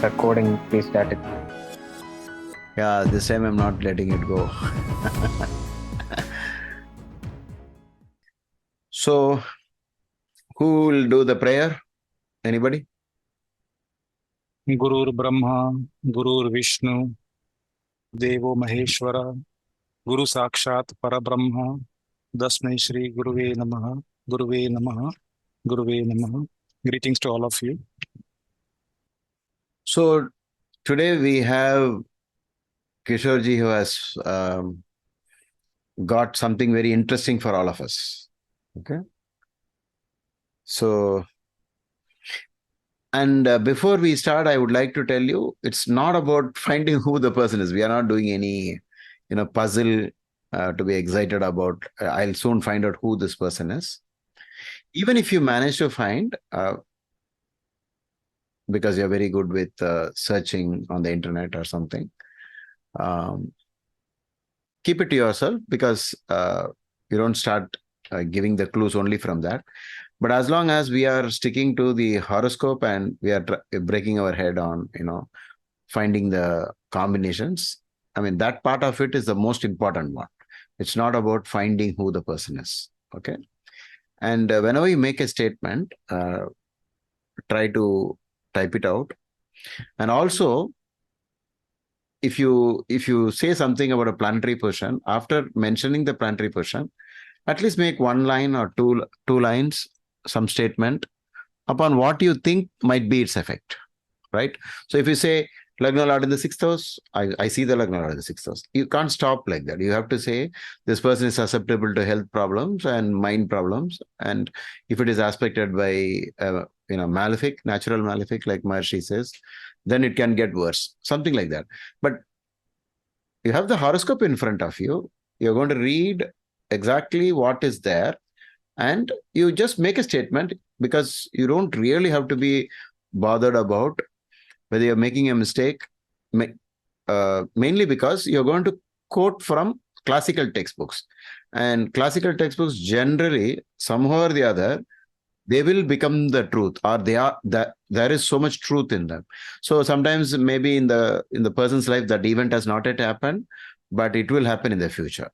recording. Please start it. Yeah, this time I'm not letting it go. So, who will do the prayer? Anybody? Gurur Brahma, Gurur Vishnu, Devo Maheshwara, Guru Sakshat Parabrahma, Dasmai Shri Guruve Namaha, Guruve Namaha, Guruve Namaha. Greetings to all of you. So, today we have Kishorji who has got something very interesting for all of us. Okay. So, and before we start, I would like to tell you, it's not about finding who the person is. We are not doing any, puzzle to be excited about. I'll soon find out who this person is. Even if you manage to find, because you're very good with searching on the internet or something, keep it to yourself, because you don't start giving the clues only from that. But as long as we are sticking to the horoscope and we are breaking our head on, finding the combinations, I mean, that part of it is the most important one. It's not about finding who the person is. Okay. And whenever you make a statement, try to type it out. And also, if you say something about a planetary position, after mentioning the planetary position, at least make one line or two lines, some statement upon what you think might be its effect, right? So if you say Lagna Lord in the sixth house, I see the Lagna Lord in the sixth house. You can't stop like that. You have to say this person is susceptible to health problems and mind problems. And if it is aspected by, malefic, natural malefic, like Maharshi says, then it can get worse, something like that. But you have the horoscope in front of you. You're going to read exactly what is there, and you just make a statement, because you don't really have to be bothered about whether you're making a mistake, mainly because you're going to quote from classical textbooks. And classical textbooks generally, somehow or the other, they will become the truth, or there is so much truth in them. So sometimes maybe in the person's life that event has not yet happened, but it will happen in the future.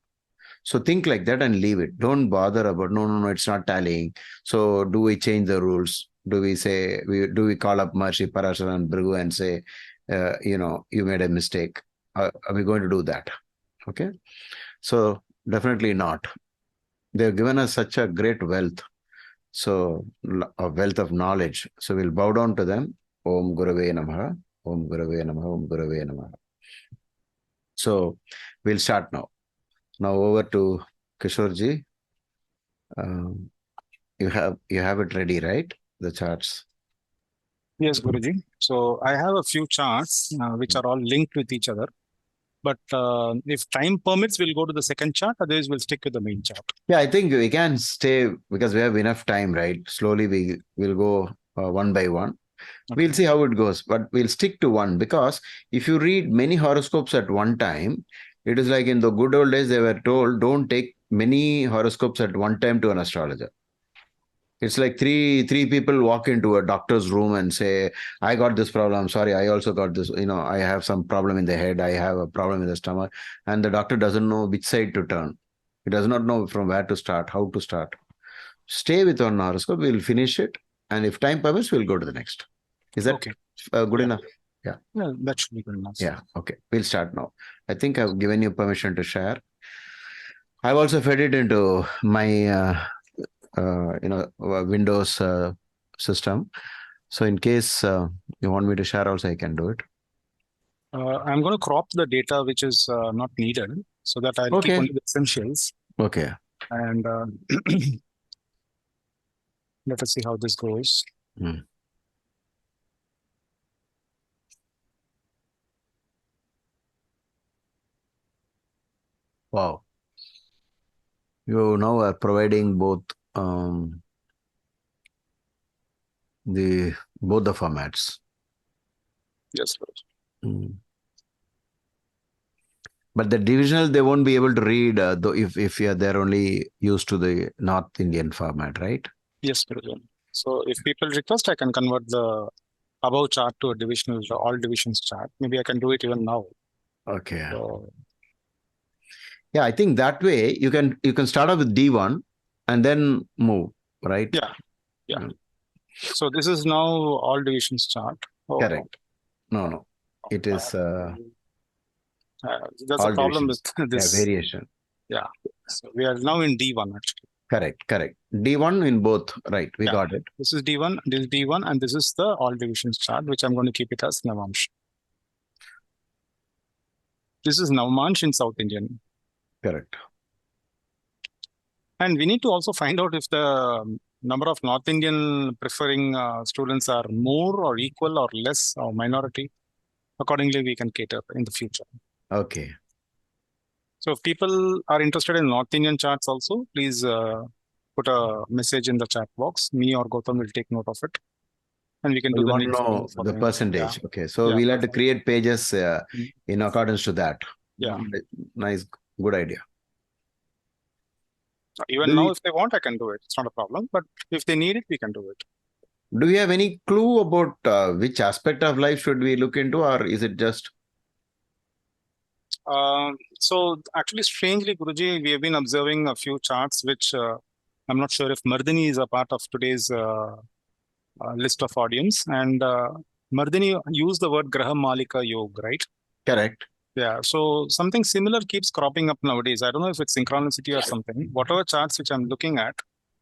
So think like that and leave it. Don't bother about, no, it's not tallying. So do we change the rules? Do we say, do we call up Maharishi Parashar and Bhrigu and say, you made a mistake? Are we going to do that? Okay. So definitely not. They've given us such a great wealth. So a wealth of knowledge. So we'll bow down to them. Om Gurave Namaha, Om Gurave Namaha, Om Gurave Namaha. So we'll start now. Now over to Kishorji. You have it ready, right? The charts. Yes, Guruji. So I have a few charts which are all linked with each other. But if time permits, we'll go to the second chart. Otherwise, we'll stick with the main chart. Yeah, I think we can stay because we have enough time, right? Slowly we'll go one by one. Okay. We'll see how it goes, but we'll stick to one, because if you read many horoscopes at one time, it is like in the good old days, they were told, don't take many horoscopes at one time to an astrologer. It's like three people walk into a doctor's room and say, I got this problem. Sorry, I also got this. I have some problem in the head. I have a problem in the stomach. And the doctor doesn't know which side to turn. He does not know from where to start, how to start. Stay with one horoscope. We'll finish it. And if time permits, we'll go to the next. Is that okay? Good enough? Yeah. Yeah, that should be good enough. Yeah. Okay. We'll start now. I think I've given you permission to share. I've also fed it into my... Windows system. So in case you want me to share also, I can do it. I'm going to crop the data which is not needed, so that I'll keep only the essentials. Okay. And let us see how this goes. Wow. You now are providing both both the formats. Yes, sir. But the divisional, they won't be able to read though if they're only used to the North Indian format, right? Yes, sir. So if people request, I can convert the above chart to a divisional, all divisions chart. Maybe I can do it even now. Okay. So, yeah, I think that way you can start off with D1 and then move, right? yeah. So this is now all divisions chart. Oh, Correct. No. It is there's all a problem divisions. with this. Yeah, variation. Yeah. So we are now in D1 actually. Correct. D1 in both, right? We got it. This is D1, and this is the all divisions chart, which I'm going to keep it as Navamsh. This is Navamsh in South Indian. Correct. And we need to also find out if the number of North Indian preferring students are more or equal or less or minority. Accordingly, we can cater in the future. Okay. So if people are interested in North Indian charts also, please put a message in the chat box. Me or Gautam will take note of it. And we can do You the want to next know the percentage. Yeah. Okay. So we'll have to create pages in accordance to that. Yeah. Nice. Good idea. Even now, if they want, I can do it. It's not a problem. But if they need it, we can do it. Do we have any clue about which aspect of life should we look into, or is it just? So actually, strangely, Guruji, we have been observing a few charts, which I'm not sure if Mardini is a part of today's list of audience. And Mardini used the word Graha Malika Yoga, right? Correct. Yeah, so something similar keeps cropping up nowadays. I don't know if it's synchronicity or something. Whatever charts which I'm looking at,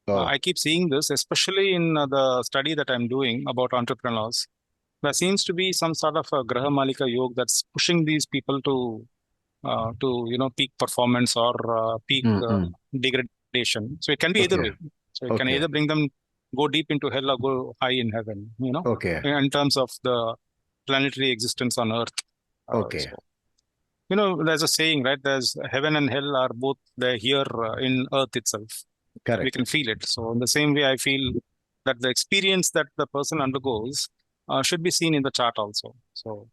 I keep seeing this, especially in the study that I'm doing about entrepreneurs. There seems to be some sort of a Graha Malika Yoga that's pushing these people to peak performance or peak degradation. So it can be either way. So it can either bring them go deep into hell or go high in heaven. In terms of the planetary existence on Earth. There's a saying, right? There's heaven and hell are both there here in Earth itself. Correct. We can feel it. So in the same way, I feel that the experience that the person undergoes should be seen in the chart also. So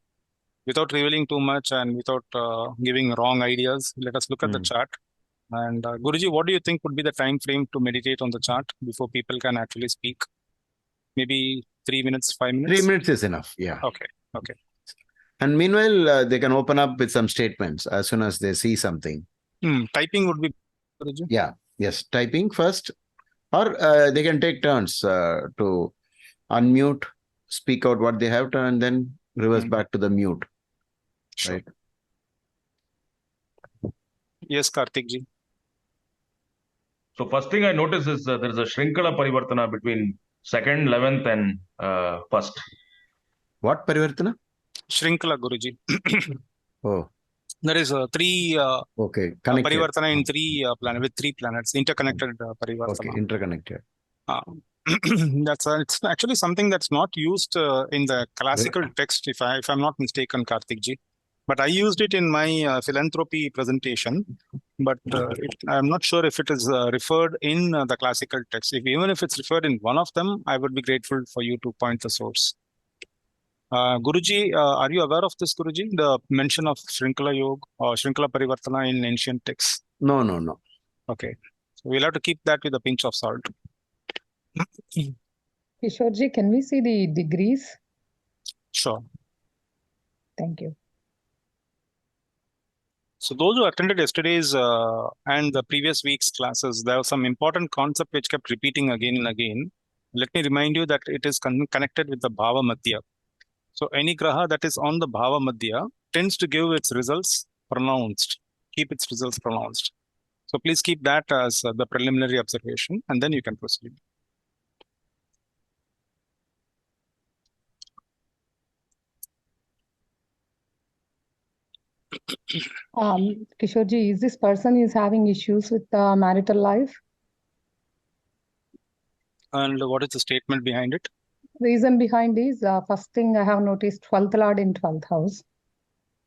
without revealing too much and without giving wrong ideas, let us look at the chart. And Guruji, what do you think would be the time frame to meditate on the chart before people can actually speak? Maybe 3 minutes, 5 minutes? 3 minutes is enough. Yeah. Okay. And meanwhile, they can open up with some statements as soon as they see something. Typing would be, Guruji? Yeah. Yes. Typing first. Or they can take turns to unmute, speak out what they have to, and then reverse back to the mute. Sure. Right. Yes, Karthik ji. So first thing I notice is there is a Shrinkala Parivartana between second, 11th and first. What Parivartana? Shrinkala, Guruji. Oh. There is three Parivartana in three planets, with 3 planets, interconnected Parivartana. Okay, interconnected. It's actually something that's not used in the classical text, if I'm not mistaken, Karthik ji. But I used it in my philanthropy presentation. But I'm not sure if it is referred in the classical text. Even if it's referred in one of them, I would be grateful for you to point the source. Guruji, are you aware of this, Guruji? The mention of Shrinkala Yoga or Shrinkala Parivartana in ancient texts? No. Okay. So we'll have to keep that with a pinch of salt. Kishorji, can we see the degrees? Sure. Thank you. So those who attended yesterday's and the previous week's classes, there was some important concept which kept repeating again and again. Let me remind you that it is connected with the Bhava Madhya. So any graha that is on the Bhava Madhya tends to give its results pronounced, keep its results pronounced. So please keep that as the preliminary observation, and then you can proceed. Kishorji, is this person is having issues with marital life? And what is the statement behind it? Reason behind is first thing I have noticed 12th Lord in 12th house.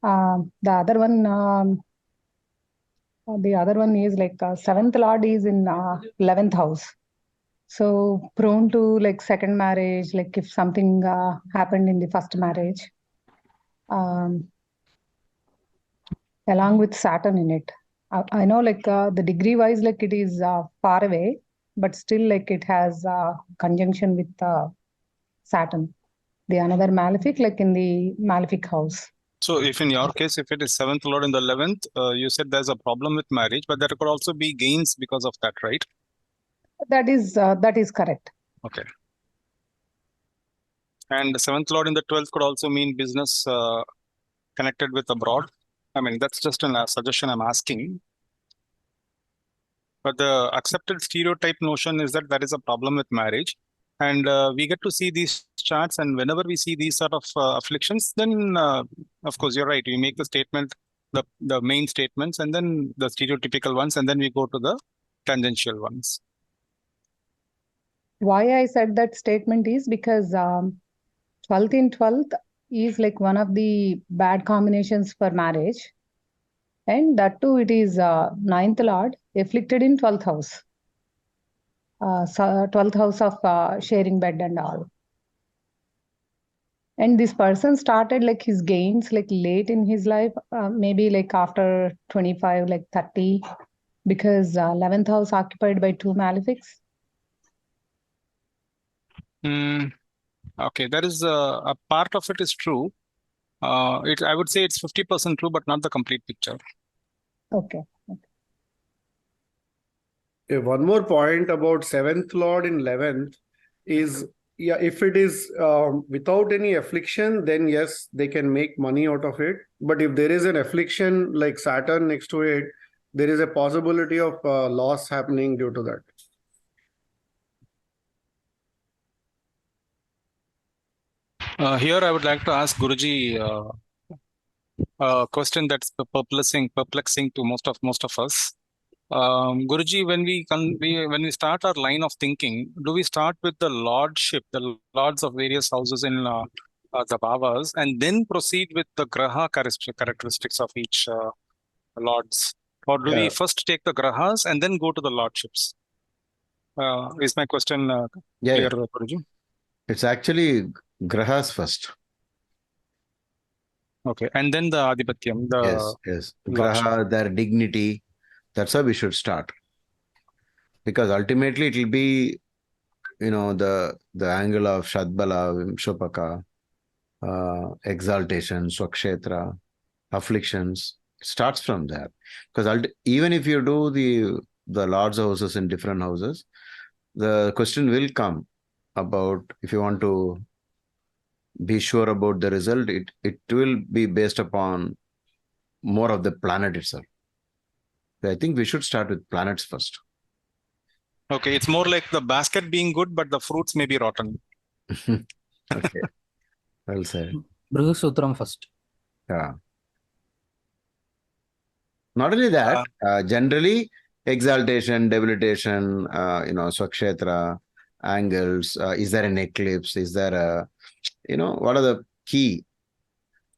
The other one is like 7th Lord is in 11th house. So prone to like second marriage, like if something happened in the first marriage, along with Saturn in it. I know like the degree wise, like it is far away, but still like it has conjunction with Saturn. the another malefic, like in the malefic house. So if in your case, if it is seventh lord in the 11th, you said there's a problem with marriage, but there could also be gains because of that, right? That is correct. Okay. And the seventh lord in the 12th could also mean business connected with abroad. I mean, that's just a suggestion I'm asking. But the accepted stereotype notion is that there is a problem with marriage. And we get to see these charts, and whenever we see these sort of afflictions, then of course you're right. We make the statement, the main statements, and then the stereotypical ones, and then we go to the tangential ones. Why I said that statement is because 12th in 12th is like one of the bad combinations for marriage. And that too, it is ninth lord afflicted in 12th house. 12th house of sharing bed and all. And this person started like his gains like late in his life, maybe like after 25, like 30, because 11th house occupied by two malefics. Okay, there is a part of it is true. I would say it's 50% true, but not the complete picture. Okay. One more point about seventh lord in 11th is, yeah, if it is without any affliction, then yes, they can make money out of it. But if there is an affliction like Saturn next to it, there is a possibility of loss happening due to that. Here I would like to ask Guruji a question that's perplexing to most of us. Guruji, when we start our line of thinking, do we start with the lordship, the lords of various houses in the bhavas, and then proceed with the graha characteristics of each lords? Or do we first take the grahas and then go to the lordships? Is my question clear, Guruji? It's actually grahas first. Okay, and then the adhipatyam, Yes. Graha, their dignity. That's how we should start. Because ultimately it will be, the angle of Shadbala, Vimshopaka, exaltation, Swakshetra, afflictions. It starts from there. Because even if you do the Lord's houses in different houses, the question will come about if you want to be sure about the result, it will be based upon more of the planet itself. I think we should start with planets first. Okay, it's more like the basket being good, but the fruits may be rotten. Okay, well said. Brihasutram first. Yeah. Not only that, generally exaltation, debilitation, Swakshetra, angles. Is there an eclipse? Is there what are the key?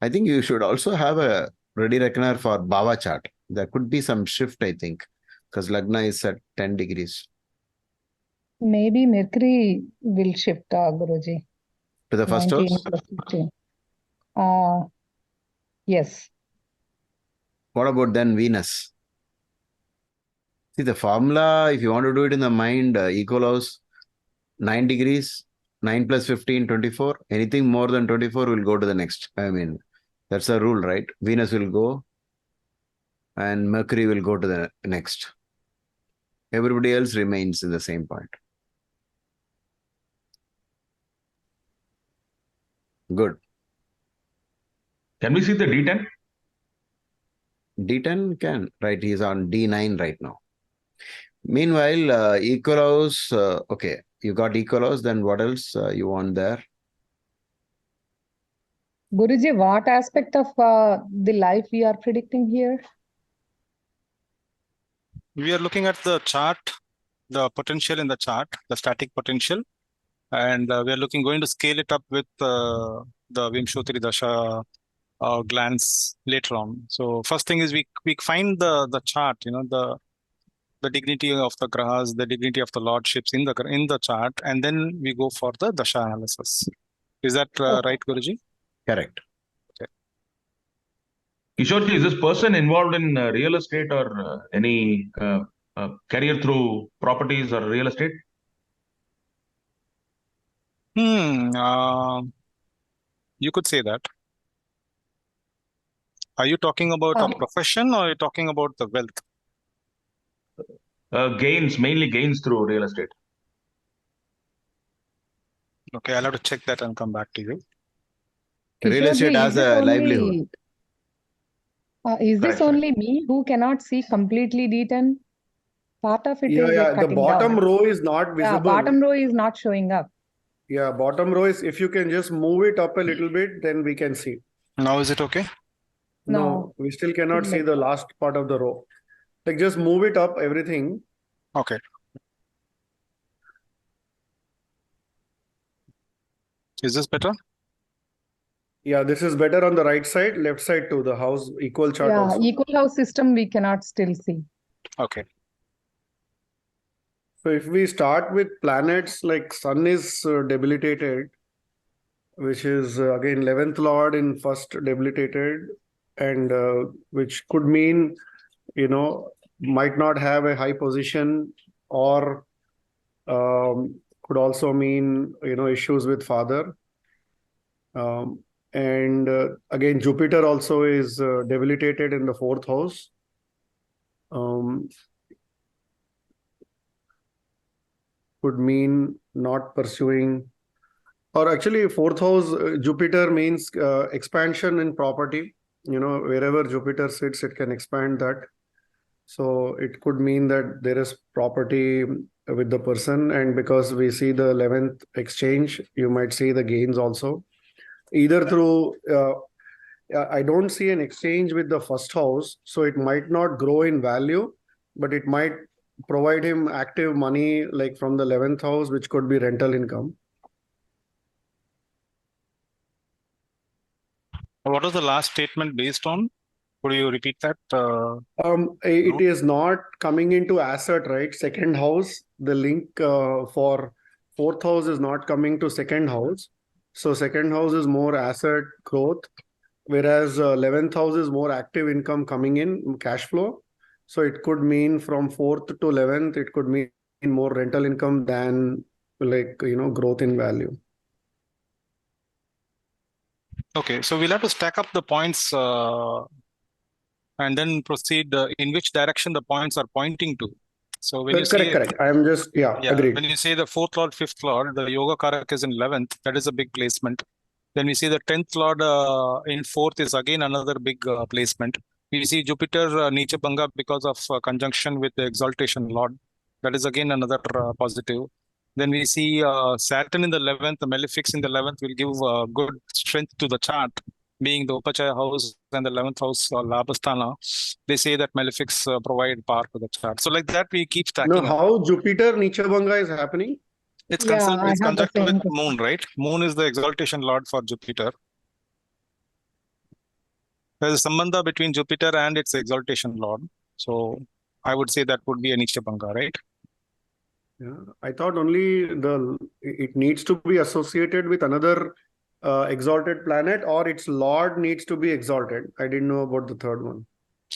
I think you should also have a ready reckoner for Bhava chart. There could be some shift, I think, because Lagna is at 10 degrees. Maybe Mercury will shift, Guruji. To the first 19 house? plus 15. Yes. What about then Venus? See, the formula, if you want to do it in the mind, equal house, 9 degrees, 9 plus 15, 24. Anything more than 24 will go to the next. I mean, that's the rule, right? Venus will go and Mercury will go to the next. Everybody else remains in the same point. Good. Can we see the D10? D10 can, right? He's on D9 right now. Meanwhile, equal house, okay, you got equal house, then what else you want there? Guruji, what aspect of the life we are predicting here? We are looking at the chart, the potential in the chart, the static potential, and we are going to scale it up with the Vimshotri Dasha glance later on. So first thing is we find the chart, the dignity of the grahas, the dignity of the lordships in the chart, and then we go for the Dasha analysis. Is that right, Guruji? Correct. Kishorji, is this person involved in real estate or any career through properties or real estate? You could say that. Are you talking about a profession, or are you talking about the wealth? Gains, mainly gains through real estate. Okay, I'll have to check that and come back to you. Real estate Kishore, as a livelihood. Is this Correct, only me who cannot see completely D10? Part of it is like The cutting bottom down. row is not Yeah, visible. bottom row is not showing up. Yeah, bottom row is, if you can just move it up a little bit, then we can see. Now is it okay? No, we still cannot Still see like the last part of the row. Like just move it up, everything. Okay. Is this better? Yeah, this is better on the right side, left side too, the house equal chart Yeah, also. equal house system we cannot still see. Okay. So if we start with planets, like Sun is debilitated, which is again 11th Lord in first debilitated, and which could mean, might not have a high position, or could also mean, issues with father. And again, Jupiter also is debilitated in the fourth house. Could mean not pursuing, or actually fourth house, Jupiter means expansion in property. Wherever Jupiter sits, it can expand that. So it could mean that there is property with the person, and because we see the 11th exchange, you might see the gains also. Either through, I don't see an exchange with the first house, so it might not grow in value, but it might provide him active money like from the 11th house, which could be rental income. What was the last statement based on? Could you repeat that? It is not coming into asset, right? Second house, the link for fourth house is not coming to second house. So second house is more asset growth, whereas 11th house is more active income coming in, cash flow. So it could mean from 4th to 11th, it could mean more rental income than growth in value. Okay, so we'll have to stack up the points and then proceed in which direction the points are pointing to. So when you correct. I am just, agreed. When you say the fourth lord, fifth lord, the yoga karak is in 11th. That is a big placement. Then we see the 10th lord in fourth is again another big placement. We see Jupiter Nicha Banga because of conjunction with the exaltation lord. That is again another positive. Then we see Saturn in the 11th, the malefics in the 11th will give good strength to the chart, being the Upachaya house and the 11th house Labhasthana. They say that malefics provide power to the chart. So like that, we keep stacking. No, how Jupiter Nicha Banga is happening? It's Yeah, it's I have the conjunct same with question. Moon, right? Moon is the exaltation lord for Jupiter. There's a sambandha between Jupiter and its exaltation lord. So I would say that would be a Nisha Banga, right? Yeah, I thought only it needs to be associated with another exalted planet, or its lord needs to be exalted. I didn't know about the third one.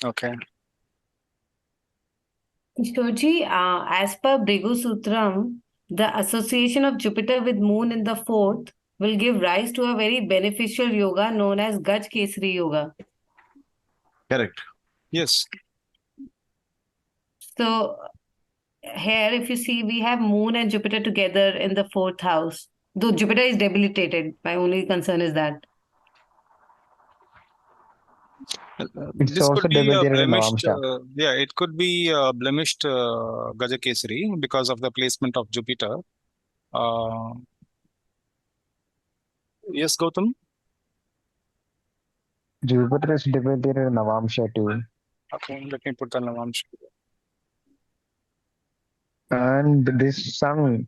Okay. Kishorji, as per Bhrigu Sutram, the association of Jupiter with Moon in the fourth will give rise to a very beneficial yoga known as Gaj Kesari Yoga. Correct. Yes. So here, if you see, we have Moon and Jupiter together in the fourth house. Though Jupiter is debilitated, my only concern is that. This also could be a debilitated in blemished, Navamsha. it could be a blemished Gajakesari because of the placement of Jupiter. Yes, Gautam? Jupiter is debilitated in Navamsha too. Okay, let me put the Navamsha. And this sun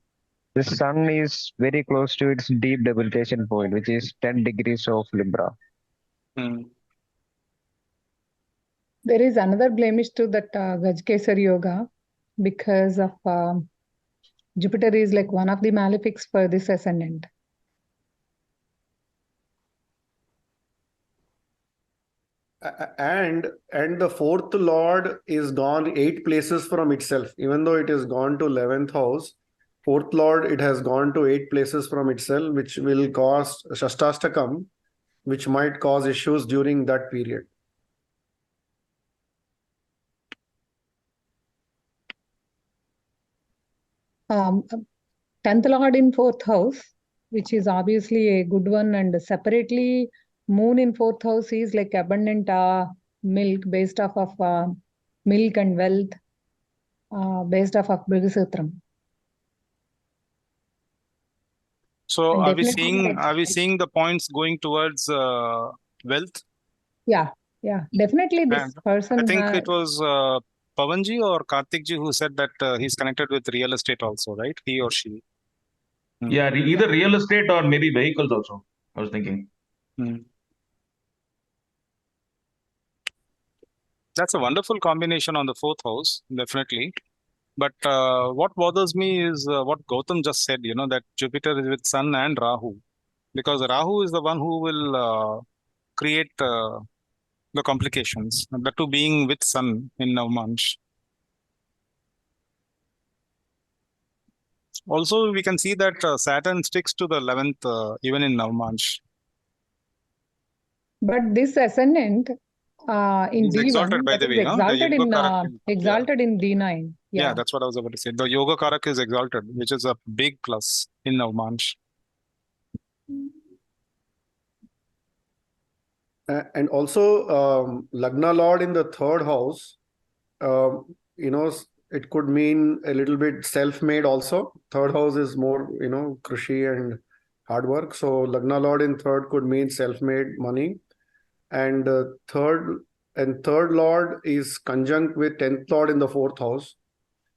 is very close to its deep debilitation point, which is 10 degrees of Libra. There is another blemish to that Gajkesar Yoga because of Jupiter is like one of the malefics for this ascendant. And the fourth lord is gone 8 places from itself, even though it is gone to 11th house. Fourth lord, it has gone to 8 places from itself, which will cause Shashtastakam, which might cause issues during that period. Um, 10th Lord in 4th house, which is obviously a good one, and separately Moon in 4th house is like abundant milk based off of milk and wealth based off of Brigasutram. So And are we definitely seeing the points going towards wealth? Yeah, definitely this And person I think it was Pavanji or Karthikji who said that he's connected with real estate also, right? He or she. Yeah, either real estate or maybe vehicles also, I was thinking. That's a wonderful combination on the 4th house, definitely. But what bothers me is what Gautam just said, that Jupiter is with Sun and Rahu. Because Rahu is the one who will create the complications, the two being with Sun in Navmansh. Also, we can see that Saturn sticks to the 11th even in Navmansh. But this ascendant in He's D1 exalted, by that the is way, no? The exalted Yoga in Karak. exalted in D9. Yeah, that's what I was about to say. The Yoga Karak is exalted, which is a big plus in Navmansh. And also, Lagna Lord in the 3rd house, it could mean a little bit self-made also. 3rd house is more, Krishi and hard work. So Lagna Lord in 3rd could mean self-made money. And third Lord is conjunct with 10th Lord in the 4th house.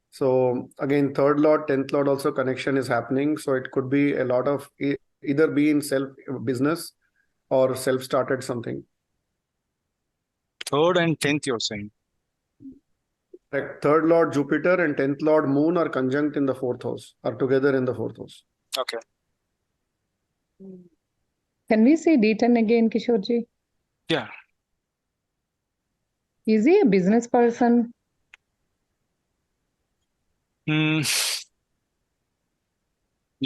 So again, 3rd Lord, 10th Lord also connection is happening. So it could be a lot of either be in self business or self-started something. 3rd and 10th, you're saying? Like 3rd Lord Jupiter and 10th Lord Moon are conjunct in the 4th house, are together in the 4th house. Okay. Can we see D10 again, Kishorji? Yeah. Is he a business person? You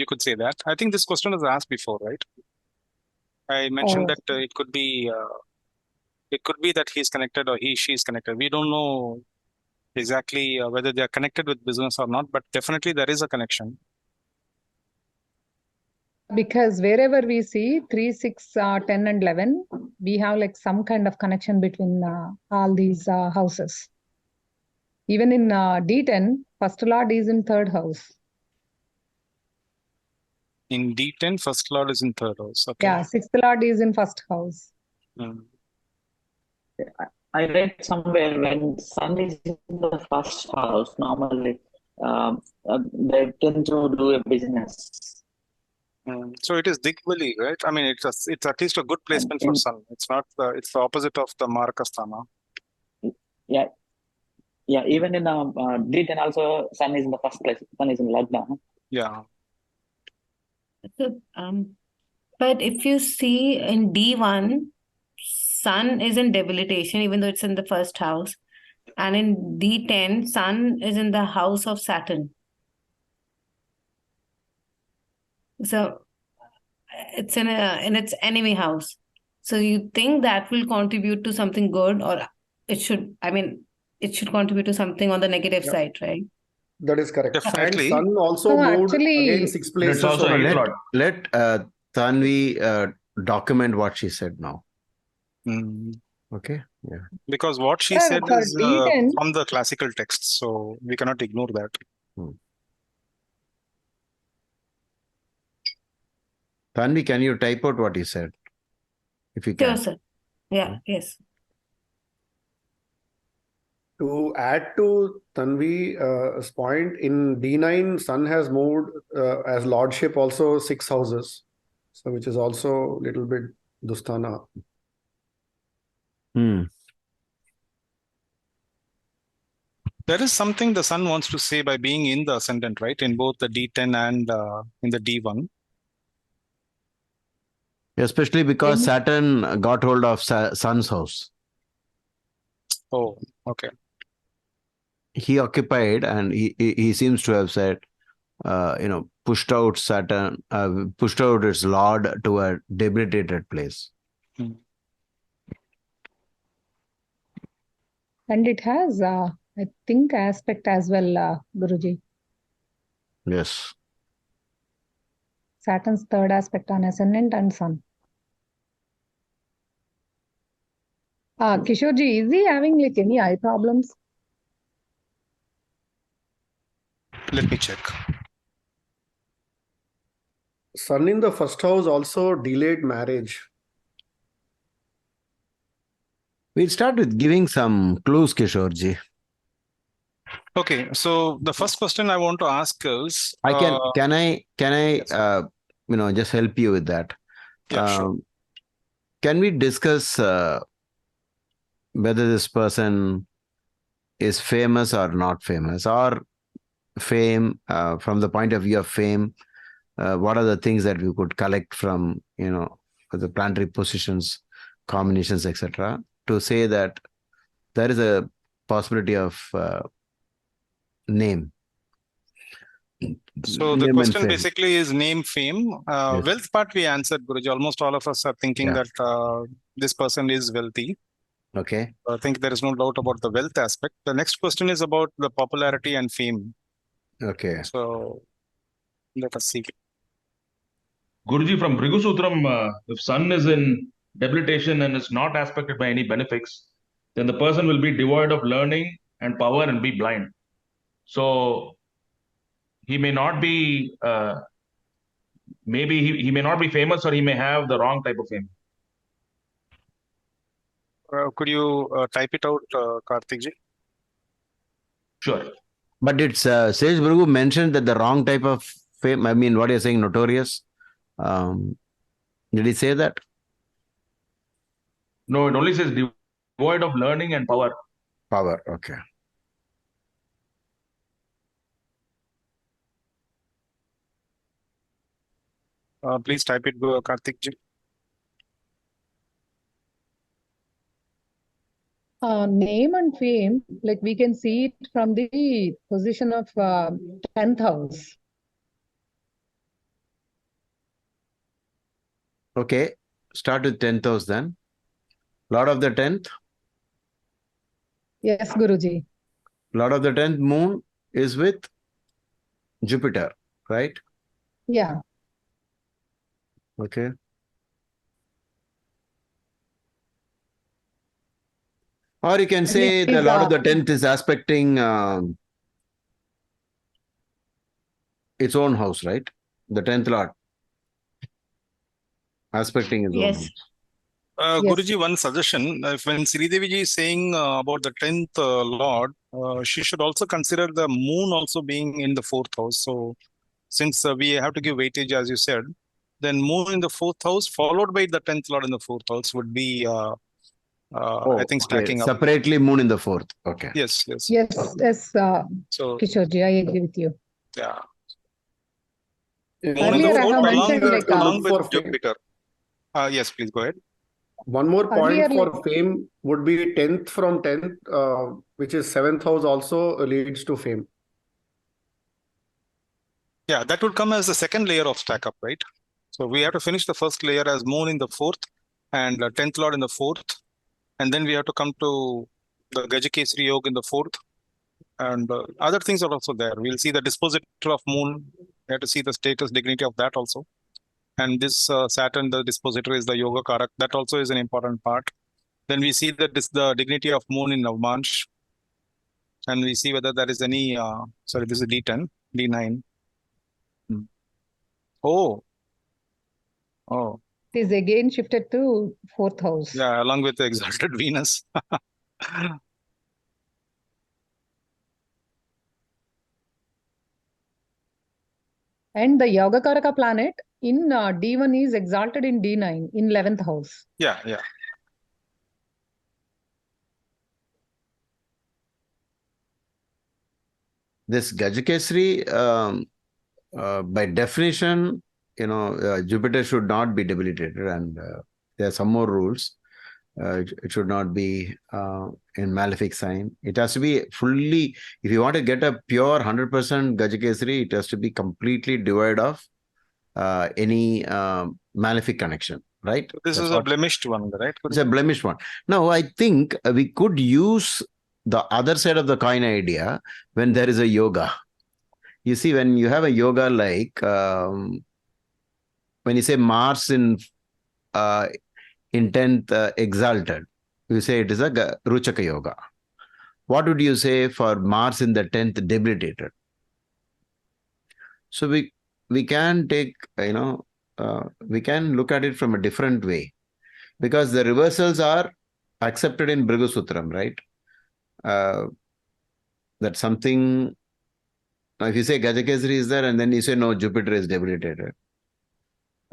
could say that. I think this question was asked before, right? I mentioned that it could be that he's connected or she is connected. We don't know exactly whether they are connected with business or not, but definitely there is a connection. Because wherever we see 3, 6, 10 and 11, we have like some kind of connection between all these houses. Even in D10, 1st Lord is in 3rd house. In D10, 1st Lord is in 3rd house. Okay. Yeah, 6th Lord is in 1st house. I read somewhere when Sun is in the 1st house, normally they tend to do a business. So it is Digbali, right? I mean, it's at least a good placement for Sun. It's not it's the opposite of the Marakasthana. Yeah. Yeah, even in D10 also, Sun is in the 1st place. Sun is in Lagna. Yeah. So, but if you see in D1, Sun is in debilitation, even though it's in the 1st house. And in D10, Sun is in the house of Saturn. So it's in its enemy house. So you think that will contribute to something good, or it should contribute to something on the negative side, right? That is correct. Definitely. And Sun also moved again 6 places. It's also so 8th Lord. Let Tanvi document what she said now. Okay. Yeah. Because what she said is from the classical texts, so we cannot ignore that. Tanvi, can you type out what he said? If you can. Sure, sir. Yeah, yes. To add to Tanvi's point, in D9, Sun has moved as lordship also 6 houses. So which is also a little bit Dusthana. There is something the Sun wants to say by being in the ascendant, right? In both the D10 and in the D1. Especially because Saturn got hold of Sun's house. Oh, okay. He occupied, and he seems to have said, pushed out Saturn, pushed out its lord to a debilitated place. And it has, I think, aspect as well, Guruji. Yes. Saturn's third aspect on ascendant and sun. Kishorji, is he having like any eye problems? Let me check. Sun in the first house also delayed marriage. We'll start with giving some clues, Kishorji. Okay, so the first question I want to ask is, Can I yes, just help you with that? yeah, sure. Can we discuss whether this person is famous or not famous, or fame from the point of view of fame? What are the things that we could collect from the planetary positions, combinations, etc., to say that there is a possibility of name? So the Name and question fame. basically is name, fame. Yes. Wealth part we answered, Guruji. Almost all of us are thinking Yeah. that this person is wealthy. Okay. I think there is no doubt about the wealth aspect. The next question is about the popularity and fame. Okay. So let us see. Guruji, from Bhrigu Sutram, if sun is in debilitation and is not aspected by any benefics, then the person will be devoid of learning and power and be blind. So he may not be, maybe he may not be famous, or he may have the wrong type of fame. Could you type it out, Karthik ji? Sure. But it's Sage Bhrigu mentioned that the wrong type of fame. I mean, what you're saying, notorious. Did he say that? No, it only says devoid of learning and power. Power. Okay. Please type it, Karthik ji. Name and fame, like we can see it from the position of 10th house. Okay. Start with 10th house then. Lord of the 10th. Yes, Guruji. Lord of the 10th moon is with Jupiter, right? Yeah. Okay. Or you can say the Lord of the 10th is aspecting its own house, right? The 10th Lord. Aspecting its own house. Yes. Guruji, one suggestion. If when Sridevi ji is saying about the 10th Lord, she should also consider the moon also being in the 4th house. So since we have to give weightage, as you said, then moon in the 4th house followed by the 10th Lord in the 4th house would be, I think, stacking up. Separately moon in the 4th. Okay. Yes. Yes, So, Kishorji, I agree with you. yeah. Earlier I have mentioned like along with Jupiter. Yes, please go ahead. One more point Earlier, for fame would be 10th from 10th, which is 7th house also leads to fame. Yeah, that would come as the second layer of stack up, right? So we have to finish the first layer as moon in the 4th and 10th Lord in the 4th. And then we have to come to the Gajakesari Yoga in the 4th. And other things are also there. We'll see the dispositor of moon. We have to see the status, dignity of that also. And this Saturn, the dispositor is the Yoga Karak. That also is an important part. Then we see that this the dignity of moon in Navmansh. And we see whether there is any, sorry, this is D10, D9. Oh. it is again shifted to 4th house. Yeah, along with the exalted Venus. And the Yogakaraka planet in D1 is exalted in D9 in 11th house. Yeah. This Gajakesari, by definition, Jupiter should not be debilitated, and there are some more rules. It should not be in malefic sign. It has to be fully, if you want to get a pure 100% Gajakesari, it has to be completely devoid of any malefic connection. right? This That's is a what- blemished one, right? It's a blemished one. Now, I think we could use the other side of the coin idea when there is a yoga. You see, when you have a yoga like when you say Mars in 10th exalted, you say it is a Ruchaka yoga. What would you say for Mars in the 10th debilitated? So we can take, we can look at it from a different way, because the reversals are accepted in Bhrigu Sutram, right? That something, if you say Gajakesari is there and then you say no, Jupiter is debilitated.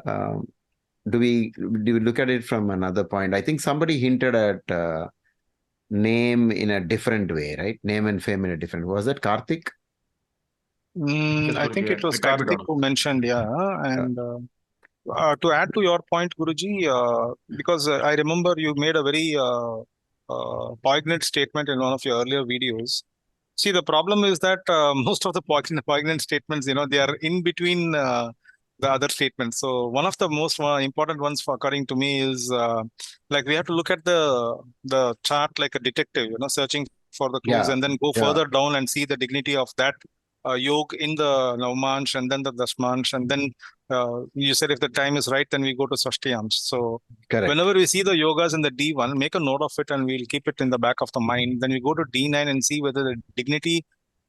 Do we look at it from another point? I think somebody hinted at name in a different way, right? Name and fame in a different way. Was that Karthik? I think it was I type it Karthik down. who mentioned, and to add to your point, Guruji, because I remember you made a very poignant statement in one of your earlier videos. See, the problem is that most of the poignant statements, they are in between the other statements. So one of the most important ones, according to me, is like we have to look at the chart like a detective, searching for the clues, and then go further down and see the dignity of that yog in the Navmansh and then the Dashmansh, and then you said if the time is right, then we go to Sashtiyamsh. So Correct. Whenever we see the yogas in the D1, make a note of it and we'll keep it in the back of the mind. Then we go to D9 and see whether the dignity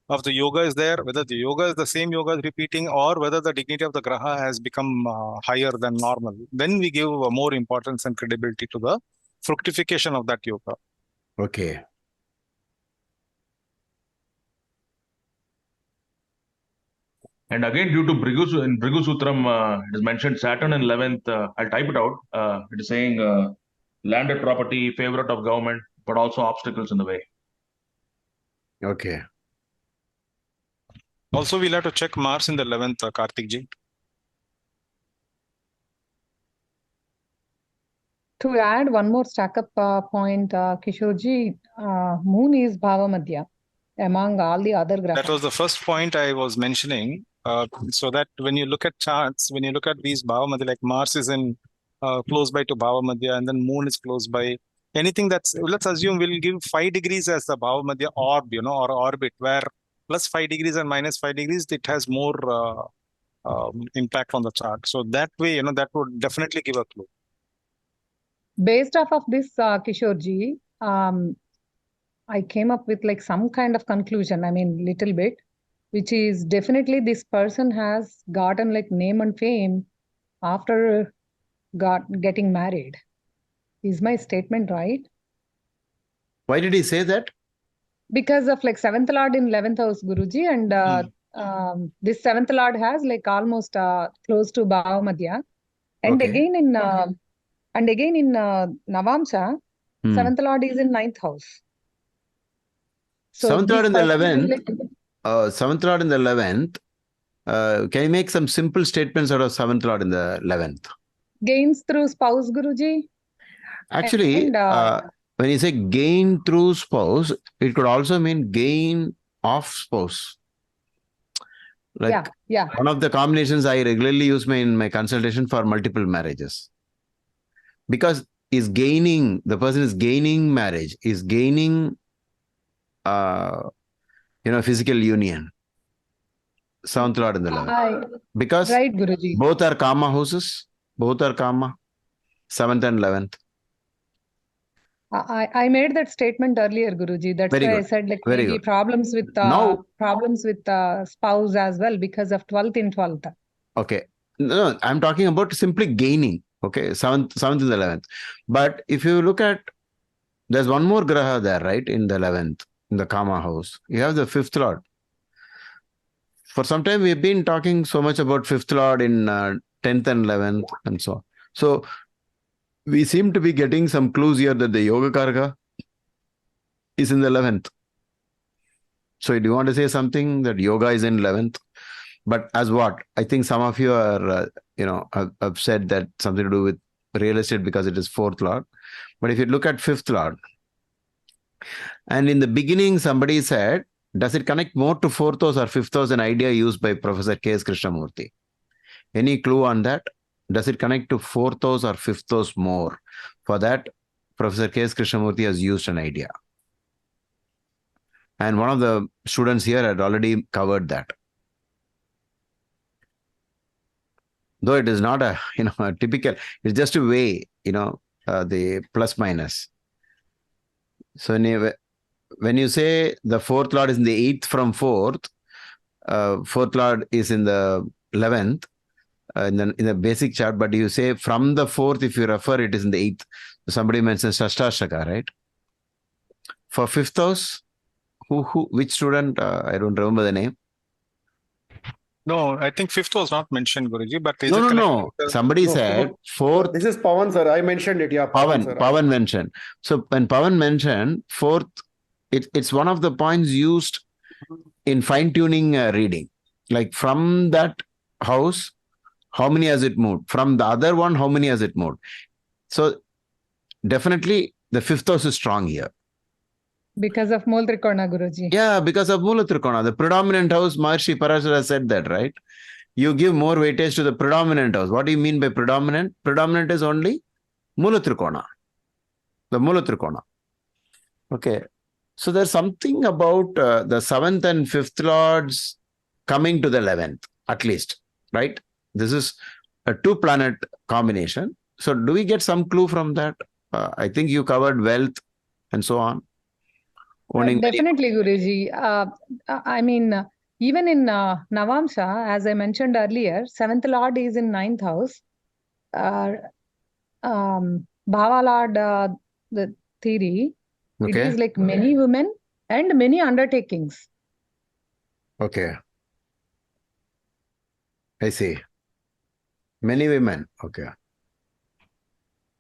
of the yoga is there, whether the yoga is the same yoga is repeating, or whether the dignity of the graha has become higher than normal. Then we give more importance and credibility to the fructification of that yoga. Okay. And again, due to in Bhrigu Sutram, it is mentioned Saturn in 11th. I'll type it out. It is saying landed property, favorite of government, but also obstacles in the way. Okay. Also, we'll have to check Mars in the 11th, Karthik ji. To add one more stack-up point, Kishorji, Moon is Bhava Madhya among all the other grahas. That was the first point I was mentioning. So that when you look at charts, when you look at these Bhava Madhya, like Mars is in close by to Bhava Madhya, and then Moon is close by. Anything that's, let's assume we'll give 5 degrees as the Bhava Madhya orb, or orbit, where plus 5 degrees and minus 5 degrees, it has more impact on the chart. So that way, that would definitely give a clue. Based off of this, Kishorji, I came up with like some kind of conclusion, little bit, which is definitely this person has gotten like name and fame after getting married. Is my statement right? Why did he say that? Because of like 7th Lord in 11th house, Guruji, and this 7th Lord has like almost close to Bhava Madhya. And Okay. again in Navamsha, 7th Lord is in 9th house. So 7th Lord this in the person will 11th. 7th Lord in the 11th. Can you make some simple statements out of 7th Lord in the 11th? gains through spouse, Guruji. Actually, And, when you say gain through spouse, it could also mean gain of spouse. Like yeah. one of the combinations I regularly use in my consultation for multiple marriages. Because the person is gaining marriage, is gaining physical union. 7th Lord in the 11th. Because right, Guruji. both are Kama houses, both are Kama, 7th and 11th. I made that statement earlier, Guruji. That's Very why I good. said like Very maybe good. problems with Now- spouse as well because of 12th in 12th. Okay. No, I'm talking about simply gaining. Okay. 7th and 11th. But if you look at, there's one more graha there, right? In the 11th, in the Kama house. You have the 5th Lord. For some time, we've been talking so much about 5th Lord in 10th and 11th and so on. So we seem to be getting some clues here that the Yoga Karaka is in the 11th. So do you want to say something that yoga is in 11th? But as what? I think some of you are, have said that something to do with real estate because it is 4th Lord. But if you look at 5th Lord, and in the beginning, somebody said, does it connect more to 4th house or 5th house? An idea used by Professor K.S. Krishnamurti. Any clue on that? Does it connect to fourth house or fifth house more? For that, Professor K.S. Krishnamurti has used an idea. And one of the students here had already covered that. Though it is not a, a typical, it's just a way, the plus minus. So when you say the fourth lord is in the 8th from 4th, fourth lord is in the 11th, in the basic chart, but you say from the 4th, if you refer, it is in the 8th. Somebody mentions Shashtashaka, right? For 5th house, which student? I don't remember the name. No, I think 5th was not mentioned, Guruji, but is No, it no. Somebody said 4th. This is Pawan, sir. I mentioned it. Yeah, Pawan, sir. Pawan mentioned. So when Pawan mentioned 4th, it's one of the points used in fine-tuning reading. Like from that house, how many has it moved? From the other one, how many has it moved? So definitely the 5th house is strong here. Because of Mool Trikona, Guruji. Yeah, because of Mula Trikona. The predominant house, Maharshi Parashara said that, right? You give more weightage to the predominant house. What do you mean by predominant? Predominant is only Mula Trikona. The Mula Trikona. Okay. So there's something about the 7th and 5th lords coming to the 11th, at least, right? This is a 2-planet combination. So do we get some clue from that? I think you covered wealth and so on. Definitely, Guruji. I mean, even in Navamsha, as I mentioned earlier, 7th lord is in 9th house. Bhava lord, the theory, it is like many women and many undertakings. Okay. I see. Many women. Okay.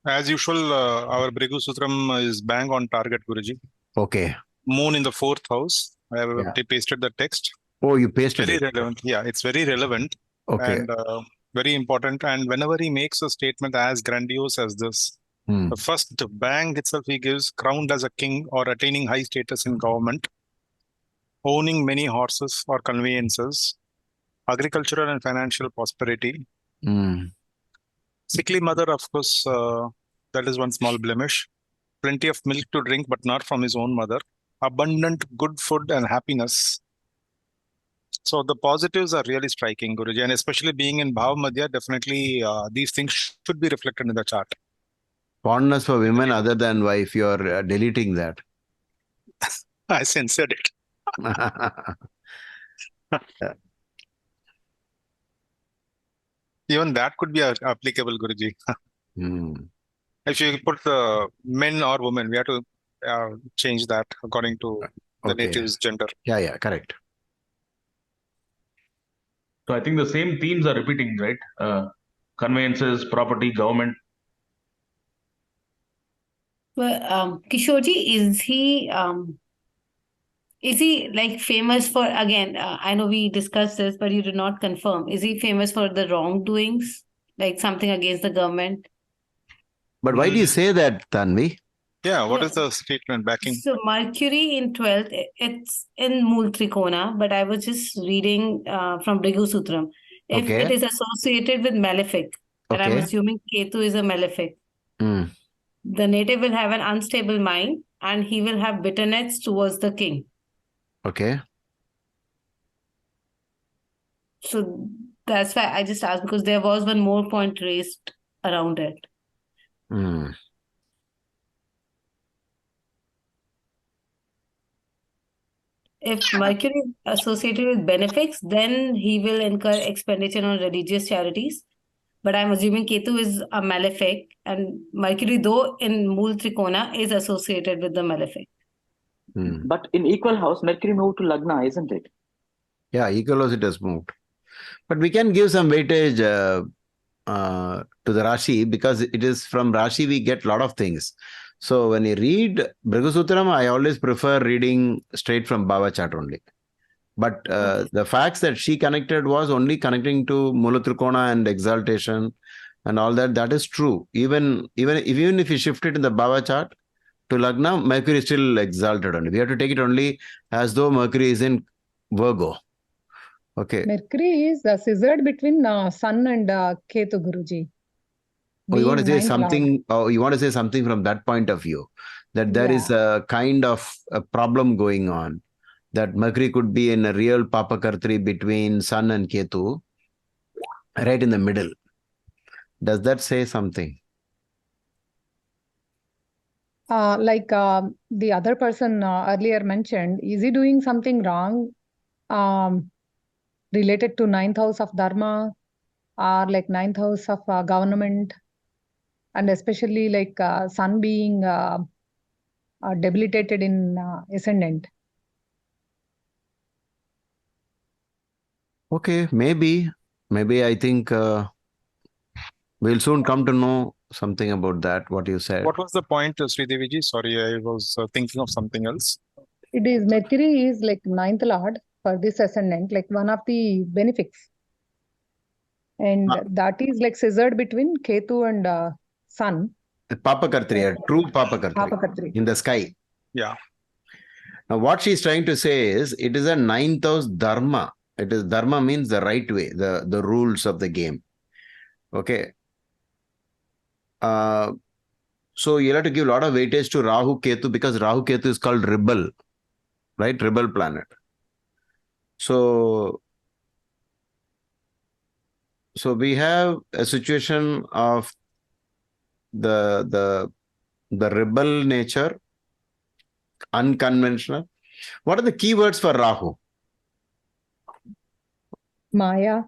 As usual, our Brigu Sutram is bang on target, Guruji. Okay. Moon in the 4th house. I have pasted the text. Oh, you pasted very it. Relevant. Yeah, it's very relevant. Okay. And very important. And whenever he makes a statement as grandiose as this, the first bang itself he gives, crowned as a king or attaining high status in government, owning many horses or conveyances, agricultural and financial prosperity. Sickly mother, of course, that is one small blemish. Plenty of milk to drink, but not from his own mother. Abundant good food and happiness. So the positives are really striking, Guruji, and especially being in Bhav Madhya, definitely these things should be reflected in the chart. Fondness for women other than wife, you're deleting that. I censored it. Even that could be applicable, Guruji. If you put the men or women, we have to change that according to the native's gender. Yeah, correct. So I think the same themes are repeating, right? Conveyances, property, government. Well, Kishorji, is he like famous for, again, I know we discussed this, but you did not confirm. Is he famous for the wrongdoings, like something against the government? But why do you say that, Tanvi? Yeah, what is the statement backing? So Mercury in 12th, it's in Mool Trikona, but I was just reading from Brigu Sutram. If it is associated with malefic, and I'm assuming Ketu is a malefic, the native will have an unstable mind and he will have bitterness towards the king. Okay. So that's why I just asked, because there was one more point raised around it. If Mercury is associated with benefics, then he will incur expenditure on religious charities. But I'm assuming Ketu is a malefic, and Mercury, though in Mool Trikona, is associated with the malefic. But in equal house, Mercury moved to Lagna, isn't it? Yeah, equal house it has moved. But we can give some weightage to the Rashi, because it is from Rashi we get a lot of things. So when you read Brigu Sutram, I always prefer reading straight from Bhava chart only. But the facts that she connected was only connecting to Mula Trikona and exaltation and all that. That is true. Even if you shift it in the Bhava chart to Lagna, Mercury is still exalted only. We have to take it only as though Mercury is in Virgo. Okay. Mercury is scissored between Sun and Ketu, Guruji. Oh, you want to being say ninth lord. something, oh, you want to say something from that point of view, that there is Yeah. a kind of a problem going on, that Mercury could be in a real Papakartri between Sun and Ketu, right in the middle. Does that say something? Like the other person earlier mentioned, is he doing something wrong related to ninth house of Dharma or like ninth house of government, and especially like Sun being debilitated in ascendant? Okay, maybe I think we'll soon come to know something about that, what you said. What was the point, Sridevi ji? Sorry, I was thinking of something else. It is Mercury is like ninth lord for this ascendant, like one of the benefics. And that is like scissored between Ketu and Sun. Papakartri, a true Papakartri Papakartri. in the sky. Yeah. Now, what she's trying to say is, it is a ninth house Dharma. It is Dharma means the right way, the rules of the game. Okay. So you'll have to give a lot of weightage to Rahu Ketu, because Rahu Ketu is called rebel, right? Rebel planet. So we have a situation of the rebel nature, unconventional. What are the keywords for Rahu? Maya.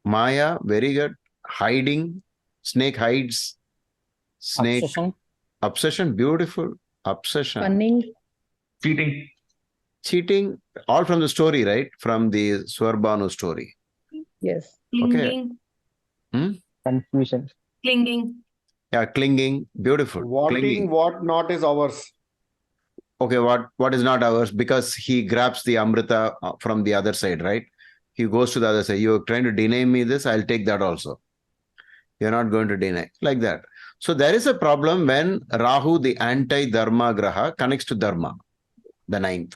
Maya, very good. Hiding, snake hides. Snake. Obsession, beautiful. Obsession. Cunning. Cheating, all from the story, right? From the Swarbanu story. Yes. Clinging. Confusion. Clinging. Yeah, clinging, beautiful. Wanting Clinging. what not is ours. Okay, what is not ours? Because he grabs the Amrita from the other side, right? He goes to the other side. You're trying to deny me this, I'll take that also. You're not going to deny. Like that. So there is a problem when Rahu, the anti-Dharma Graha, connects to Dharma, the ninth.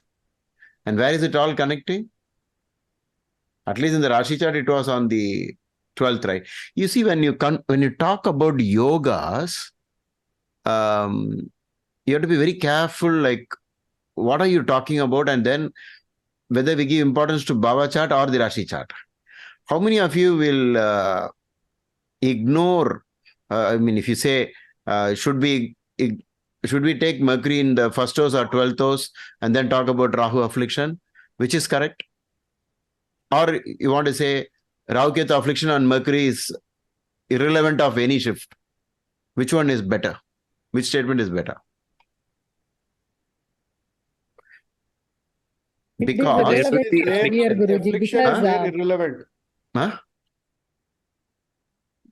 And where is it all connecting? At least in the Rashi chart, it was on the 12th, right? You see, when you talk about yogas, you have to be very careful, like, what are you talking about? And then whether we give importance to Bhava chart or the Rashi chart. How many of you will ignore, if you say, should we take Mercury in the first house or 12th house and then talk about Rahu affliction? Which is correct? Or you want to say Rahu Ketu affliction on Mercury is irrelevant of any shift? Which one is better? Which statement is better? Because it is irrelevant here, Guruji, because irrelevant. Huh?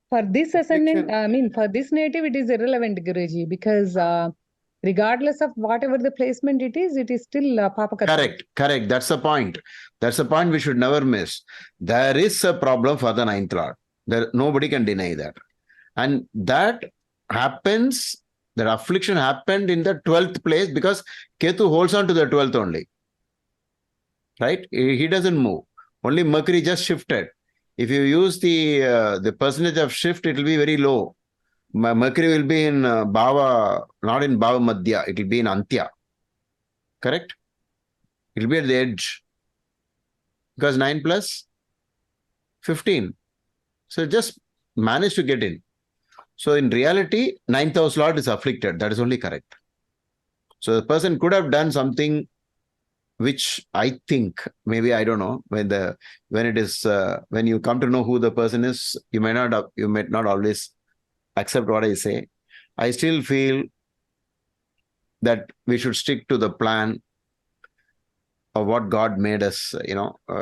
For this ascendant, for this native, it is irrelevant, Guruji, because regardless of whatever the placement it is still Papakartri. Correct. That's the point. That's the point we should never miss. There is a problem for the ninth lord. Nobody can deny that. And that happens, that affliction happened in the 12th place because Ketu holds on to the 12th only. Right? He doesn't move. Only Mercury just shifted. If you use the percentage of shift, it will be very low. Mercury will be in Bhava, not in Bhava Madhya. It will be in Antya. Correct? It will be at the edge. Because 9 plus 15. So just manage to get in. So in reality, 9th house lord is afflicted. That is only correct. So the person could have done something which I think, maybe, I don't know, when you come to know who the person is, you might not always accept what I say. I still feel that we should stick to the plan of what God made us,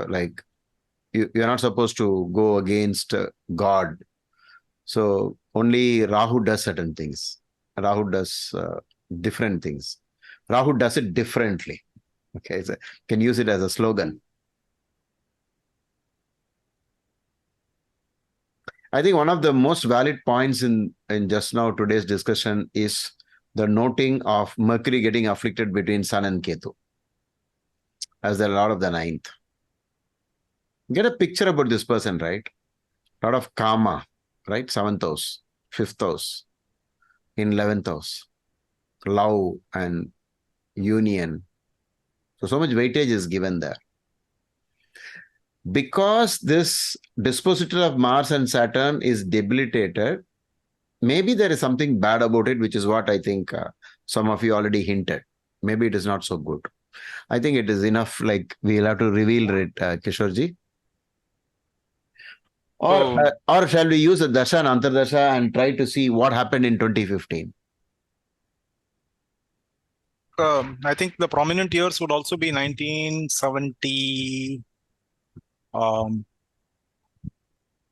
like you're not supposed to go against God. So only Rahu does certain things. Rahu does different things. Rahu does it differently. Okay, so can use it as a slogan. I think one of the most valid points in just now today's discussion is the noting of Mercury getting afflicted between Sun and Ketu as the lord of the ninth. Get a picture about this person, right? A lot of karma, right? 7th house. fifth house in 11th house. Love and union. So much weightage is given there. Because this dispositor of Mars and Saturn is debilitated, maybe there is something bad about it, which is what I think some of you already hinted. Maybe it is not so good. I think it is enough, like we'll have to reveal it, Kishorji. Or shall we use a Dasha and Antardasha and try to see what happened in 2015? I think the prominent years would also be 1970. When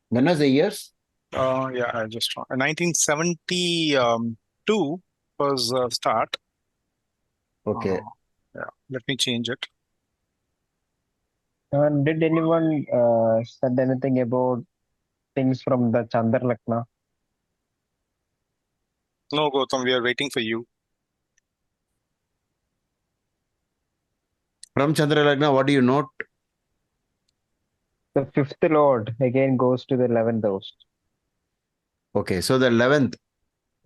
was the years? Yeah, I just 1972 was start. Okay. Yeah, let me change it. Did anyone said anything about things from the Chandra Lagna? No, Gautam, we are waiting for you. From Chandra Lagna, what do you note? The fifth lord again goes to the 11th house. Okay, so the 11th,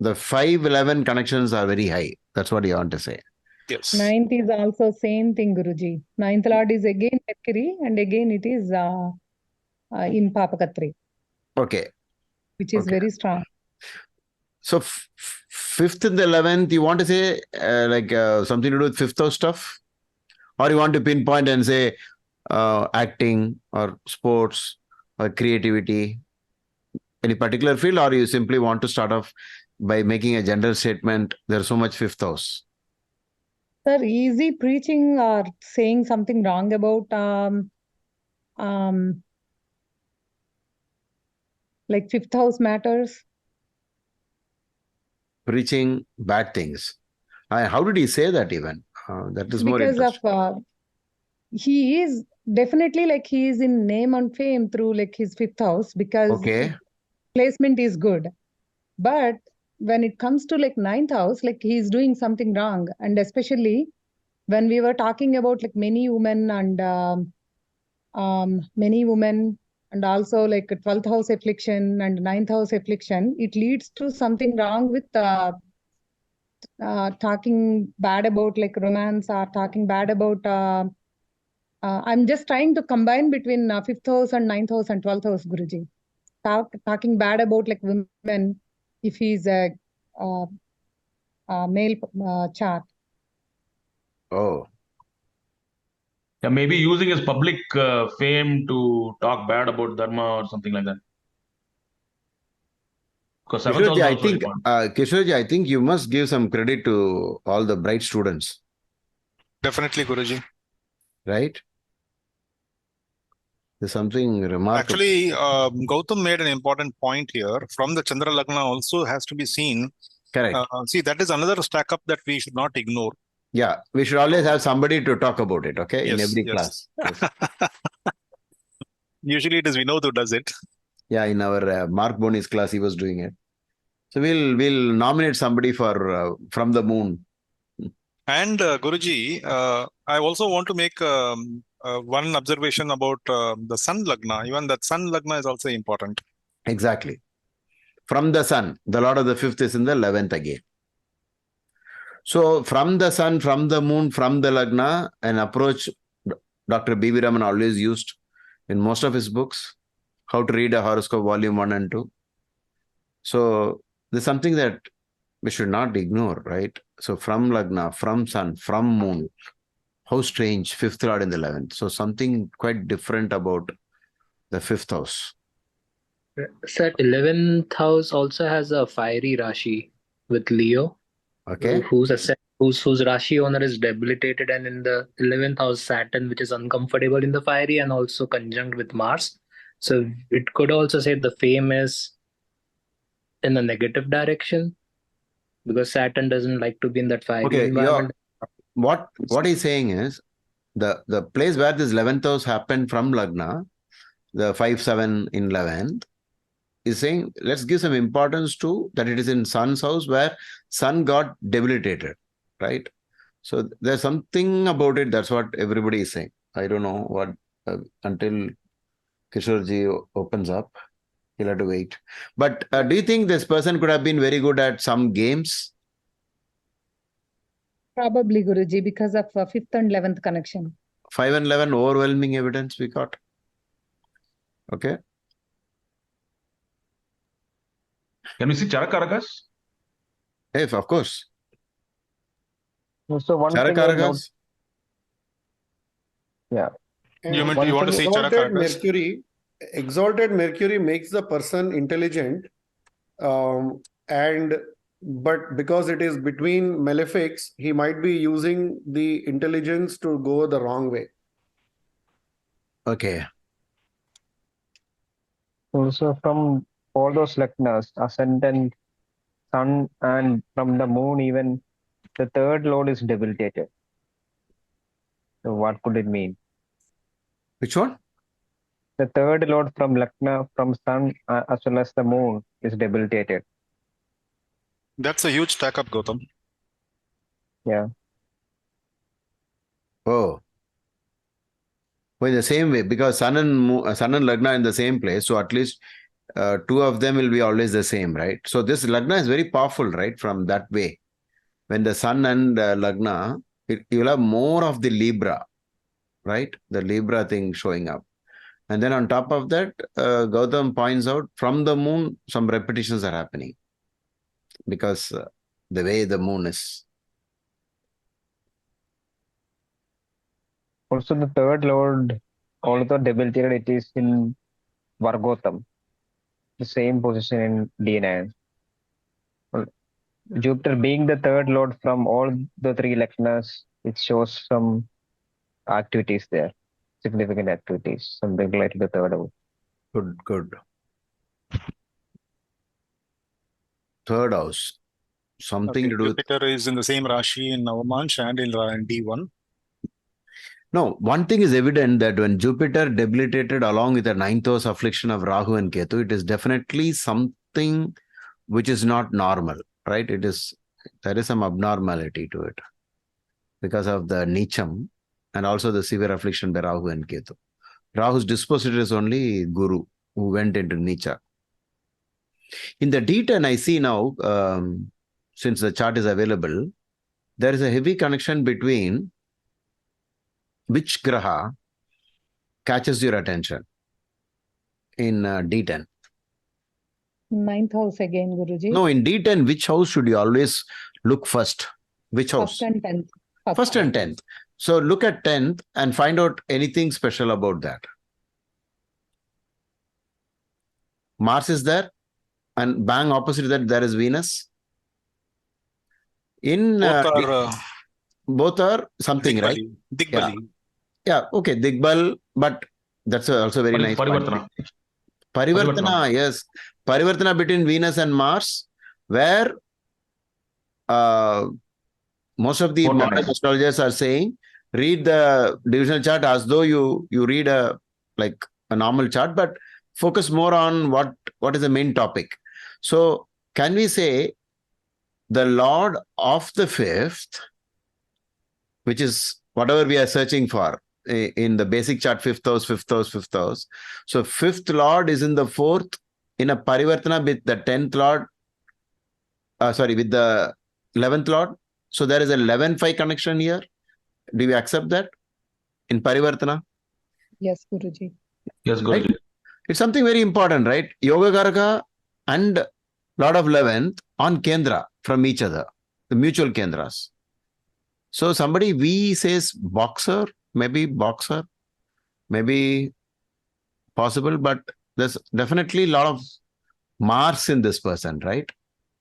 the 5-11 connections are very high. That's what you want to say. Yes. Ninth is also same thing, Guruji. Ninth lord is again Mercury, and again it is in Papakatri. Okay. Which is very strong. So 5th and the 11th, you want to say something to do with 5th house stuff? Or you want to pinpoint and say acting or sports or creativity, any particular field, or you simply want to start off by making a general statement, there's so much 5th house? Sir, easy preaching or saying something wrong about like 5th house matters? Preaching bad things. How did he say that even? That is more because interesting. of he is definitely like he is in name and fame through like his 5th house because placement is good. But when it comes to like 9th house, like he is doing something wrong. And especially when we were talking about like many women and also like a 12th house affliction and 9th house affliction, it leads to something wrong with talking bad about like romance or talking bad about I'm just trying to combine between 5th house and 9th house and 12th house, Guruji. Talking bad about like women if he's a male chart. Oh. Yeah, maybe using his public fame to talk bad about Dharma or something like that. Because Kishorji, I think you must give some credit to all the bright students. Definitely, Guruji. Right? There's something remarkable. Actually, Gautam made an important point here. From the Chandra Lagna also has to be seen. Correct. See, that is another stack up that we should not ignore. Yeah, we should always have somebody to talk about it, okay? Yes, in every yes. class. Yes. Usually it is Vinod who does it. Yeah, in our Mark Boni's class, he was doing it. So we'll nominate somebody for from the moon. And Guruji, I also want to make one observation about the Sun Lagna. Even that Sun Lagna is also important. Exactly. From the sun, the Lord of the 5th is in the 11th again. So from the sun, from the moon, from the Lagna, an approach Dr. B.V. Raman always used in most of his books, How to Read a Horoscope, Volume 1 and 2. So there's something that we should not ignore, right? So from Lagna, from sun, from moon, how strange, 5th Lord in the 11th. So something quite different about the 5th house. Sir, 11th house also has a fiery Rashi with Leo. Okay. Whose Rashi owner is debilitated, and in the 11th house, Saturn, which is uncomfortable in the fiery and also conjunct with Mars. So it could also say the fame is in the negative direction because Saturn doesn't like to be in that fiery environment. What he's saying is the place where this 11th house happened from Lagna, the 5-7 in 11th, is saying let's give some importance to that it is in Sun's house where Sun got debilitated, right? So there's something about it. That's what everybody is saying. I don't know what until Kishorji opens up. He'll have to wait. But do you think this person could have been very good at some games? Probably, Guruji, because of 5th and 11th connection. 5 and 11, overwhelming evidence we got. Okay. Can we see Charakarakas? Yes, of course. So one thing I note, Charakarakas. yeah. And You One want to thing- see exalted Charakarakas? exalted Mercury makes the person intelligent, but because it is between malefics, he might be using the intelligence to go the wrong way. Okay. Also from all those lagnas, ascendant, sun, and from the moon, even the third lord is debilitated. So what could it mean? Which one? The third lord from lagna, from sun, as well as the moon, is debilitated. That's a huge stack up, Gautam. Yeah. Oh. Well, in the same way, because Sun and Lagna in the same place, so at least two of them will be always the same, right? So this Lagna is very powerful, right? From that way, when the Sun and Lagna, you will have more of the Libra, right? The Libra thing showing up. And then on top of that, Gautam points out from the moon, some repetitions are happening because the way the moon is. Also, the third lord, although debilitated, it is in Vargotam, the same position in D9. Well, Jupiter being the third lord from all the three lagnas, it shows some activities there, significant activities, something related to the third house. Good, good. Third house, something to do with. Jupiter is in the same Rashi in Navamansh and in D1. No, one thing is evident that when Jupiter debilitated along with the ninth house affliction of Rahu and Ketu, it is definitely something which is not normal, right? There is some abnormality to it because of the Nicham and also the severe affliction by Rahu and Ketu. Rahu's dispositor is only Guru, who went into Nicha. In the D10, I see now, since the chart is available, there is a heavy connection between which graha catches your attention in D10? 9th house again, Guruji. No, in D10, which house should you always look first? Which house? 1st and 10th. First and 10th. So look at 10th and find out anything special about that. Mars is there, and bang opposite that there is Venus. In both are something, right? Digbali. Yeah, okay, Digbal, but that's also very nice. Parivartana. Parivartana, yes. Parivartana between Venus and Mars, where most of the modern astrologers are saying, read the divisional chart as though you read a normal chart, but focus more on what is the main topic. So can we say the Lord of the 5th, which is whatever we are searching for in the basic chart, 5th house, 5th house, 5th house. So 5th Lord is in the 4th in a Parivartana with the 10th Lord, with the 11th Lord. So there is a 11-5 connection here. Do we accept that in Parivartana? Yes, Guruji. Yes, Guruji. Right? It's something very important, right? Yoga Karaka and Lord of 11th on Kendra from each other, the mutual Kendras. So somebody V says boxer, maybe possible, but there's definitely a lot of Mars in this person, right?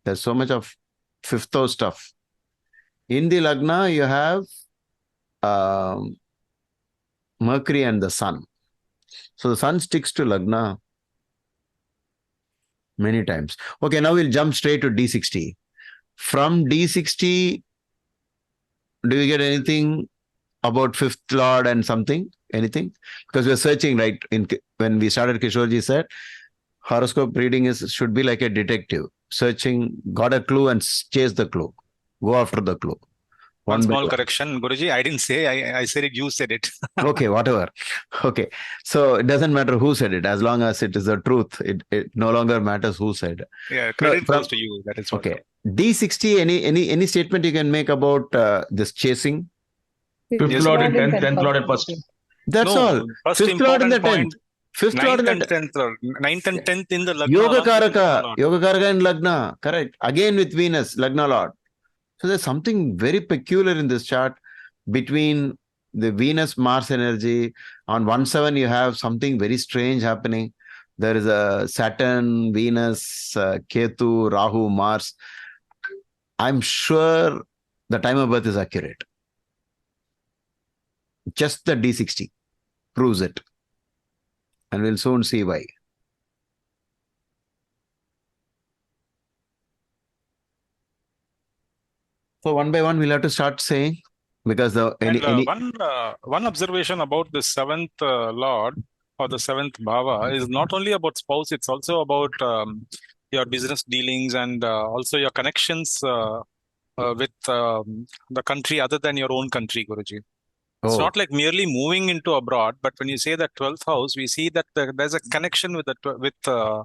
There's so much of 5th house stuff. In the Lagna, you have Mercury and the Sun. So the Sun sticks to Lagna many times. Okay, now we'll jump straight to D60. From D60, do you get anything about 5th Lord and something? Anything? Because we're searching, right? When we started, Kishorji said, horoscope reading should be like a detective. Searching, got a clue and chase the clue. Go after the clue. One One by small one. correction, Guruji. I didn't say. I said it. You said it. Okay, whatever. Okay. So it doesn't matter who said it, as long as it is the truth. It no longer matters who said. Yeah, So credit from goes to you. That is what. okay. D60, any statement you can make about this chasing? Fifth Yes, lord Guruji. and tenth lord and first. That's No, all. first Fifth lord in the important point. 10th. Fifth lord in Ninth the and 10th, Lord. 9th and 10th in the Lagna. Yoga along with the Karaka. Lagna Lord. Yoga Karaka in Lagna. Correct. Again with Venus, Lagna Lord. So there's something very peculiar in this chart between the Venus Mars energy. On 1/7, you have something very strange happening. There is a Saturn, Venus, Ketu, Rahu, Mars. I'm sure the time of birth is accurate. Just the D60 proves it. And we'll soon see why. So one by one, we'll have to start saying, because the One observation about the seventh lord or the seventh bhava is not only about spouse, it's also about your business dealings and also your connections with the country other than your own country, Guruji. It's not like merely moving into abroad, but when you say that 12th house, we see that there's a connection with the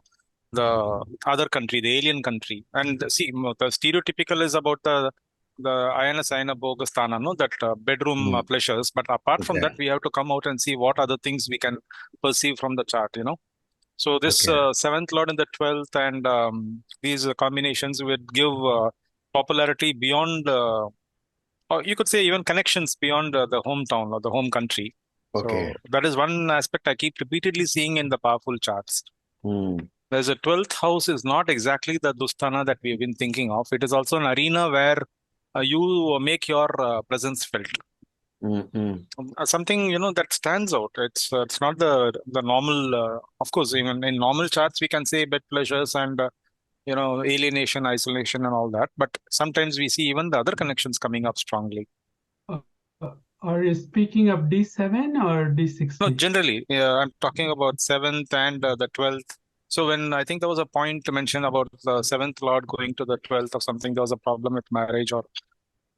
other country, the alien country. And see, the stereotypical is about the Ayana Sayana Bhogasthana, no, that bedroom pleasures. But apart from that, we have to come out and see what other things we can perceive from the chart, you know. So this seventh lord and the 12th and these combinations would give popularity beyond, or you could say even connections beyond the hometown or the home country. Okay. So that is one aspect I keep repeatedly seeing in the powerful charts. There's a 12th house is not exactly the Dusthana that we've been thinking of. It is also an arena where you make your presence felt. Something, you know, that stands out. It's not the normal. Of course, even in normal charts we can say bed pleasures and you know, alienation, isolation, and all that. But sometimes we see even the other connections coming up strongly. Are you speaking of D7 or D60? No, generally, I'm talking about 7th and the 12th. So when I think there was a point to mention about the 7th lord going to the 12th or something, there was a problem with marriage or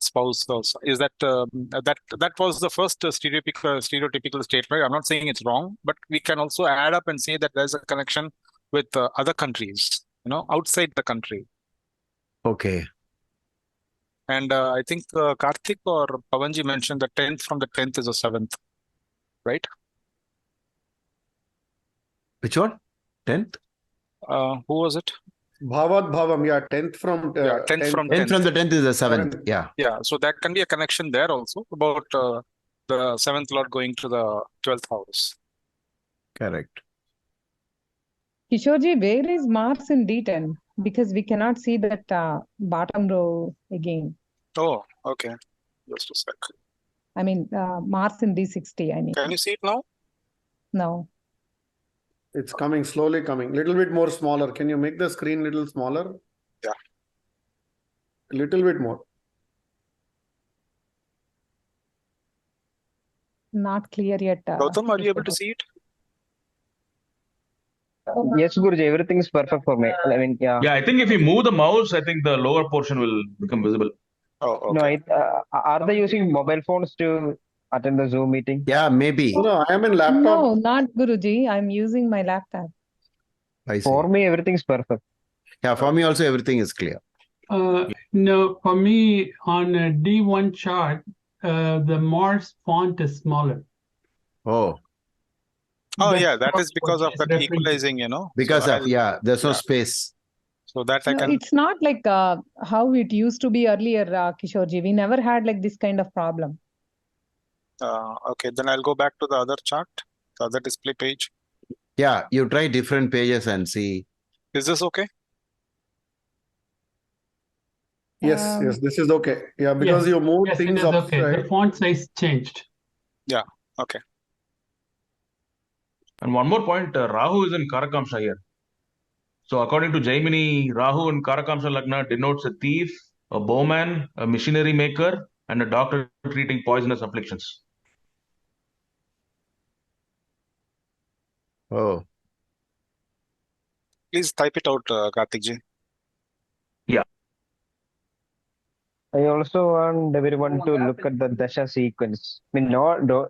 spouse. Also. Is that that was the first stereotypical statement? I'm not saying it's wrong, but we can also add up and say that there's a connection with other countries, you know, outside the country. Okay. And I think Karthik or Pavanji mentioned the 10th from the 10th is the 7th, right? Which one? 10th? Who was it? Bhavat Bhavam, yeah, 10th from 10th from 10th 10th. from the 10th is the 7th. Yeah. Yeah, so that can be a connection there also about the 7th lord going to the 12th house. Correct. Kishorji, where is Mars in D10? Because we cannot see that bottom row again. Oh, okay. Just a sec. I mean, Mars in D60, I mean. Can you see it now? No. It's coming, slowly coming. Little bit more smaller. Can you make the screen little smaller? Yeah. A little bit more. Not clear yet. Gautam, are you able to see it? Yes, Guruji, everything is perfect for me. I mean, yeah. Yeah, I think if you move the mouse, I think the lower portion will become visible. Oh, No, okay. are they using mobile phones to attend the Zoom meeting? Yeah, maybe. No, I am in laptop. No, not Guruji. I'm using my laptop. I see. For me, everything is perfect. Yeah, for me also everything is clear. No, for me on a D1 chart, the Mars font is smaller. Oh, Oh, That's yeah, that what is because of she's that referring to. equalizing, you know. because So of, there's no yeah. space. So that I No, can. it's not like how it used to be earlier, Kishorji. We never had like this kind of problem. Okay, then I'll go back to the other chart, the other display page. Yeah, you try different pages and see. Is this okay? Yes, yes, this is okay. Yeah, because Yes, you moved yes, it things is okay. upside. The font size changed. Yeah, okay. And one more point, Rahu is in Karakamsha here. So according to Jaimini, Rahu in Karakamsha Lagna denotes a thief, a bowman, a machinery maker, and a doctor treating poisonous afflictions. Oh, Please type it out, Karthik ji. Yeah. I also want everyone to look at the dasha sequence. I mean, not the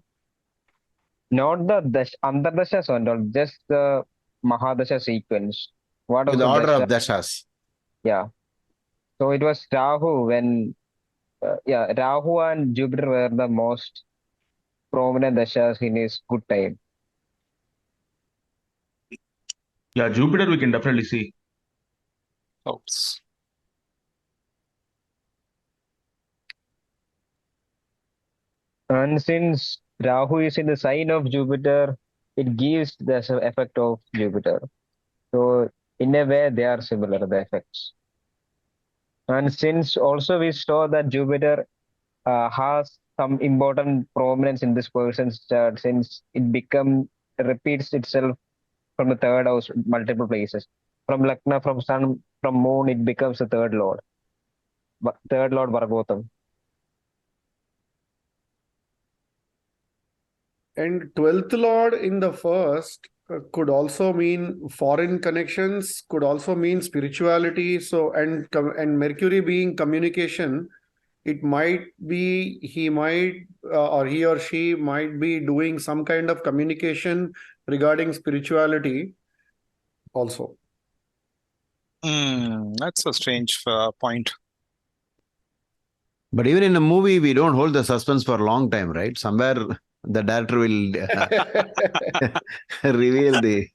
Antardashas and all, just the Mahadasha sequence. What With was the the order dasha? of dashas. Yeah. So it was Rahu when, Rahu and Jupiter were the most prominent dashas in his good time. Yeah, Jupiter we can definitely see. Oops. And since Rahu is in the sign of Jupiter, it gives the effect of Jupiter. So in a way, they are similar, the effects. And since also we saw that Jupiter has some important prominence in this person's chart, since it repeats itself from the third house multiple places. From Lagna, from Sun, from Moon, it becomes the third lord. Third lord Vargotam. And 12th lord in the first could also mean foreign connections, could also mean spirituality. So, and Mercury being communication, it might be he might or he or she might be doing some kind of communication regarding spirituality also. That's a strange point. But even in a movie, we don't hold the suspense for a long time, right? Somewhere the director will reveal the,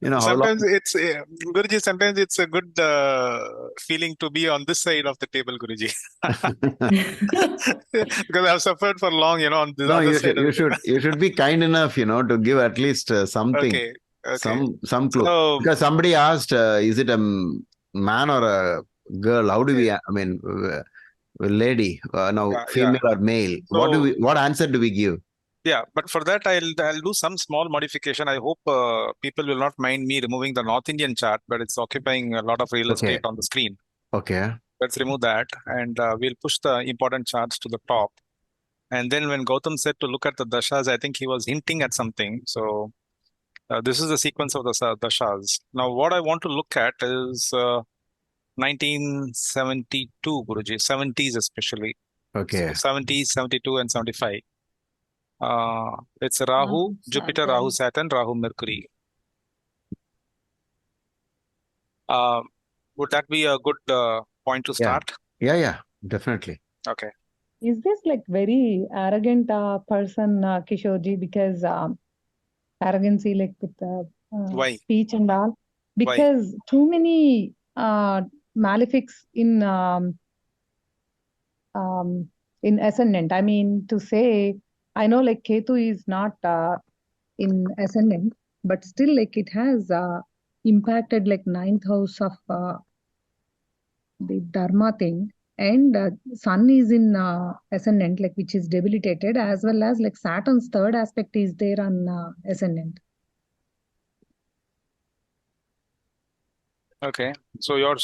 how long. Sometimes it's Guruji. Sometimes it's a good feeling to be on this side of the table, Guruji, because I've suffered for long, on this No, other you side. you should be kind enough, to give at least something, Okay. some clue. So Because somebody asked, is it a man or a girl? How do we? I mean, lady, no, yeah. female or male? So What answer do we give? yeah, but for that I'll do some small modification. I hope people will not mind me removing the North Indian chart, but it's occupying a lot of real Okay. estate on the screen. Okay. Let's remove that, and we'll push the important charts to the top. And then when Gautam said to look at the dashas, I think he was hinting at something. So this is the sequence of the dashas. Now, what I want to look at is 1972, Guruji, 70s especially. Okay. So 70s, 72, and 75. It's Rahu, Jupiter, Rahu, Saturn, Rahu, Mercury. Would that be a good point to start? Yeah, definitely. Okay. Is this like very arrogant person, Kishorji? Because arrogancy, like with the Why? speech and all. Because too many malefics in ascendant. I mean, to say, I know like Ketu is not in ascendant, but still like it has impacted like 9th house of the Dharma thing. And Sun is in ascendant, like which is debilitated, as well as like Saturn's third aspect is there on ascendant. Okay. So you're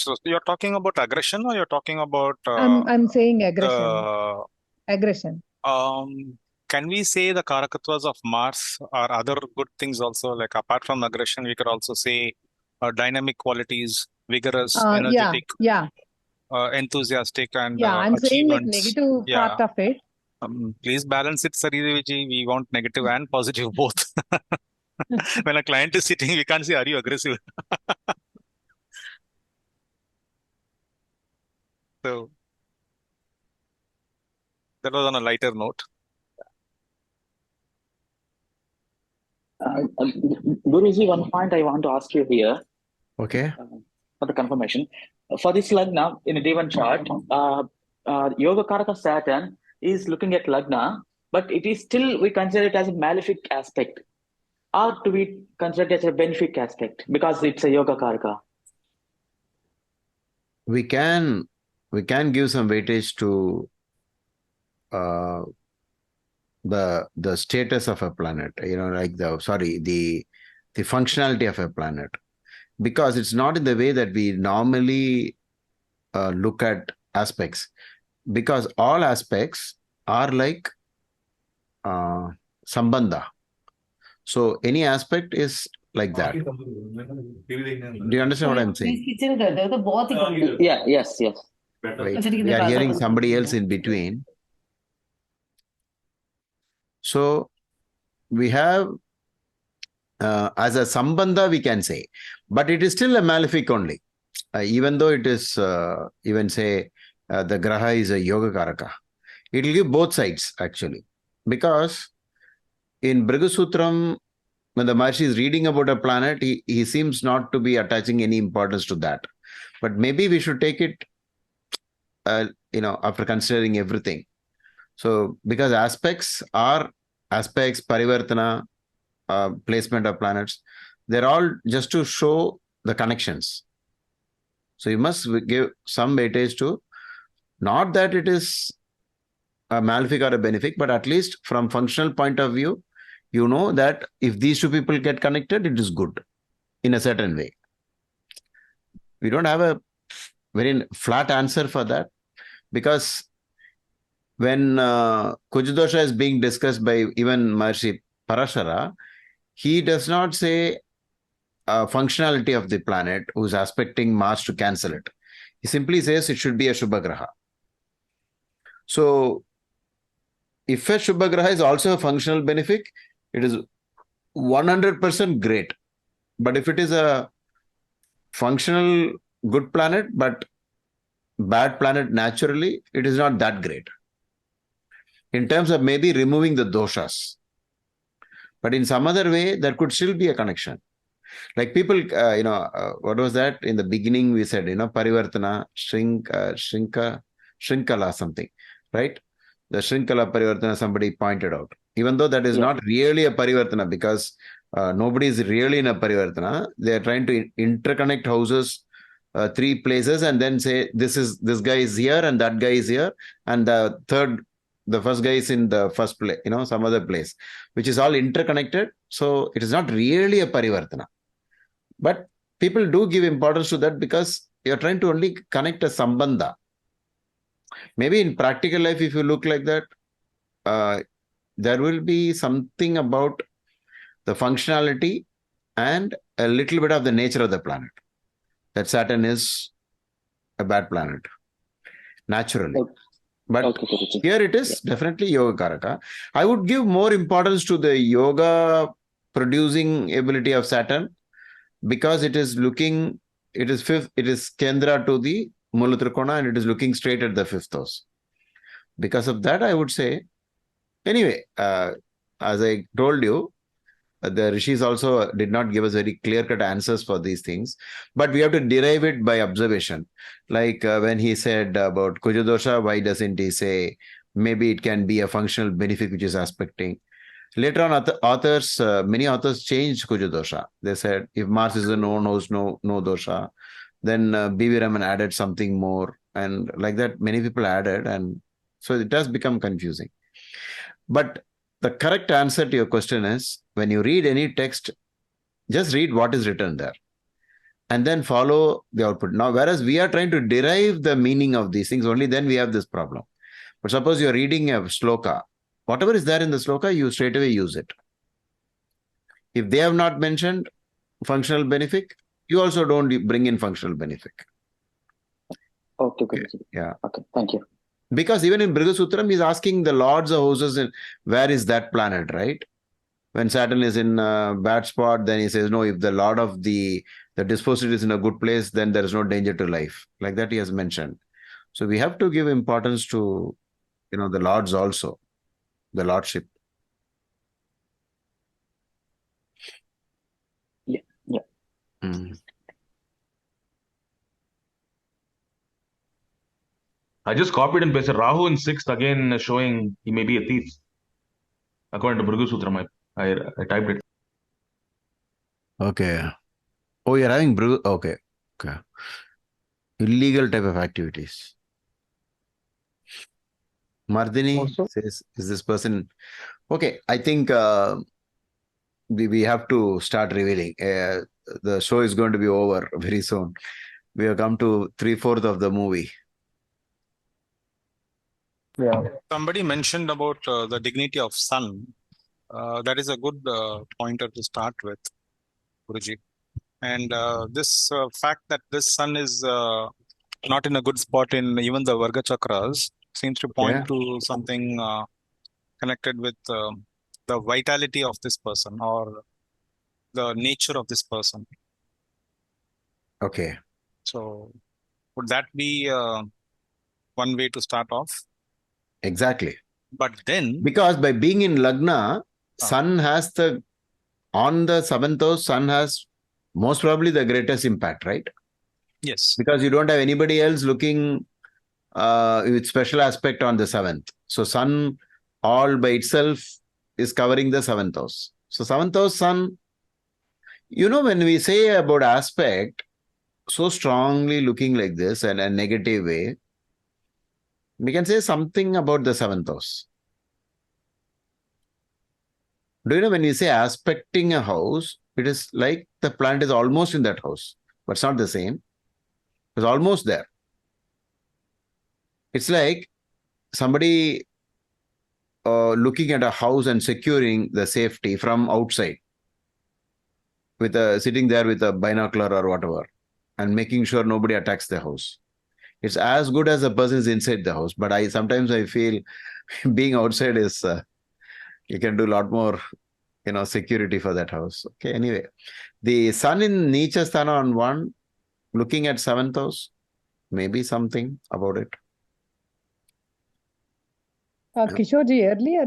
talking about aggression, or you're talking about I'm saying aggression. Aggression. Can we say the Karakatwas of Mars are other good things also? Like apart from aggression, we could also say dynamic qualities, vigorous, energetic, enthusiastic, and I'm saying like achievements. negative part of it. Please balance it, Sariji. We want negative and positive both. When a client is sitting, we can't say, "Are you aggressive?" So that was on a lighter note. Guruji, one point I want to ask you here. Okay. For the confirmation. For this Lagna in a D1 chart, Yoga Karaka Saturn is looking at Lagna, but it is still, we consider it as a malefic aspect. Or do we consider it as a benefic aspect because it's a Yoga Karaka? We can give some weightage to the status of a planet, like the functionality of a planet, because it's not in the way that we normally look at aspects, because all aspects are like sambandha. So any aspect is like that. Do you understand what I'm saying? Yeah, yes. Wait, we are hearing somebody else in between. So we have as a sambandha we can say, but it is still a malefic only. Even though it is even say the graha is a yoga karaka, it will give both sides actually, because in Brihasutram, when the Maharishi is reading about a planet, he seems not to be attaching any importance to that. But maybe we should take it, after considering everything. So, because aspects, parivartana, placement of planets, they're all just to show the connections. So, you must give some weightage to, not that it is a malefic or a benefic, but at least from functional point of view, you know that if these two people get connected, it is good in a certain way. We don't have a very flat answer for that, because when Kujadosha is being discussed by even Maharishi Parashara, he does not say functionality of the planet who's aspecting Mars to cancel it. He simply says it should be a Shubhagraha. So, if a Shubhagraha is also a functional benefic, it is 100% great. But if it is a functional good planet, but bad planet naturally, it is not that great. In terms of maybe removing the doshas. But in some other way, there could still be a connection. Like people, what was that? In the beginning, we said, parivartana, shrinkala something, right? The shrinkala parivartana, somebody pointed out. Even though that is not really a parivartana, because nobody is really in a parivartana. They are trying to interconnect houses, 3 places, and then say, this guy is here and that guy is here. And the first guy is in the first place, some other place, which is all interconnected. So it is not really a parivartana. But people do give importance to that because you're trying to only connect a sambandha. Maybe in practical life, if you look like that, there will be something about the functionality and a little bit of the nature of the planet. That Saturn is a bad planet, naturally. But here it is definitely Yoga Karaka. I would give more importance to the yoga producing ability of Saturn, because it is Kendra to the Mulatrikona, and it is looking straight at the 5th house. Because of that, I would say, anyway, as I told you, the rishis also did not give us very clear-cut answers for these things, but we have to derive it by observation. Like when he said about Kujadosha, why doesn't he say maybe it can be a functional benefic which is aspecting? Later on, many authors changed Kujadosha. They said if Mars is a no dosha, then B.V. Raman added something more, and like that many people added, and so it does become confusing. But the correct answer to your question is, when you read any text, just read what is written there and then follow the output. Now, whereas we are trying to derive the meaning of these things, only then we have this problem. But suppose you're reading a sloka, whatever is there in the sloka, you straight away use it. If they have not mentioned functional benefic, you also don't bring in functional benefic. Okay. Yeah. Okay, thank you. Because even in Brihasutram, he's asking the lords of houses, where is that planet, right? When Saturn is in a bad spot, then he says, no, if the lord of the disposition is in a good place, then there is no danger to life. Like that he has mentioned. So we have to give importance to, the lords also, the lordship. Yeah. I just copied and pasted Rahu in 6th, again showing he may be a thief. According to Brihasutram, I typed it. Okay. Oh, you're having okay. Illegal type of activities. Mardini says, is this person... Okay, I think we have to start revealing. The show is going to be over very soon. We have come to 3/4 of the movie. Yeah. Somebody mentioned about the dignity of sun. That is a good pointer to start with, Guruji. And this fact that this sun is not in a good spot in even the Varga chakras. Seems to point to something connected with the vitality of this person or the nature of this person. Okay. So would that be one way to start off? Exactly. But then, because by being in Lagna, Sun has on the 7th house, Sun has most probably the greatest impact, right? Yes. Because you don't have anybody else looking with special aspect on the 7th. So Sun all by itself is covering the 7th house. So 7th house Sun, when we say about aspect, so strongly looking like this in a negative way, we can say something about the 7th house. Do you know when we say aspecting a house, it is like the plant is almost in that house, but it's not the same. It's almost there. It's like somebody looking at a house and securing the safety from outside, sitting there with a binocular or whatever, and making sure nobody attacks the house. It's as good as a person is inside the house. But sometimes I feel being outside is you can do a lot more, security for that house. Okay. Anyway, the Sun in Neecha Sthana on 1, looking at 7th house, maybe something about it. Kishorji, earlier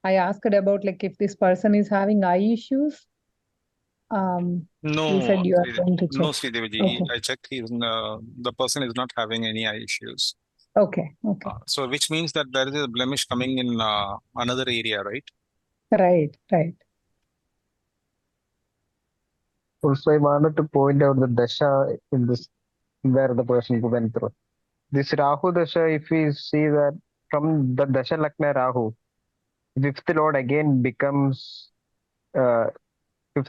I asked about if this person is having eye issues. No, you said you are going to check. No, Sridevi, Okay. I checked. The person is not having any eye issues. Okay. So which means that there is a blemish coming in another area, right? Right. Also, I wanted to point out the dasha in this where the person went through. This Rahu dasha, if we see that from the dasha Lakna Rahu, 5th lord again becomes 5th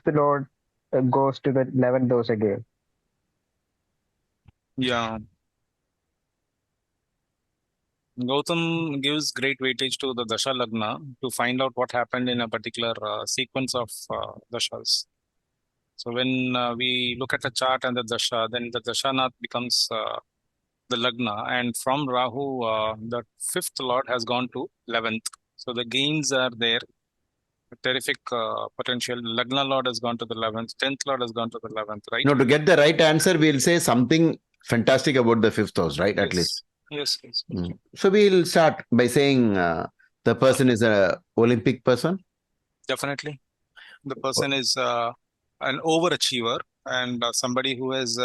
lord goes to the 11th house again. Yeah. Gautam gives great weightage to the dasha lagna to find out what happened in a particular sequence of dashas. So when we look at the chart and the dasha, then the dashanath becomes the lagna, and from Rahu, the 5th lord has gone to 11th. So the gains are there. Terrific potential. Lagna lord has gone to the 11th. 10th lord has gone to the 11th, right? No, to get the right answer, we'll say something fantastic about the 5th house, right? Yes. At least. Yes. So we'll start by saying the person is an Olympic person. Definitely. The person is an overachiever and somebody who has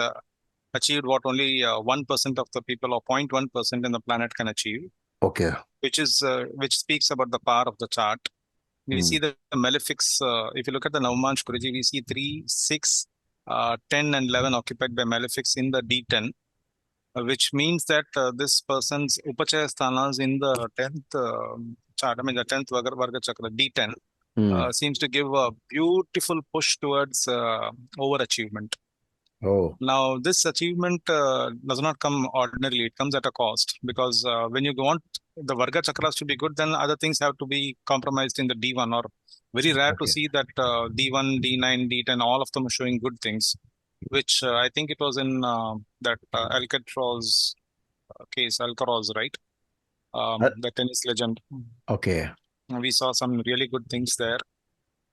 achieved what only 1% of the people or 0.1% in the planet can achieve. Okay. Which speaks about the power of the chart. We see the malefics. If you look at the Navamansh Guruji, we see 3, 6, 10 and 11 occupied by malefics in the D10. Which means that this person's Upachaya Sthanas in the 10th chart, the 10th Varga Chakra, D10, seems to give a beautiful push towards overachievement. Oh. Now, this achievement does not come ordinarily. It comes at a cost because when you want the Varga Chakras to be good, then other things have to be compromised in the D1, or very rare to see that D1, D9, D10, all of them are showing good things. Which I think it was in that Alcaraz case, right? The tennis legend. Okay. We saw some really good things there.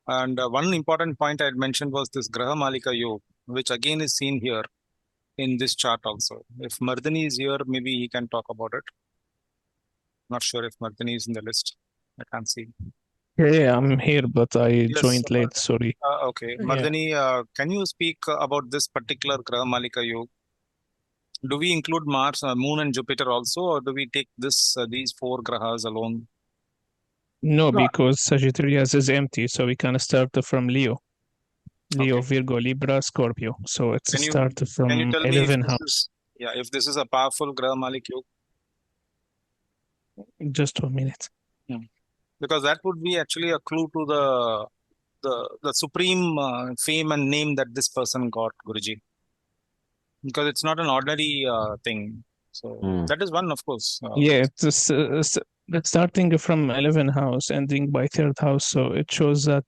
And one important point I had mentioned was this Graha Malika Yoga, which again is seen here in this chart also. If Mardani is here, maybe he can talk about it. Not sure if Mardani is in the list. I can't see. Yeah, I'm here, but I joined late. Sorry. Okay. Mardani, can you speak about this particular Graha Malika Yoga? Do we include Mars, Moon and Jupiter also, or do we take these 4 grahas alone? No, because Sagittarius is empty, so we can start from Leo. Leo, Virgo, Libra, Scorpio. So it's start from can you tell 11 me house. if this is a powerful Graha Malik Yoga? Just 1 minute. Because that would be actually a clue to the supreme fame and name that this person got, Guruji. Because it's not an ordinary thing. So that is one, of course. Yeah, it's starting from 11 house, ending by 3rd house. So it shows that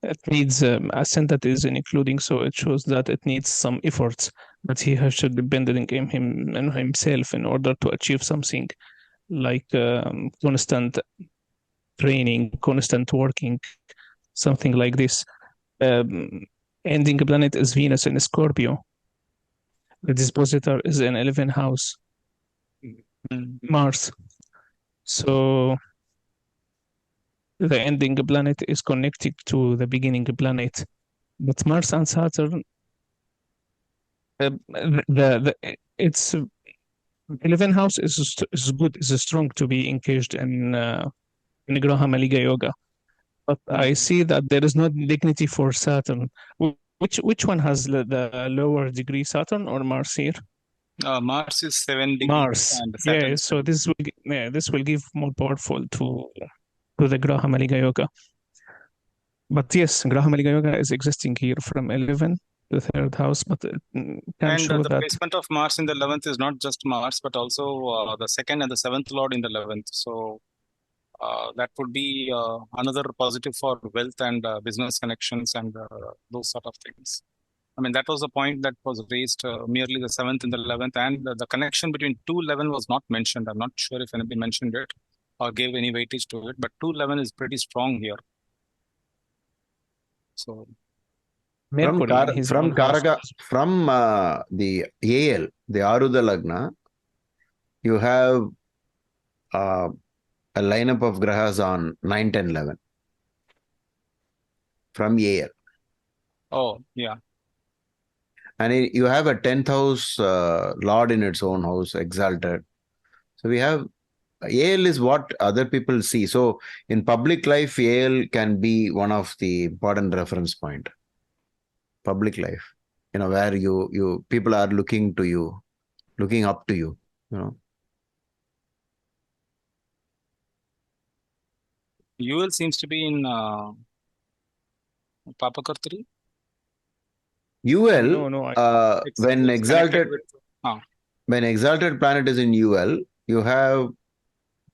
it needs ascent that is including. So it shows that it needs some efforts but he has to depend on himself in order to achieve something, like constant training, constant working, something like this. Ending planet is Venus in Scorpio. The dispositor is in 11th house, Mars. So the ending planet is connected to the beginning planet. But Mars and Saturn, it's 11th house is good, is strong to be engaged in Graha Maliga Yoga. But I see that there is no dignity for Saturn. Which one has the lower degree, Saturn or Mars here? Mars is 7 degrees Mars. and Saturn Yeah, is so 7. this will give more powerful to the Graha Maliga Yoga. But yes, Graha Maliga Yoga is existing here from 11 to 3rd house, but can And show the that placement of Mars in the 11th is not just Mars, but also the 2nd and the 7th Lord in the 11th. So that would be another positive for wealth and business connections and those sort of things. I mean, that was the point that was raised, merely the 7th and the 11th, and the connection between 211 was not mentioned. I'm not sure if anybody mentioned it or gave any weightage to it, but 211 is pretty strong here. So Mercury in his own house. From the AL, the Aruda Lagna, you have a lineup of grahas on 9, 10, 11 from AL. Oh, yeah. And you have a 10th house Lord in its own house, exalted. So we have AL is what other people see. So in public life, AL can be one of the important reference point. Public life, where you people are looking to you, looking up to you, UL seems to be in Papakartari. UL, No, when it's connected when exalted planet is in UL, you have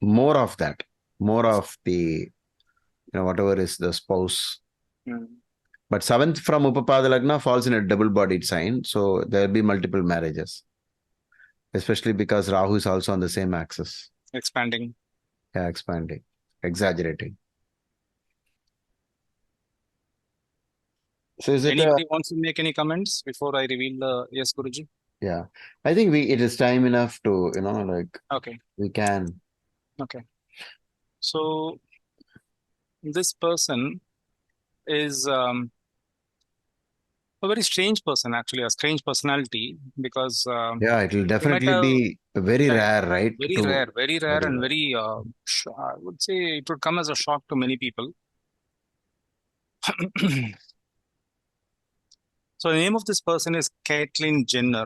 more of that, more of the, whatever is the spouse. But 7th from Upapada Lagna falls in a double-bodied sign, so there will be multiple marriages, especially because Rahu is also on the same axis. expanding. Yeah, expanding, exaggerating. So is it Anybody wants to make any comments before I reveal the yes, Guruji? Yeah, I think it is time enough to, Okay. we can. Okay. So this person is a very strange person, actually, a strange personality, because Yeah, it will definitely be very rare, right? Very rare, and very, I would say it would come as a shock to many people. So the name of this person is Caitlyn Jenner.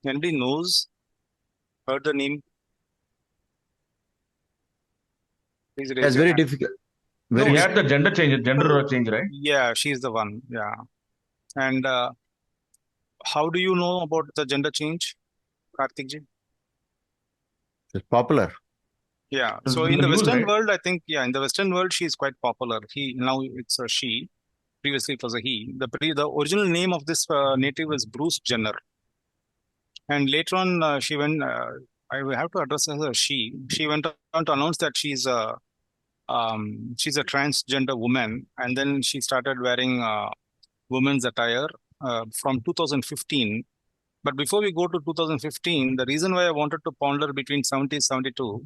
Anybody heard the name? Please raise It's your very hand. difficult. He had the gender change, right? Yeah, she's the one. Yeah. And how do you know about the gender change, Karthik ji? It's popular. Yeah. So in the Western world, I think, in the Western world, she's quite popular. Now it's a she. Previously, it was a he. The original name of this native is Bruce Jenner. And later on, she went. I will have to address her as a she. She went on to announce that she's a transgender woman, and then she started wearing women's attire from 2015. But before we go to 2015, the reason why I wanted to ponder between 70 and 72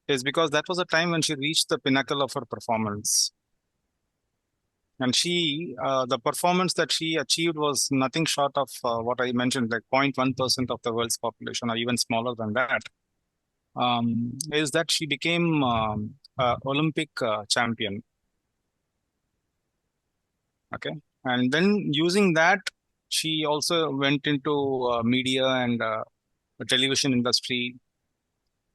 is because that was a time when she reached the pinnacle of her performance. And the performance that she achieved was nothing short of what I mentioned, like 0.1% of the world's population, or even smaller than that. Is that she became Olympic champion. Okay. And then using that, she also went into media and television industry.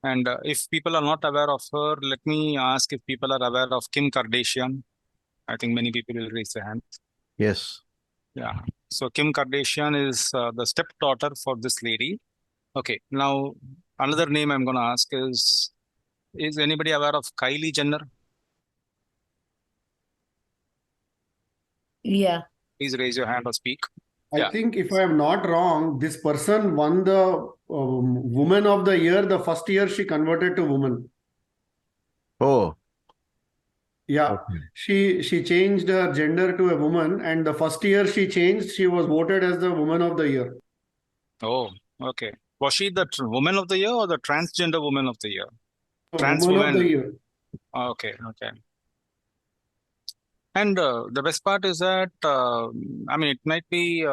And if people are not aware of her, let me ask if people are aware of Kim Kardashian. I think many people will raise their hand. Yes. Yeah. So Kim Kardashian is the stepdaughter for this lady. Okay. Now, another name I'm going to ask is anybody aware of Kylie Jenner? Yeah. Please raise your hand or speak. I think if I am not wrong, this person won the Woman of the Year the first year she converted to woman. Oh, Yeah, okay. she changed her gender to a woman, and the first year she changed, she was voted as the Woman of the Year. Oh, okay. Was she the woman of the year or the transgender woman of the year? Trans Woman of the woman. Year. Okay, okay. And the best part is that, I mean, it might be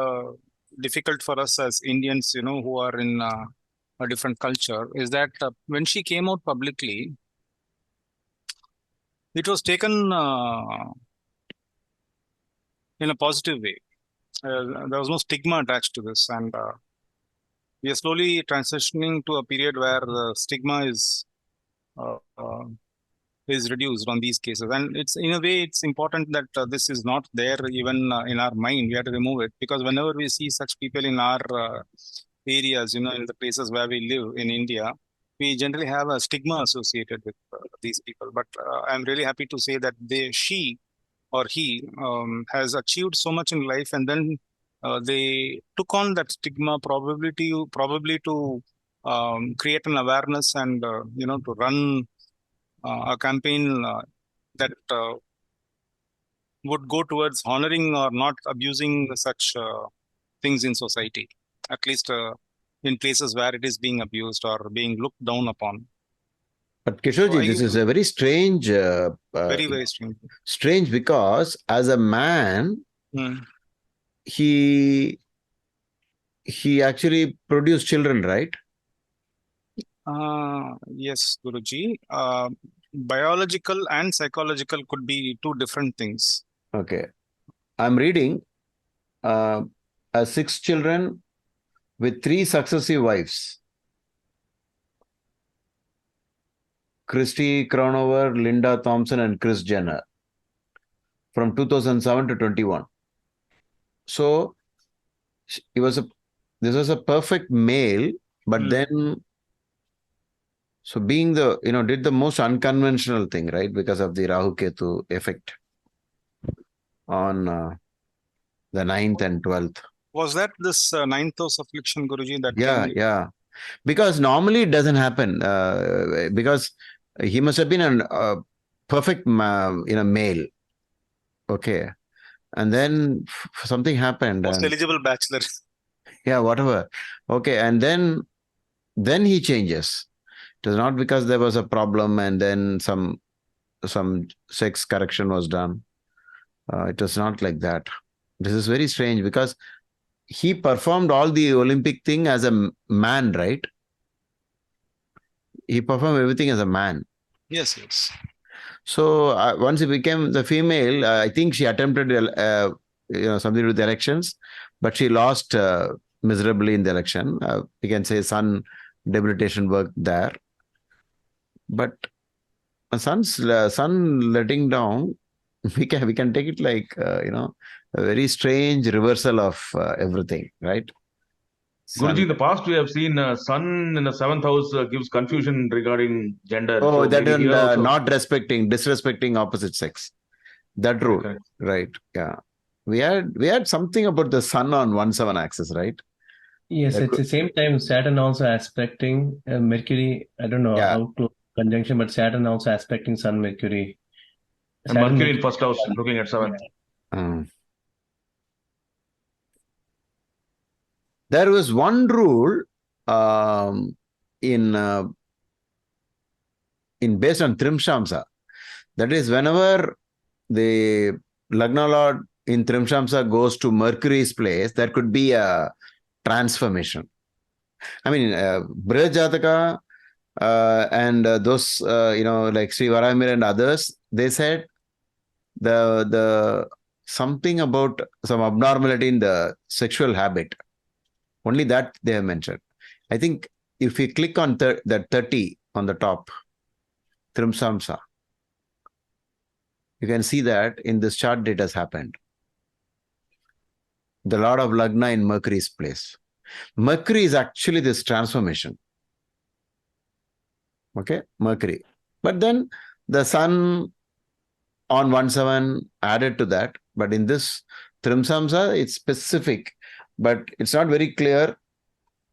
difficult for us as Indians, who are in a different culture, is that when she came out publicly, it was taken in a positive way. There was no stigma attached to this, and we are slowly transitioning to a period where the stigma uh, uh, is reduced on these cases. And it's in a way, it's important that this is not there even in our mind. We have to remove it, because whenever we see such people in our areas, in the places where we live in India, we generally have a stigma associated with these people. But I'm really happy to say that she or he has achieved so much in life, and then they took on that stigma probably to create an awareness, and to run a campaign that would go towards honoring or not abusing such things in society, at least in places where it is being abused or being looked down upon. But Kishorji, this is a very strange, very, very strange. Strange, because as a man, he actually produced children, right? Yes, Guruji. Biological and psychological could be two different things. Okay. I'm reading 6 children with 3 successive wives. Christy Crownover, Linda Thompson, and Kris Jenner from 2007 to 21. So this was a perfect male, but then, so being did the most unconventional thing, right? Because of the Rahu Ketu effect on the 9th and 12th. Was that this 9th house affliction, Guruji, that came? Yeah. Because normally it doesn't happen. Because he must have been a perfect male. Okay. And then something happened. Most eligible bachelor. Yeah, whatever. Okay. And then he changes. It is not because there was a problem and then some sex correction was done. It was not like that. This is very strange, because he performed all the Olympic thing as a man, right? He performed everything as a man. Yes. So once he became the female, I think she attempted something with the elections, but she lost miserably in the election. We can say sun debilitation worked there. But sun letting down, we can take it like a very strange reversal of everything, right? Guruji, in the past we have seen sun in the 7th house gives confusion regarding gender. Oh, so that maybe here also... not disrespecting opposite sex. That rule, right? Yeah, we had something about the sun on 1/7 axis, right? Yes, at the same time, Saturn also aspecting Mercury. I don't know how close conjunction, but Saturn also aspecting Sun, Mercury. And Mercury in first house, looking at 7th. There was one rule in based on Trimshamsa. That is, whenever the Lagna Lord in Trimshamsa goes to Mercury's place, there could be a transformation. I mean, Brihajataka and those, like Sri Varamir and others, they said the something about some abnormality in the sexual habit. Only that they have mentioned. I think if you click on that 30 on the top, Trimsamsa, you can see that in this chart it has happened. The Lord of Lagna in Mercury's place. Mercury is actually this transformation. Okay, Mercury. But then the Sun on 1/7 added to that. But in this Trimsamsa, it's specific, but it's not very clear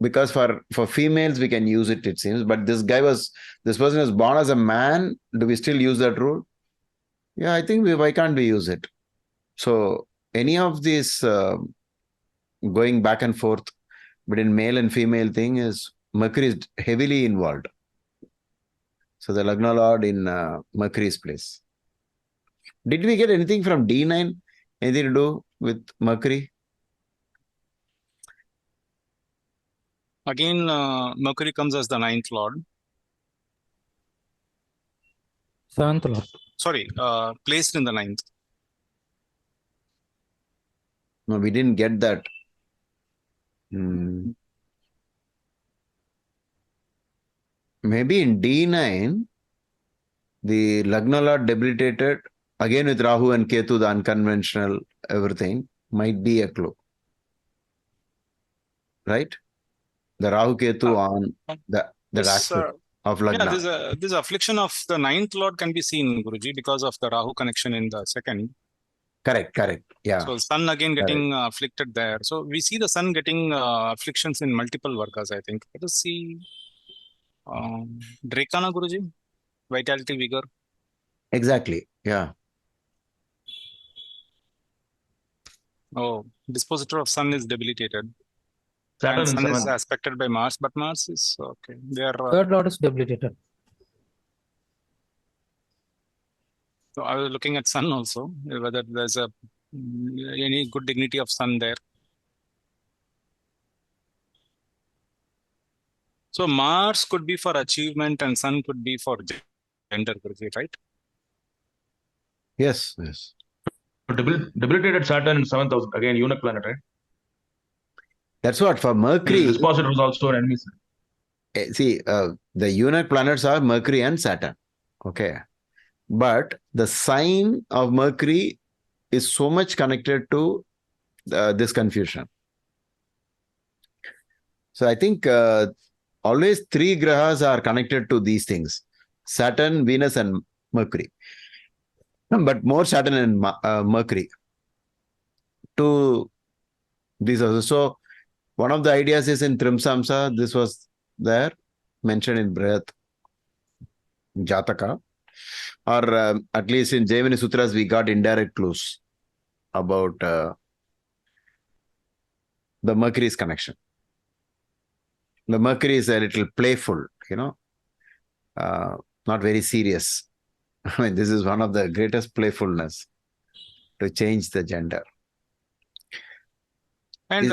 because for females we can use it seems. But this person was born as a man. Do we still use that rule? Yeah, I think why can't we use it? So any of these going back and forth between male and female thing is Mercury is heavily involved. So the Lagna Lord in Mercury's place. Did we get anything from D9? Anything to do with Mercury? Again, Mercury comes as the 9th lord. 7th lord. Sorry, placed in the 9th. No, we didn't get that. Maybe in D9, the Lagna Lord debilitated again with Rahu and Ketu, the unconventional everything might be a clue. Right? The Rahu Ketu on the aspect of Lagna. Yeah, this affliction of the 9th lord can be seen, Guruji, because of the Rahu connection in the 2nd. Correct. Yeah. So sun again getting afflicted there. So we see the sun getting afflictions in multiple vargas, I think. Let us see. Drekana, Guruji, vitality, vigor. Exactly. Yeah. Oh, dispositor of sun is debilitated. Saturn and in sun is 7th. aspected by Mars, but Mars is okay. They are. 3rd lord is debilitated. So I was looking at sun also, whether there's any good dignity of sun there. So Mars could be for achievement and sun could be for gender, right? Yes. Debilitated Saturn in 7th house, again, eunuch planet, right? That's what for Mercury. This dispositor was also an enemy. See, the eunuch planets are Mercury and Saturn. Okay. But the sign of Mercury is so much connected to this confusion. So I think always 3 grahas are connected to these things: Saturn, Venus, and Mercury. But more Saturn and Mercury to these also. So one of the ideas is in Trimsamsa, this was there mentioned in Brihat Jataka, or at least in Jaimini Sutras, we got indirect clues about the Mercury's connection. The Mercury is a little playful, not very serious. I mean, this is one of the greatest playfulness to change the gender. And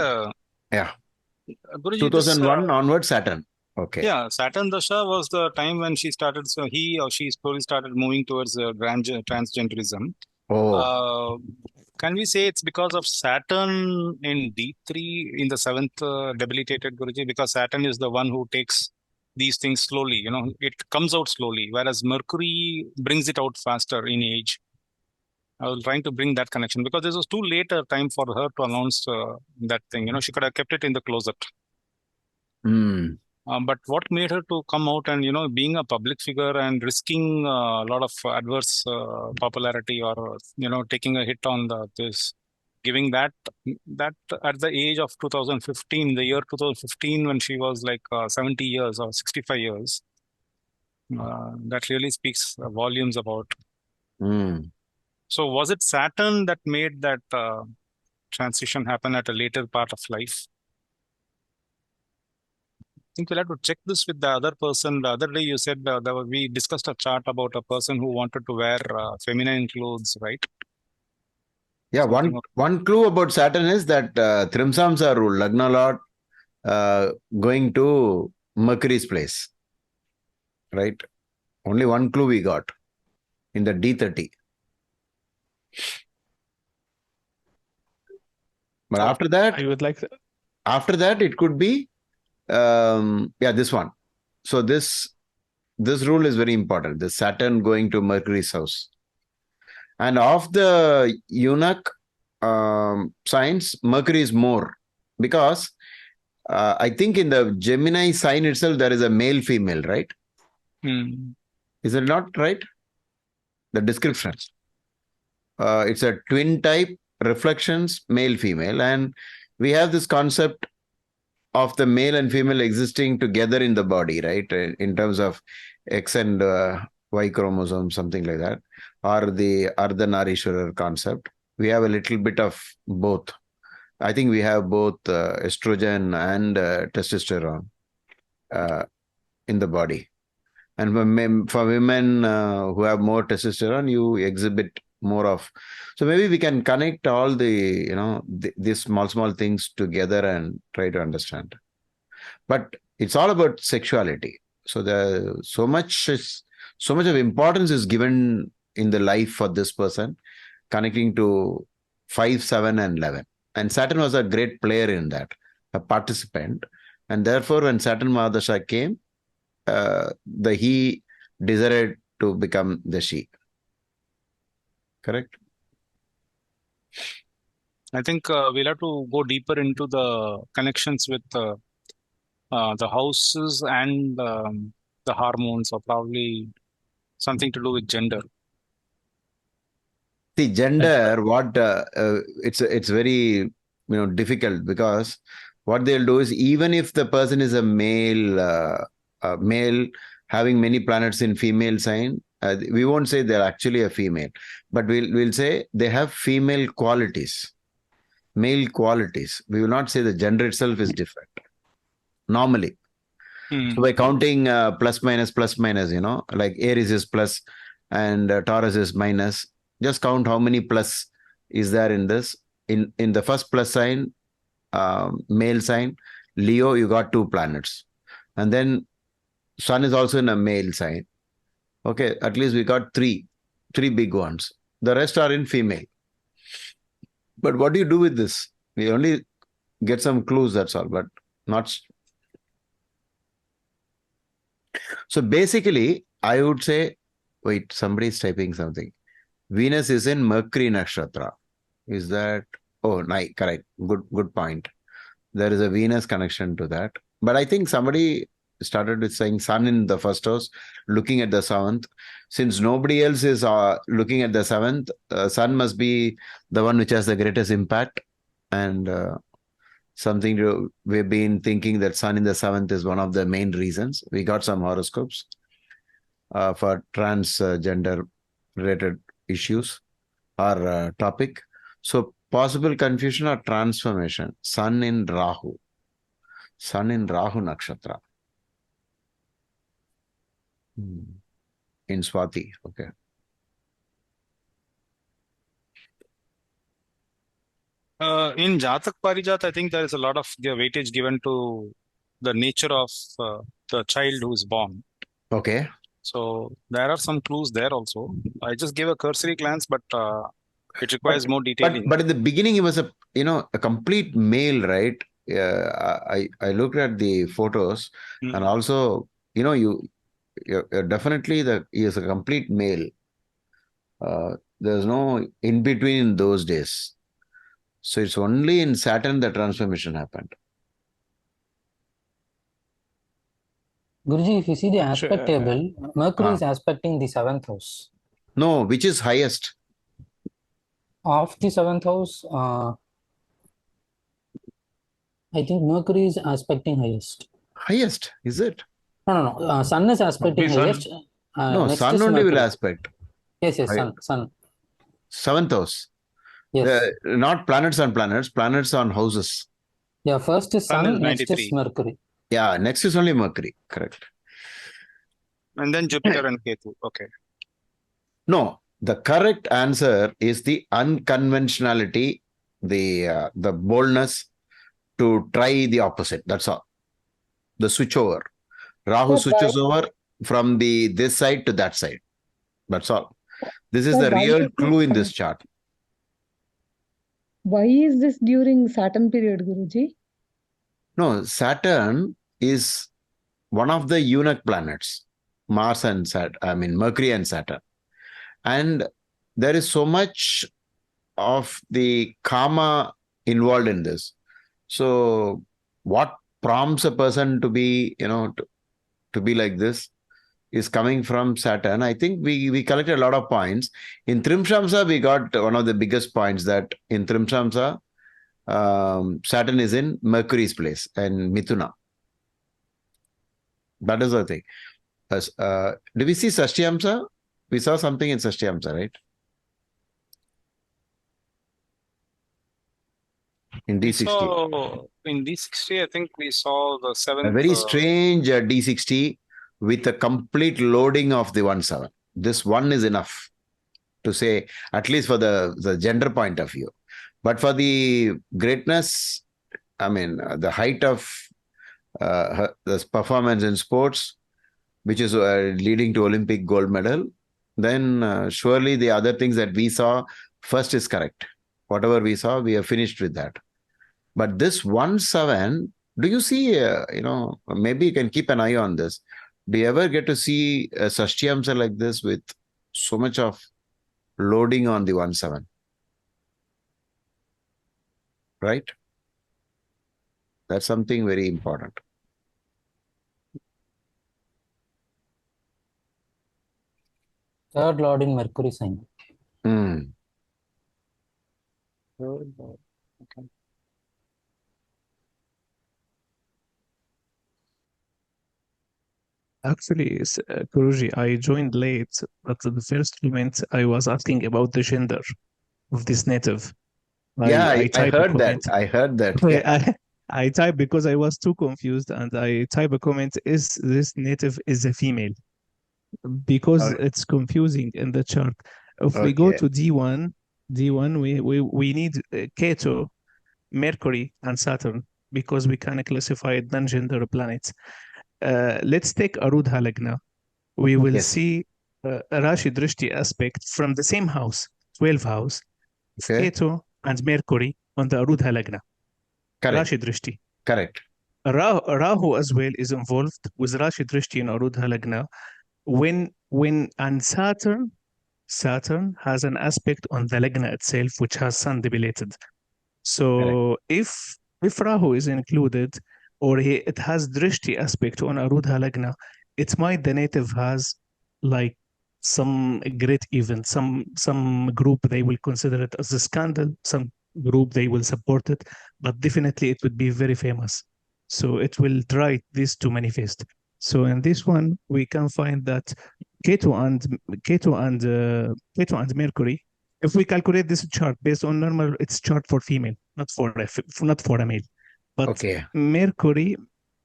Guruji, 2001 onward Saturn. Okay. Yeah, Saturn Dasha was the time when she started. So he or she slowly started moving towards transgenderism. Oh. Can we say it's because of Saturn in D3 in the 7th debilitated, Guruji? Because Saturn is the one who takes these things slowly. It comes out slowly, whereas Mercury brings it out faster in age. I was trying to bring that connection because this was too late a time for her to announce that thing. She could have kept it in the closet. But what made her to come out and, being a public figure and risking a lot of adverse popularity or, taking a hit on this, giving that at the age of 2015, the year 2015, when she was like 70 years or 65 years, that really speaks volumes about. So was it Saturn that made that transition happen at a later part of life? I think we'll have to check this with the other person. The other day you said we discussed a chart about a person who wanted to wear feminine clothes, right? Yeah, one clue about Saturn is that Trimsamsa rule, Lagna Lord going to Mercury's place, right? Only one clue we got in the D30. But after that, I would like to... After that, it could be this one. So this rule is very important. The Saturn going to Mercury's house. And of the eunuch signs, Mercury is more because I think in the Gemini sign itself, there is a male female, right? Is it not right? The description. It's a twin type reflections, male, female, and we have this concept of the male and female existing together in the body, right? In terms of X and Y chromosome, something like that, or the Ardhanarishwarar concept. We have a little bit of both. I think we have both estrogen and testosterone in the body. And for women who have more testosterone, you exhibit more of. So maybe we can connect all the, these small things together and try to understand. But it's all about sexuality. So so much of importance is given in the life for this person, connecting to 5, 7, and 11. And Saturn was a great player in that, a participant. And therefore, when Saturn Mahadasha came, the he desired to become the she. Correct? I think we'll have to go deeper into the connections with the houses and the hormones, or probably something to do with gender. See, gender, it's very difficult, because what they'll do is, even if the person is a male having many planets in female sign, we won't say they're actually a female, but we'll say they have female qualities, male qualities. We will not say the gender itself is different normally. So by counting plus minus, like Aries is plus and Taurus is minus, just count how many plus is there in this. In the first plus sign, male sign, Leo, you got 2 planets. And then Sun is also in a male sign. Okay, at least we got three big ones. The rest are in female. But what do you do with this? We only get some clues, that's all, but not. So basically, I would say, wait, somebody's typing something. Venus is in Mercury Nakshatra. Is that? Oh, nice, correct. Good point. There is a Venus connection to that. But I think somebody started with saying Sun in the first house, looking at the 7th. Since nobody else is looking at the 7th, Sun must be the one which has the greatest impact. And we've been thinking that Sun in the 7th is one of the main reasons. We got some horoscopes for transgender related issues or topic. So possible confusion or transformation. Sun in Rahu Nakshatra. In Swati, okay. In Jatak Parijat, I think there is a lot of weightage given to the nature of the child who is born. Okay. So there are some clues there also. I just gave a cursory glance, but it requires more detailing. But in the beginning, he was a complete male, right? I looked at the photos, and also you're definitely he is a complete male. There's no in between in those days. So it's only in Saturn the transformation happened. Guruji, if you see the aspect table, Mercury is aspecting the 7th house. No, which is highest? Of the 7th house, I think Mercury is aspecting highest. Highest, is it? No. Sun is aspecting highest. No, Sun only will aspect. Yes, Sun. 7th house. Yes. Not planets on planets, planets on houses. Yeah, first is Sun, next is Mercury. Yeah, next is only Mercury, correct. And then Jupiter and Ketu, okay. No, the correct answer is the unconventionality, the boldness to try the opposite. That's all. The switch over. Rahu switches over from this side to that side. That's all. This is the real clue in this chart. Why is this during Saturn period, Guruji? No, Saturn is one of the eunuch planets. Mars and Mercury and Saturn. And there is so much of the karma involved in this. So what prompts a person to be, to be like this? is coming from Saturn. I think we collected a lot of points. In Trimshamsa, we got one of the biggest points that in Trimshamsa, Saturn is in Mercury's place and Mithuna. That is the thing. Do we see Sashtyamsa? We saw something in Sashtyamsa, right? In D60. So in D60, I think we saw the seventh. A very strange D60 with a complete loading of the 1/7. This one is enough to say, at least for the gender point of view. But for the greatness, I mean, the height of this performance in sports, which is leading to Olympic gold medal, then surely the other things that we saw first is correct. Whatever we saw, we have finished with that. But this 1/7, do you see, maybe you can keep an eye on this. Do you ever get to see a Sashtyamsa like this with so much of loading on the 1/7? Right? That's something very important. Third Lord in Mercury sign. Hmm. Third Lord. Okay. Actually, Guruji, I joined late, but the first comment I was asking about the gender of this native. I type a heard that. comment. I heard that. Yeah. I type because I was too confused, and I type a comment, is this native is a female? Because it's confusing in the chart. If we go to D1, we need Ketu, Mercury, and Saturn, because we can classify it non-gender planets. Let's take Arudha Lagna. We will see Rashi Drishti aspect from the same house, 12th house, Ketu and Mercury on the Arudha Lagna. Correct. Rashi Drishti. Correct. Rahu as well is involved with Rashi Drishti in Arudha Lagna. And Saturn has an aspect on the Lagna itself, which has Sun debilitated. So if Rahu is included, or it has Drishti aspect on Arudha Lagna, it might the native has like some great event, some group they will consider it as a scandal, some group they will support it, but definitely it would be very famous. So it will try this to manifest. So in this one, we can find that Ketu and Mercury, if we calculate this chart based on normal, it's chart for female, not for a male. But Mercury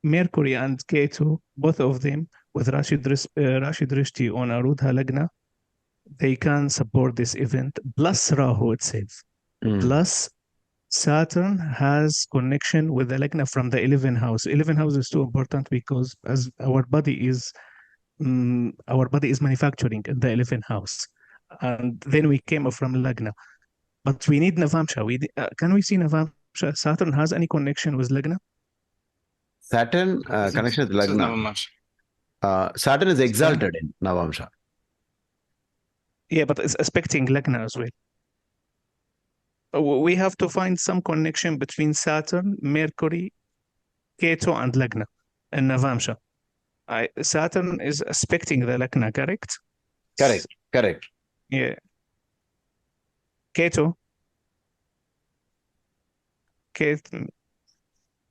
and Ketu, both of them with Rashi Drishti on Arudha Lagna, they can support this event, plus Rahu itself. Plus Saturn has connection with the Lagna from the 11th house. 11th house is too important because as our body is manufacturing in the 11th house, and then we came from Lagna. But we need Navamsha. Can we see Navamsha? Saturn has any connection with Lagna? Saturn connection with Lagna. Saturn is exalted in Navamsha. Yeah, but it's aspecting Lagna as well. We have to find some connection between Saturn, Mercury, Ketu, and Lagna in Navamsha. Saturn is aspecting the Lagna, correct? Correct. Yeah. Ketu.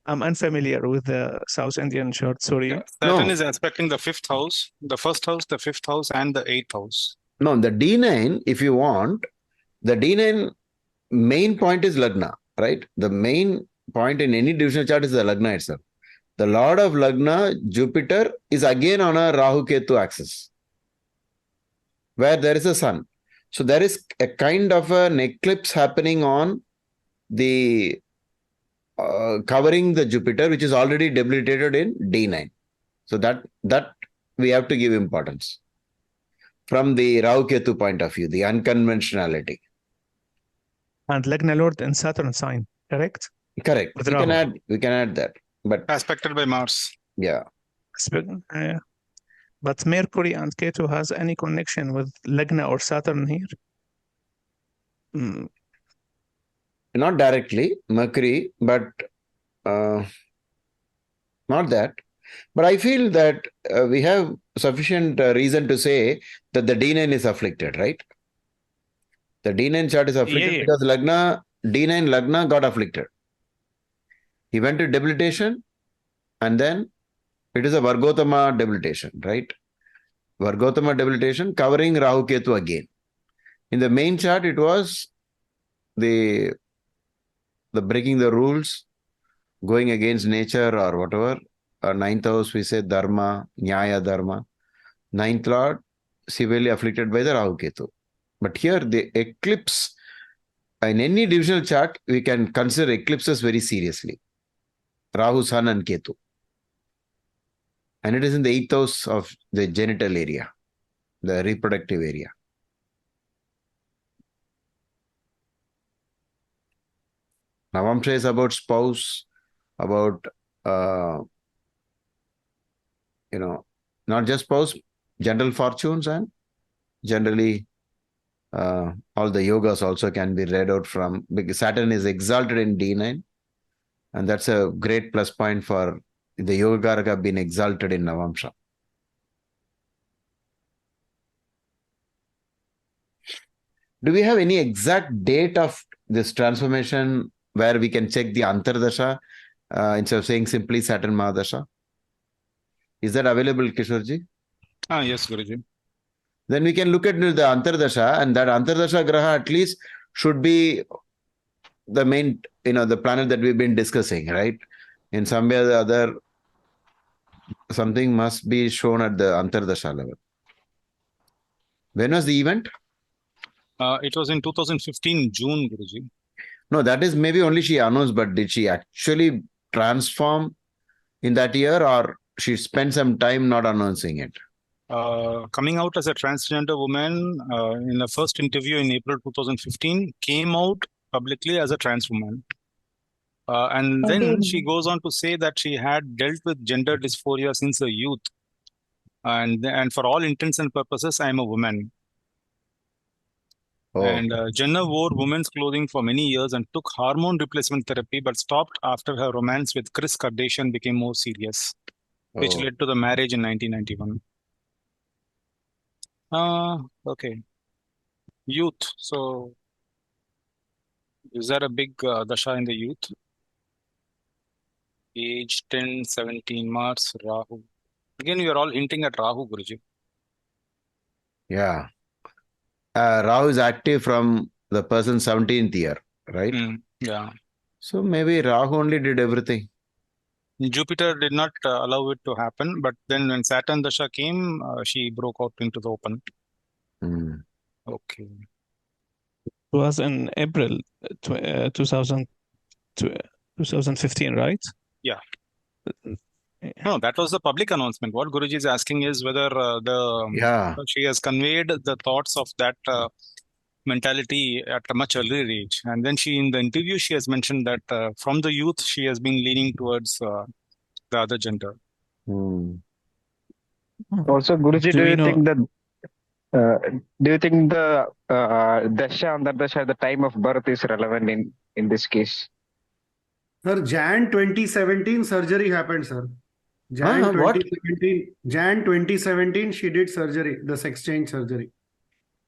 I'm unfamiliar with the South Indian chart, sorry. Yeah, Saturn is aspecting the 5th house, the 1st house, the 5th house, and the 8th house. No, the D9, if you want, the D9 main point is Lagna, right? The main point in any divisional chart is the Lagna itself. The Lord of Lagna, Jupiter, is again on a Rahu-Ketu axis, where there is a Sun. So there is a kind of an eclipse happening on the covering the Jupiter, which is already debilitated in D9. So that we have to give importance from the Rahu-Ketu point of view, the unconventionality. And Lagna Lord and Saturn sign, correct? Correct. We can add that. But aspected by Mars. Yeah. But Mercury and Ketu has any connection with Lagna or Saturn here? Not directly, Mercury, but not that. But I feel that we have sufficient reason to say that the D9 is afflicted, right? The D9 chart is afflicted because Lagna, D9 Lagna got afflicted. He went to debilitation and then it is a Vargotama debilitation, right? Vargotama debilitation covering Rahu Ketu again. In the main chart, it was the breaking the rules, going against nature or whatever. Ninth house, we say Dharma, Nyaya Dharma. Ninth Lord, severely afflicted by the Rahu Ketu. But here, the eclipse, in any divisional chart, we can consider eclipses very seriously. Rahu, Sun and Ketu. And it is in the 8th house of the genital area, the reproductive area. Navamsha is about spouse, about, not just spouse, general fortunes, and generally all the yogas also can be read out from, because Saturn is exalted in D9, and that's a great plus point for the Yoga Karaka being exalted in Navamsha. Do we have any exact date of this transformation where we can check the Antardasha instead of saying simply Saturn Mahadasha? Is that available, Kishorji? Yes, Guruji. Then we can look at the Antardasha, and that Antardasha Graha at least should be the main, the planet that we've been discussing, right? In some way or the other, something must be shown at the Antardasha level. When was the event? It was in 2015, June, Guruji. No, that is maybe only she announced, but did she actually transform in that year, or she spent some time not announcing it? Coming out as a transgender woman in the first interview in April 2015, came out publicly as a trans woman. And then she goes on to say that she had dealt with gender dysphoria since her youth. And for all intents and purposes, I am a woman. Oh. And Jenna wore women's clothing for many years and took hormone replacement therapy, but stopped after her romance with Kris Kardashian became more serious, which led to the marriage in 1991. Okay. Youth. So, is there a big dasha in the youth? Age 10, 17, Mars, Rahu. Again, we are all hinting at Rahu, Guruji. Yeah. Rahu is active from the person's 17th year, right? Yeah. So maybe Rahu only did everything. Jupiter did not allow it to happen, but then when Saturn Dasha came, she broke out into the open. Okay. It was in April 2015, right? Yeah. No, that was the public announcement. What Guruji is asking is whether she has conveyed the thoughts of that mentality at a much earlier age. And then in the interview, she has mentioned that from the youth, she has been leaning towards the other gender. Also, Guruji, do you think that the dasha and dasha, the time of birth, is relevant in this case? Sir, Jan 2017 surgery happened, sir. Jan 2017 she did surgery, the sex change surgery.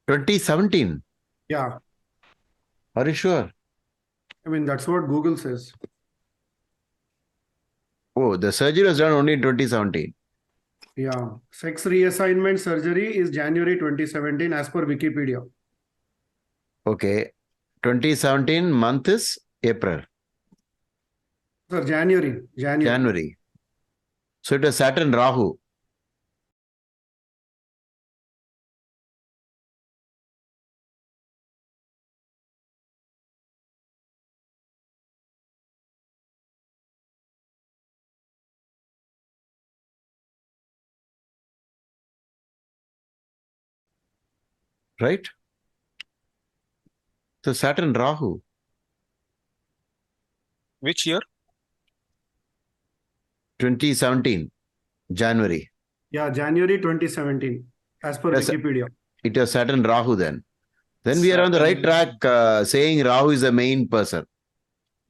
2017? Yeah. Are you sure? I mean, that's what Google says. Oh, the surgery was done only in 2017. Yeah. Sex reassignment surgery is January 2017 as per Wikipedia. Okay. 2017 month is April. Sir, January. So it was Saturn Rahu. Right? So Saturn Rahu. Which year? 2017, January. Yeah, January 2017, as per Wikipedia. It was Saturn Rahu then. Then we are on the right track saying Rahu is the main person.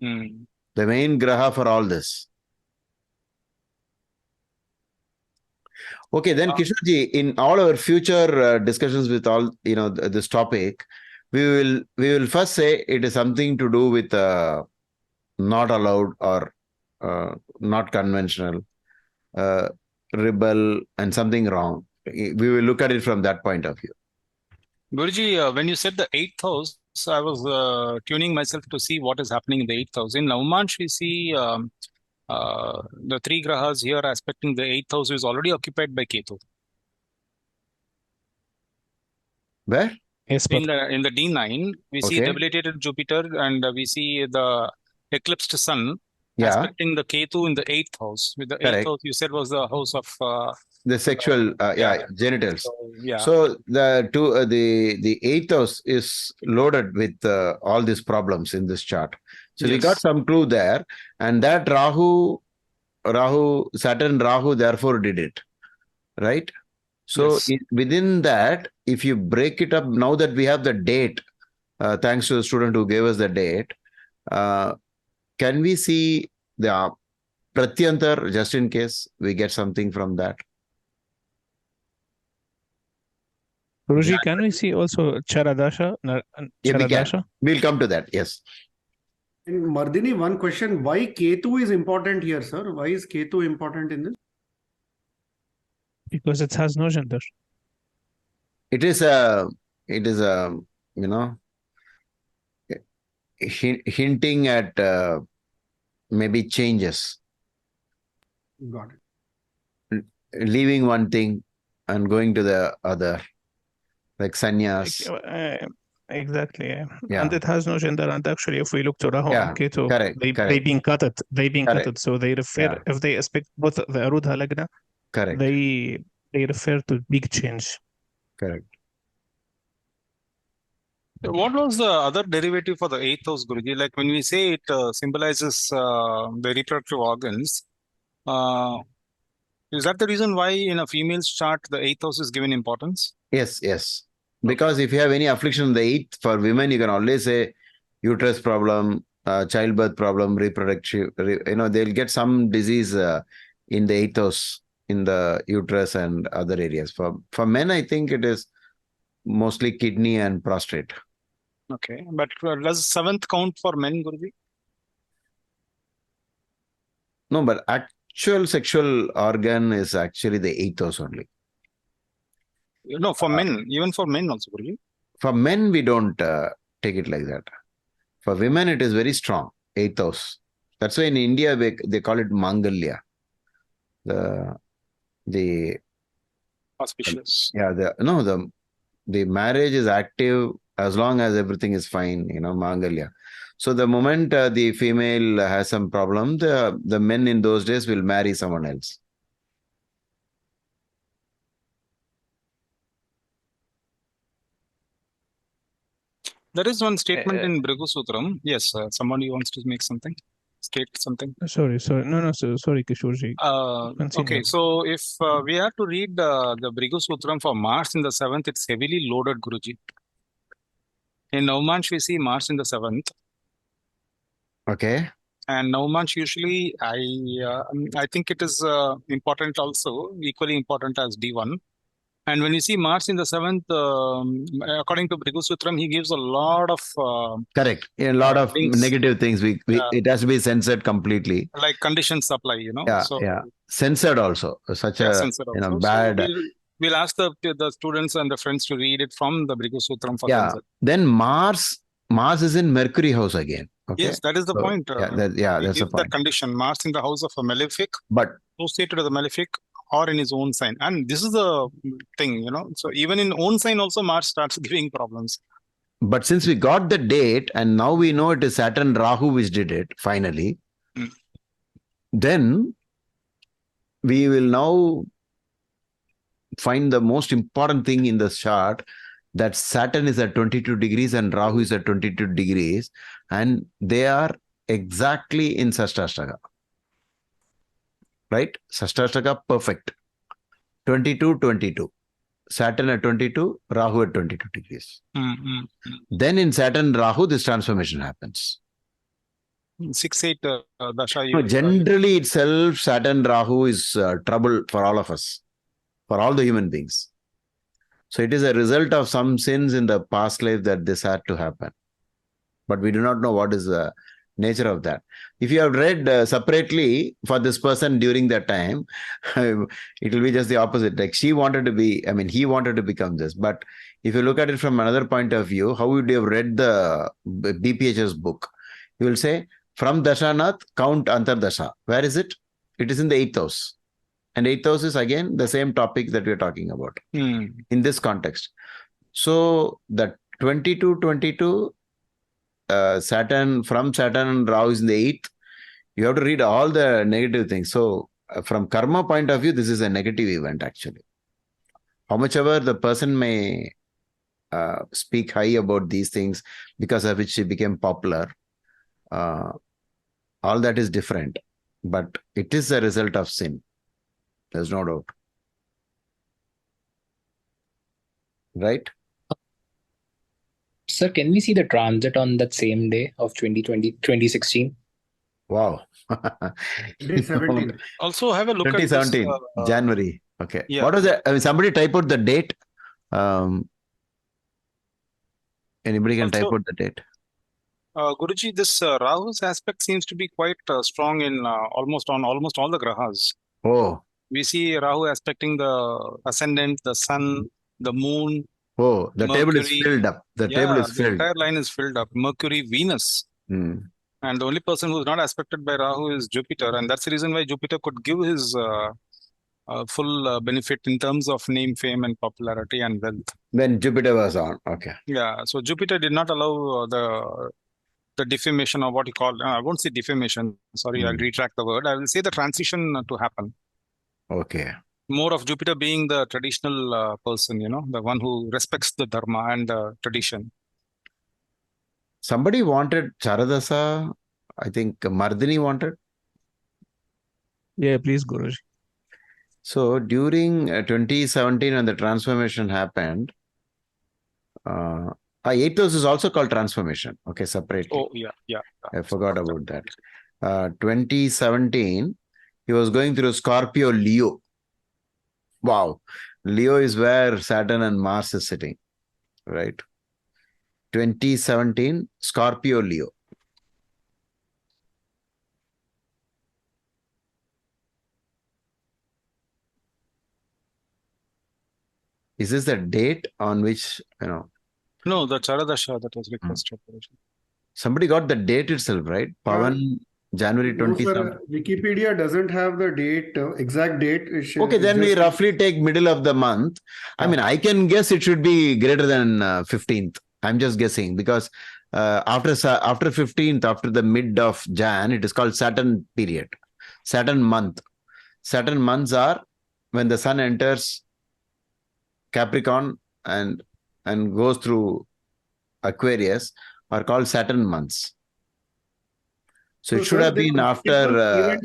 The main graha for all this. Okay, then Kishorji, in all our future discussions with all this topic, we will first say it is something to do with not allowed or not conventional, rebel, and something wrong. We will look at it from that point of view. Guruji, when you said the 8th house, I was tuning myself to see what is happening in the 8th house. In Navmansh, we see the 3 grahas here aspecting the 8th house is already occupied by Ketu. Where? Yes, in the D9, we see Okay. debilitated Jupiter and we see the eclipsed sun Yeah. aspecting the Ketu in the 8th house. With the 8th Correct. house, you said was the house of The sexual, genitals. So, the 8th house is loaded with all these problems in this chart. So we got some clue there, and that Saturn Rahu therefore did it, right? So within that, if you break it up, now that we have the date, thanks to the student who gave us the date, can we see the Pratyantar, just in case we get something from that? Guruji, can we see also Charadasha? Yeah, we can. We'll come to that, yes. And Mardini, one question, why Ketu is important here, sir? Why is Ketu important in this? Because it has no gender. It is hinting at maybe changes. Got it. Leaving one thing and going to the other, like sannyas. Exactly. Yeah. And it has no gender. And actually, if we look to Rahu and Ketu, they've been cutted. They've been cutted. So they refer, if they aspect both the Arudha Lagna, correct. They refer to big change. Correct. what was the other derivative for the 8th house, Guruji? Like when we say it symbolizes the reproductive organs, is that the reason why in a female's chart the 8th house is given importance? Yes, yes. Because if you have any affliction in the 8th, for women, you can always say uterus problem, childbirth problem, reproductive, they'll get some disease in the 8th house, in the uterus and other areas. For men, I think it is mostly kidney and prostate. Okay. But does 7th count for men, Guruji? No, but actual sexual organ is actually the 8th house only. No, for men, even for men also, Guruji. For men, we don't take it like that. For women, it is very strong, 8th house. That's why in India, they call it Mangalya. The auspicious. Yeah, the marriage is active as long as everything is fine, Mangalya. So the moment the female has some problem, the men in those days will marry someone else. There is one statement in Bhrigu Sutram. Yes, somebody wants to make something, state something. Sorry. No, sorry, Kishorji. Okay, so if we have to read the Bhrigu Sutram for Mars in the 7th, it's heavily loaded, Guruji. In Navmansh, we see Mars in the 7th. Okay. And Navmansh usually, I think it is important also, equally important as D1. And when you see Mars in the 7th, according to Bhrigu Sutram, he gives a lot of... Correct. A lot of things. Negative things. It has to be censored completely. Like conditions supply, Yeah, So, censored also. Such a censored also. bad... So we'll ask the students and the friends to read it from the Bhrigu Sutram for themselves. Then Mars is in Mercury house again. Okay? Yes, that is the point. That's the point. That condition, Mars in the house of a malefic, but associated with a malefic, or in his own sign. And this is the thing, So even in own sign also Mars starts giving problems. But since we got the date and now we know it is Saturn Rahu which did it finally, then we will now find the most important thing in the chart, that Saturn is at 22 degrees and Rahu is at 22 degrees and they are exactly in Sashtashtaka. Right? Sashtashtaka perfect. 22, 22. Saturn at 22, Rahu at 22 degrees. Then in Saturn Rahu, this transformation happens. 6-8 Dasha. No, generally itself, Saturn Rahu is trouble for all of us. for all the human beings. So it is a result of some sins in the past life that this had to happen. But we do not know what is the nature of that. If you have read separately for this person during that time, it will be just the opposite. Like he wanted to become this. But if you look at it from another point of view, how would you have read the BPH's book? You will say, from Dashanath, count Antardasha. Where is it? It is in the 8th house. And 8th house is again the same topic that we are talking about in this context. So the 22, Saturn and Rahu is in the 8th. You have to read all the negative things. So from karma point of view, this is a negative event actually. How much ever the person may speak high about these things because of which he became popular, all that is different. But it is a result of sin. There's no doubt. Right? Sir, can we see the transit on that same day of 2016? Wow. 2017. Also have a look 2017, at this, January. Okay. Yeah. What was that? Somebody type out the date. Anybody can type out the date. Guruji, this Rahu's aspect seems to be quite strong in almost all the grahas. Oh. We see Rahu aspecting the ascendant, the sun, the moon. Oh, the Mercury. table is filled up. The table is The filled. entire line is filled up. Mercury, Venus. And the only person who is not aspected by Rahu is Jupiter. And that's the reason why Jupiter could give his full benefit in terms of name, fame, and popularity and wealth. When Jupiter was on. Okay. Yeah. So Jupiter did not allow the defamation of what he called, I won't say defamation. Sorry, I'll retract the word. I will say the transition to happen. Okay. More of Jupiter being the traditional person, the one who respects the dharma and tradition. Somebody wanted Charadasa. I think Mardini wanted. Yeah, please, Guruji. So during 2017, when the transformation happened, 8th house is also called transformation. Okay, separately. Oh, yeah. I forgot about that. 2017, he was going through Scorpio Leo. Wow. Leo is where Saturn and Mars is sitting, right? 2017, Scorpio Leo. Is this the date on which, No, the Charadasha that was requested. Somebody got the date itself, right? Pavan, January 27th. Wikipedia doesn't have the date, exact date. Okay, then we roughly take middle of the month. I mean, I can guess it should be greater than 15th. I'm just guessing because after 15th, after the mid of Jan, it is called Saturn period, Saturn month. Saturn months are when the sun enters Capricorn and goes through Aquarius are called Saturn months. So it should have been after.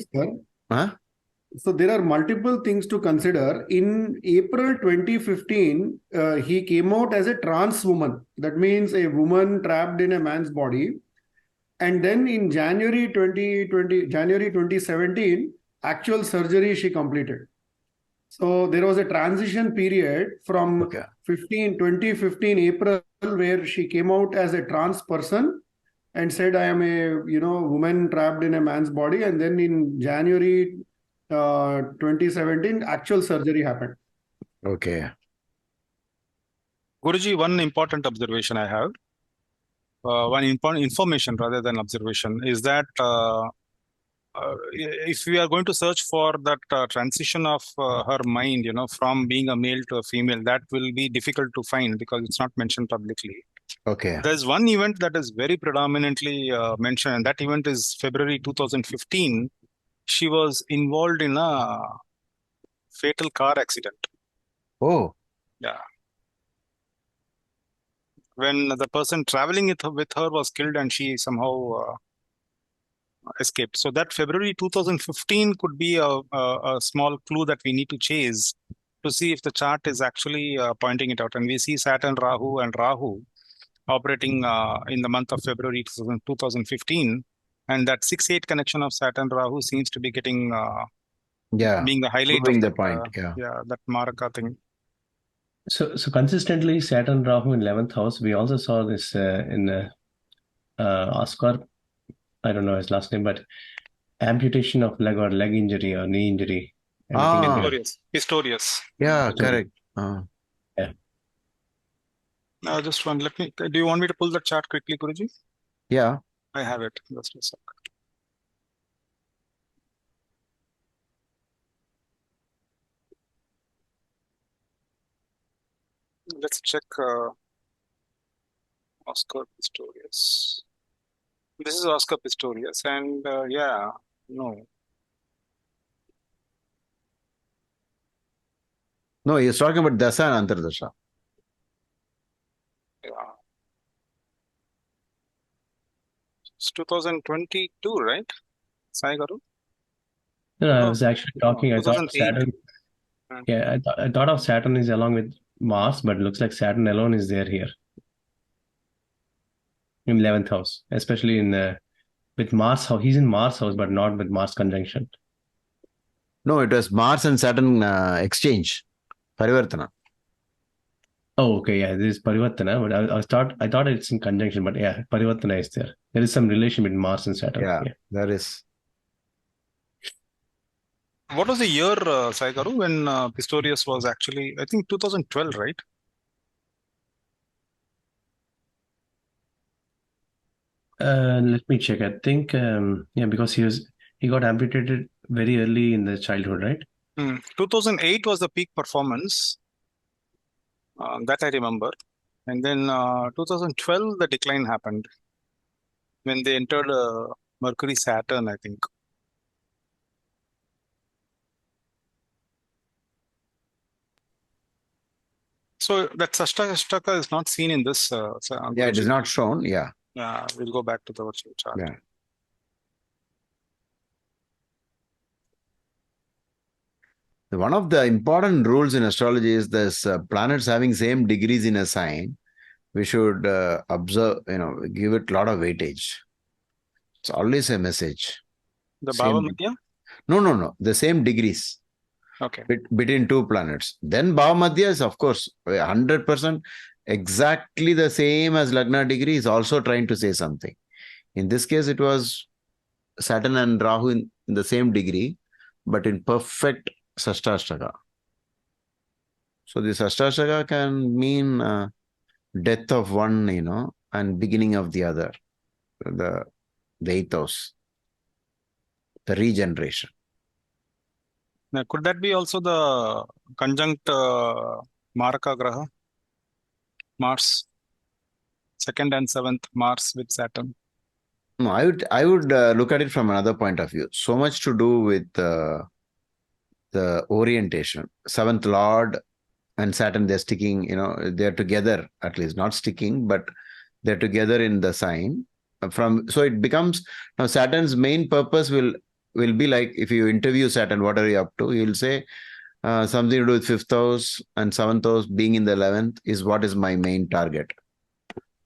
So there are multiple things to consider. In April 2015, he came out as a trans woman. That means a woman trapped in a man's body. And then in January 2017, actual surgery she completed. So there was a transition period from 2015 April where she came out as a trans person and said, I am a woman trapped in a man's body. And then in January 2017, actual surgery happened. Okay. Guruji, one important observation I have, one important information rather than observation is that if we are going to search for that transition of her mind, from being a male to a female, that will be difficult to find because it's not mentioned publicly. Okay. There's one event that is very predominantly mentioned, and that event is February 2015. She was involved in a fatal car accident. Oh. Yeah. When the person traveling with her was killed and she somehow escaped. So that February 2015 could be a small clue that we need to chase to see if the chart is actually pointing it out. And we see Saturn, Rahu and Rahu operating in the month of February 2015. And that 6-8 connection of Saturn, Rahu seems to be getting Yeah, being the highlight proving of the point. that Maraka thing. So consistently, Saturn Rahu in 11th house. We also saw this in Oscar. I don't know his last name, but amputation of leg or leg injury or knee injury. Anything in there? Pistorius. Yeah, Pistorius. correct. Yeah. Just one. Do you want me to pull the chart quickly, Guruji? Yeah. I have it. Just a sec. Let's check Oscar Pistorius. This is Oscar Pistorius, and No, he's talking about Dasa and Antardasha. Yeah. It's 2022, right? Sai Garu? No, I was actually talking. I thought 2008. Saturn. Yeah, I thought of Saturn is along with Mars, but it looks like Saturn alone is there here in 11th house, especially in with Mars. How he's in Mars house, but not with Mars conjunction. No, it was Mars and Saturn exchange, Parivartana. Oh, okay, yeah, this is Parivartana, but I thought it's in conjunction, but yeah, Parivartana is there. There is some relation between Mars and Saturn. Yeah, there is. What was the year, Sai Garu, when Pistorius was actually, I think 2012, right? Let me check. I think because he got amputated very early in the childhood, right? 2008 was the peak performance. That I remember. And then 2012, the decline happened when they entered Mercury Saturn, I think. So that Sashtaka is not seen in this. Yeah, it is not shown. Yeah. We'll go back to the virtual chart. Yeah. One of the important rules in astrology is this planets having same degrees in a sign. We should observe, give it a lot of weightage. It's always a message. The Bhava Madhya? No. The same degrees. Okay. Between two planets. Then Bhava Madhya is, of course, 100% exactly the same as Lagna degree is also trying to say something. In this case, it was Saturn and Rahu in the same degree, but in perfect Sashtashtaka. So the Sashtashtaka can mean death of one, and beginning of the other. The eighth house. The regeneration. Now, could that be also the conjunct Maraka Graha? Mars, 2nd and 7th, Mars with Saturn. No, I would look at it from another point of view. So much to do with the orientation. 7th Lord and Saturn, they're sticking, they're together, at least not sticking, but they're together in the sign. So it becomes, now Saturn's main purpose will be like, if you interview Saturn, what are you up to? He'll say something to do with 5th house and 7th house being in the 11th is what is my main target.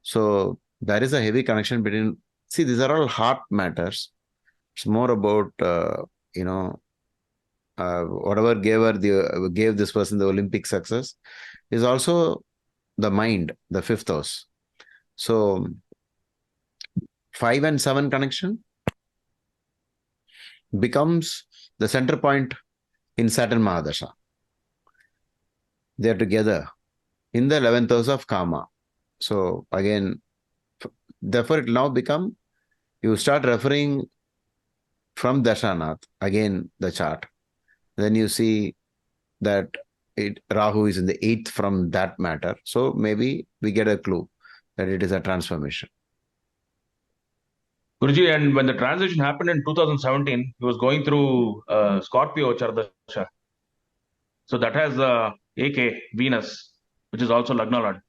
So there is a heavy connection between, see, these are all heart matters. It's more about, whatever gave this person the Olympic success is also the mind, the 5th house. So 5 and 7 connection becomes the center point in Saturn Mahadasha. They are together in the 11th house of Kama. So again, therefore it will now become, you start referring from Dashanath, again the chart. Then you see that Rahu is in the 8th from that matter. So maybe we get a clue that it is a transformation. Guruji, and when the transition happened in 2017, he was going through Scorpio Chardasha. So that has AK, Venus, which is also Lagna Lord.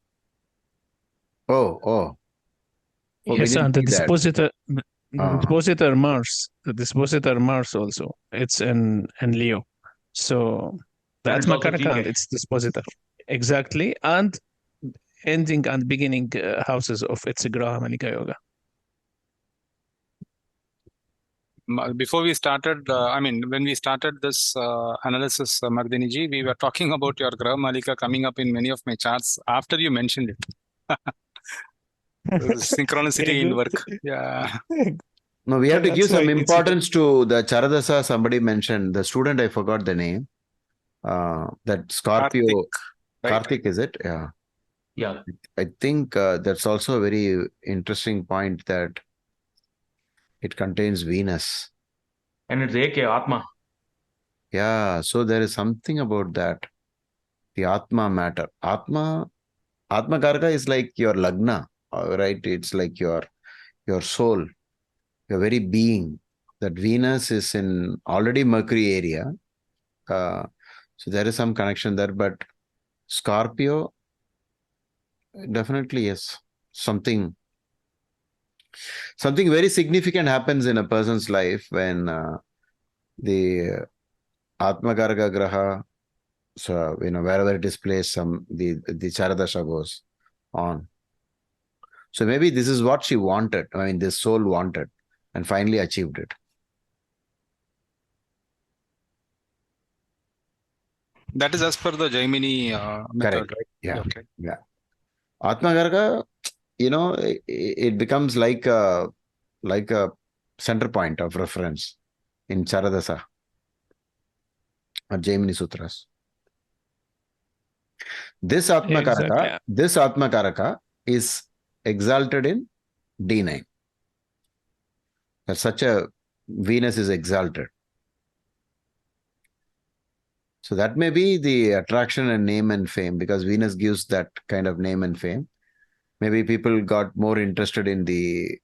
Oh, yes, and the dispositor Mars. The dispositor Mars also. It's in Leo. So that's Makaraka and its dispositor. Exactly. And ending and beginning houses of its Graha Manika Yoga. Before we started, when we started this analysis, Mardini ji, we were talking about your Graha Malika coming up in many of my charts after you mentioned it. Synchronicity in work. Yeah. No, we have to That's give some why it's importance to the Charadasa. Somebody mentioned the student, I forgot the name. That Scorpio, Karthik, is it? Yeah. Yeah. I think that's also a very interesting point that it contains Venus. And it's AK, Atma. Yeah, so there is something about that. The Atma matter. Atma Karaka is like your Lagna, right? It's like your soul, your very being. That Venus is in already Mercury area. So there is some connection there, but Scorpio, definitely yes. Something very significant happens in a person's life when the Atmakaraka Graha, so wherever it is placed, the Charadasha goes on. So maybe this is what she wanted. I mean, this soul wanted, and finally achieved it. That is as per the Jaimini method, Correct. right? Yeah. Okay. Yeah. Atmakaraka, it becomes like a center point of reference in Charadasa or Jaimini Sutras. This Atmakaraka is exalted in D9. That such a Venus is exalted. So that may be the attraction and name and fame, because Venus gives that kind of name and fame. Maybe people got more interested in the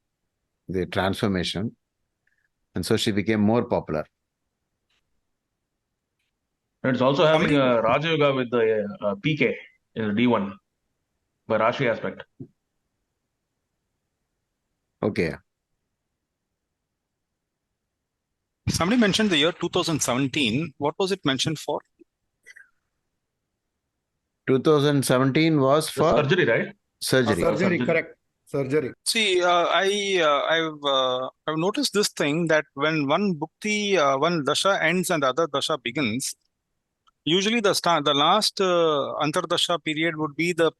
transformation, and so she became more popular. And it's also having a Raja Yoga with the PK in the D1 by Rashi aspect. Okay. Somebody mentioned the year 2017. What was it mentioned for? 2017 was for surgery, right? Surgery. Surgery, correct. Surgery. See, I've noticed this thing that when one bhukti, one dasha ends and the other dasha begins, usually the last antardasha period would be the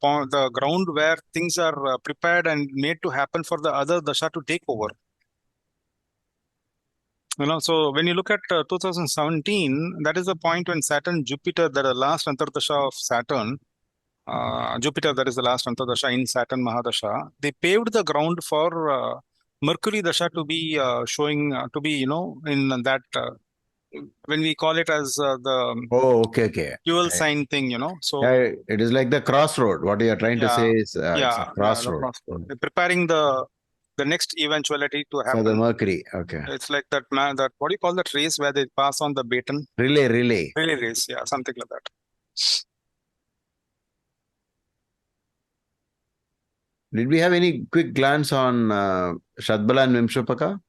ground where things are prepared and made to happen for the other dasha to take over. So when you look at 2017, that is the point when Saturn, Jupiter, that is the last antardasha of Saturn, Jupiter, that is the last antardasha in Saturn Mahadasha, they paved the ground for Mercury dasha to be showing, to be, in that, when we call it as the okay. dual sign thing, so it is like the crossroad. What you are trying to say is it's a crossroad. Preparing the next eventuality to happen. For the Mercury, okay. It's like that what do you call that race where they pass on the baton? Relay race, yeah, something like that. Did we have any quick glance on Shadbala and Vimshapaka?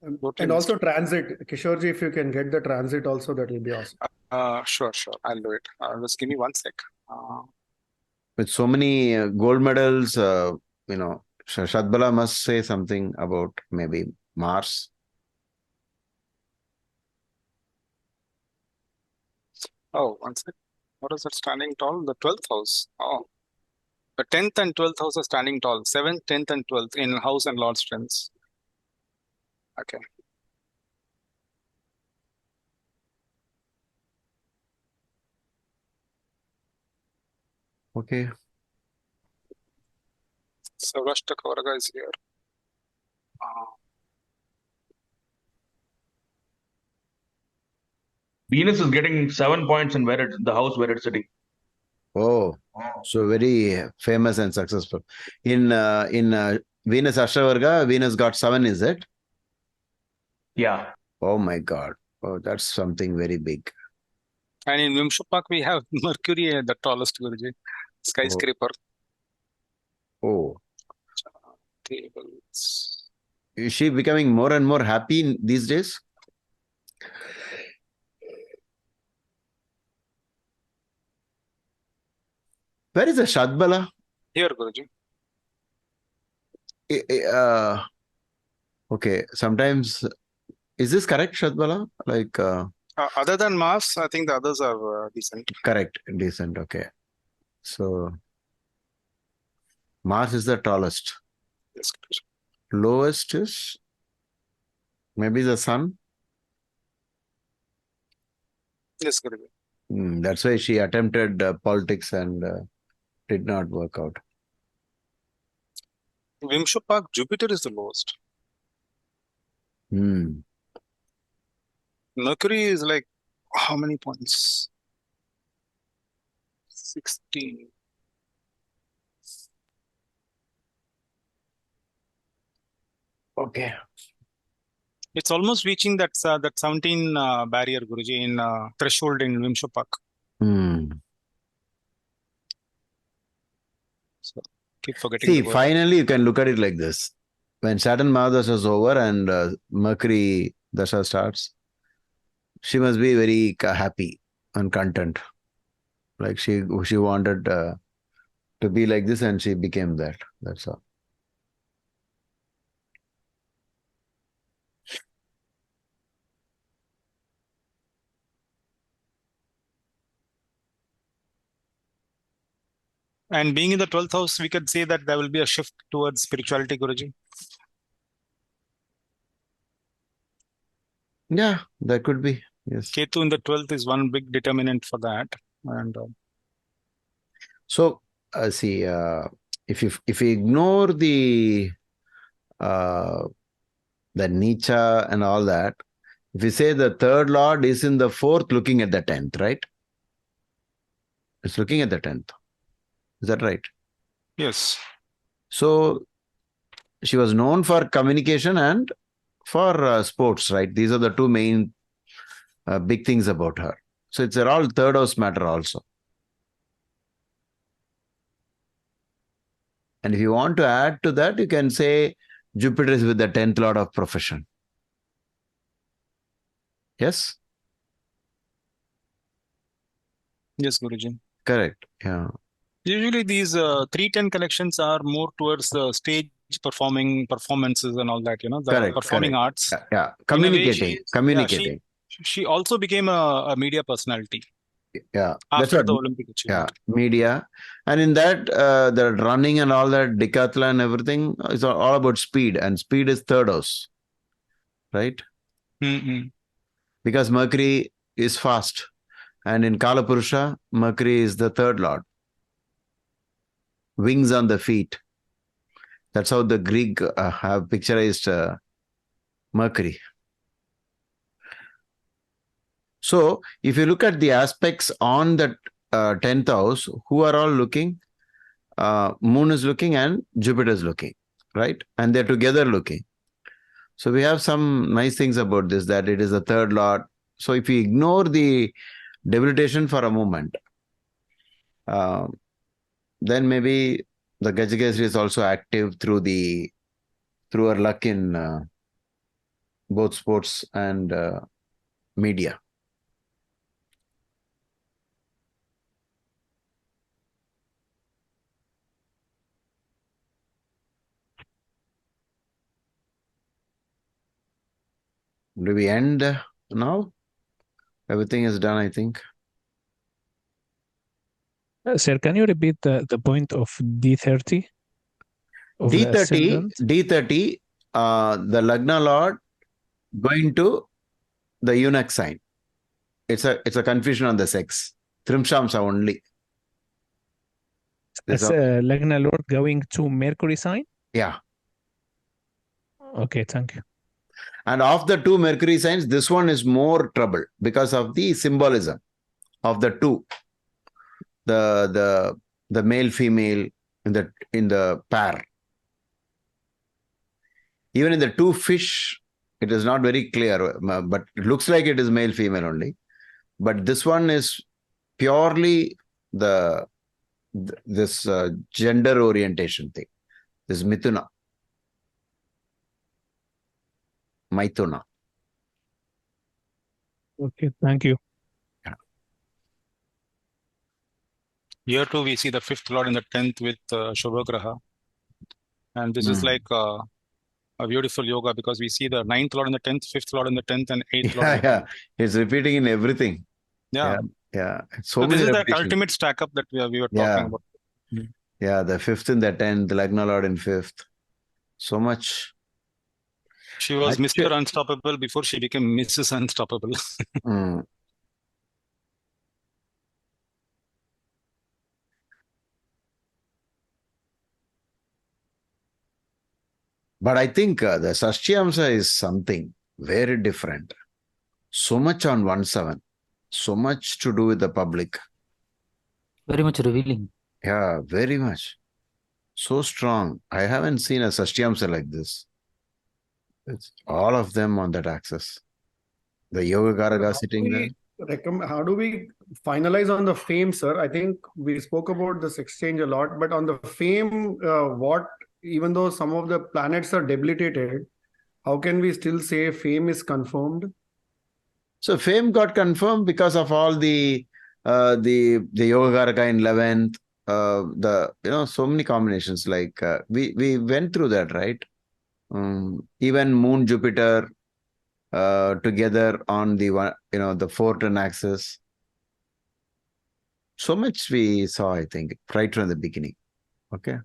And also transit. Kishorji, if you can get the transit also, that will be awesome. Sure. I'll do it. Just give me 1 sec. With so many gold medals, Shadbala must say something about maybe Mars. Oh, 1 sec. What is that standing tall? The 12th house. Oh. The 10th and 12th house are standing tall. 7th, 10th, and 12th in house and Lord strengths. Okay. Okay. Savrashtaka Varga is here. Venus is getting 7 points in the house where it's sitting. Oh, so very famous and successful. In Venus Ashtavarga, Venus got 7, is it? Yeah. Oh my God. Oh, that's something very big. And in Vimshapak, we have Mercury, the tallest, Guruji. Skyscraper. Oh. Tables. Is she becoming more and more happy these days? Where is the Shadbala? Here, Guruji. Okay, sometimes Is this correct, Shadbala? Like, Other than Mars, I think the others are decent. correct, decent. Okay. So Mars is the tallest. Yes. Lowest is maybe the sun. Yes, Guruji. That's why she attempted politics and did not work out. Vimshopak, Jupiter is the lowest. Mercury is like how many points? 16. Okay. It's almost reaching that 17 barrier, Guruji, in threshold in Vimshopak. So keep forgetting. See, finally, you can look at it like this. When Saturn Mahadasha is over and Mercury Dasha starts, she must be very happy and content. Like she wanted to be like this and she became that. That's all. And being in the 12th house, we could say that there will be a shift towards spirituality, Guruji. Yeah, that could be. Yes. Ketu in the 12th is one big determinant for that. And so, see, if you ignore the Nietzsche and all that, if you say the third lord is in the fourth, looking at the 10th, right? It's looking at the 10th. Is that right? Yes. So she was known for communication and for sports, right? These are the two main big things about her. So it's all third house matter also. And if you want to add to that, you can say Jupiter is with the 10th lord of profession. Yes? Yes, Guruji. Correct. Yeah. Usually these 310 connections are more towards the stage performances and all that, the correct, performing correct. arts. Yeah. Communicating. Communicating. She also became a media personality. Yeah. After That's the what, Olympic achievement. Yeah. Media. And in that, the running and all that, decathlon and everything is all about speed. And speed is third house. Right? Because Mercury is fast. And in Kala Purusha, Mercury is the third lord. Wings on the feet. That's how the Greek have picturized Mercury. So, if you look at the aspects on the 10th house, who are all looking? Moon is looking and Jupiter is looking, right? And they're together looking. So, we have some nice things about this, that it is the third lord. So, if you ignore the debilitation for a moment, then maybe the Gajagajri is also active through her luck in both sports and media. Do we end now? Everything is done, I think. Sir, can you repeat the point of D30? Of the ascendant? D30, the Lagna Lord going to the eunuch sign. It's a confusion on the sex. Trimshamsa only. As a Lagna Lord going to Mercury sign? Yeah. Okay, thank you. And of the two Mercury signs, this one is more trouble because of the symbolism of the two. The male female in the pair. Even in the two fish, it is not very clear, but it looks like it is male female only. But this one is purely this gender orientation thing. This Maithuna. Okay, thank you. Here too, we see the 5th lord in the 10th with Shobha Graha. And this is like a beautiful yoga because we see the 9th Lord in the 10th, 5th Lord in the 10th, and 8th Lord Yeah, in the yeah. 10th. It's repeating in everything. Yeah. Yeah. So So this many is that repetitions. ultimate stack up that we were Yeah. talking about. Yeah, the 5th and the 10th, the Lagna Lord in 5th. So much. She was Actu- Mr. Unstoppable before she became Mrs. Unstoppable. Mm. But I think the Sashyamsa is something very different. So much on 1/7. So much to do with the public. Very much revealing. Yeah, very much. So strong. I haven't seen a Sashyamsa like this. It's all of them on that axis. The Yogacaraka sitting there. How do we finalize on the fame, sir? I think we spoke about this exchange a lot, but on the fame, even though some of the planets are debilitated, how can we still say fame is confirmed? So fame got confirmed because of all the Yogacaraka in 11th, so many combinations. Like we went through that, right? Even Moon Jupiter together on the one, the 4-turn axis. So much we saw, I think, right from the beginning. Okay.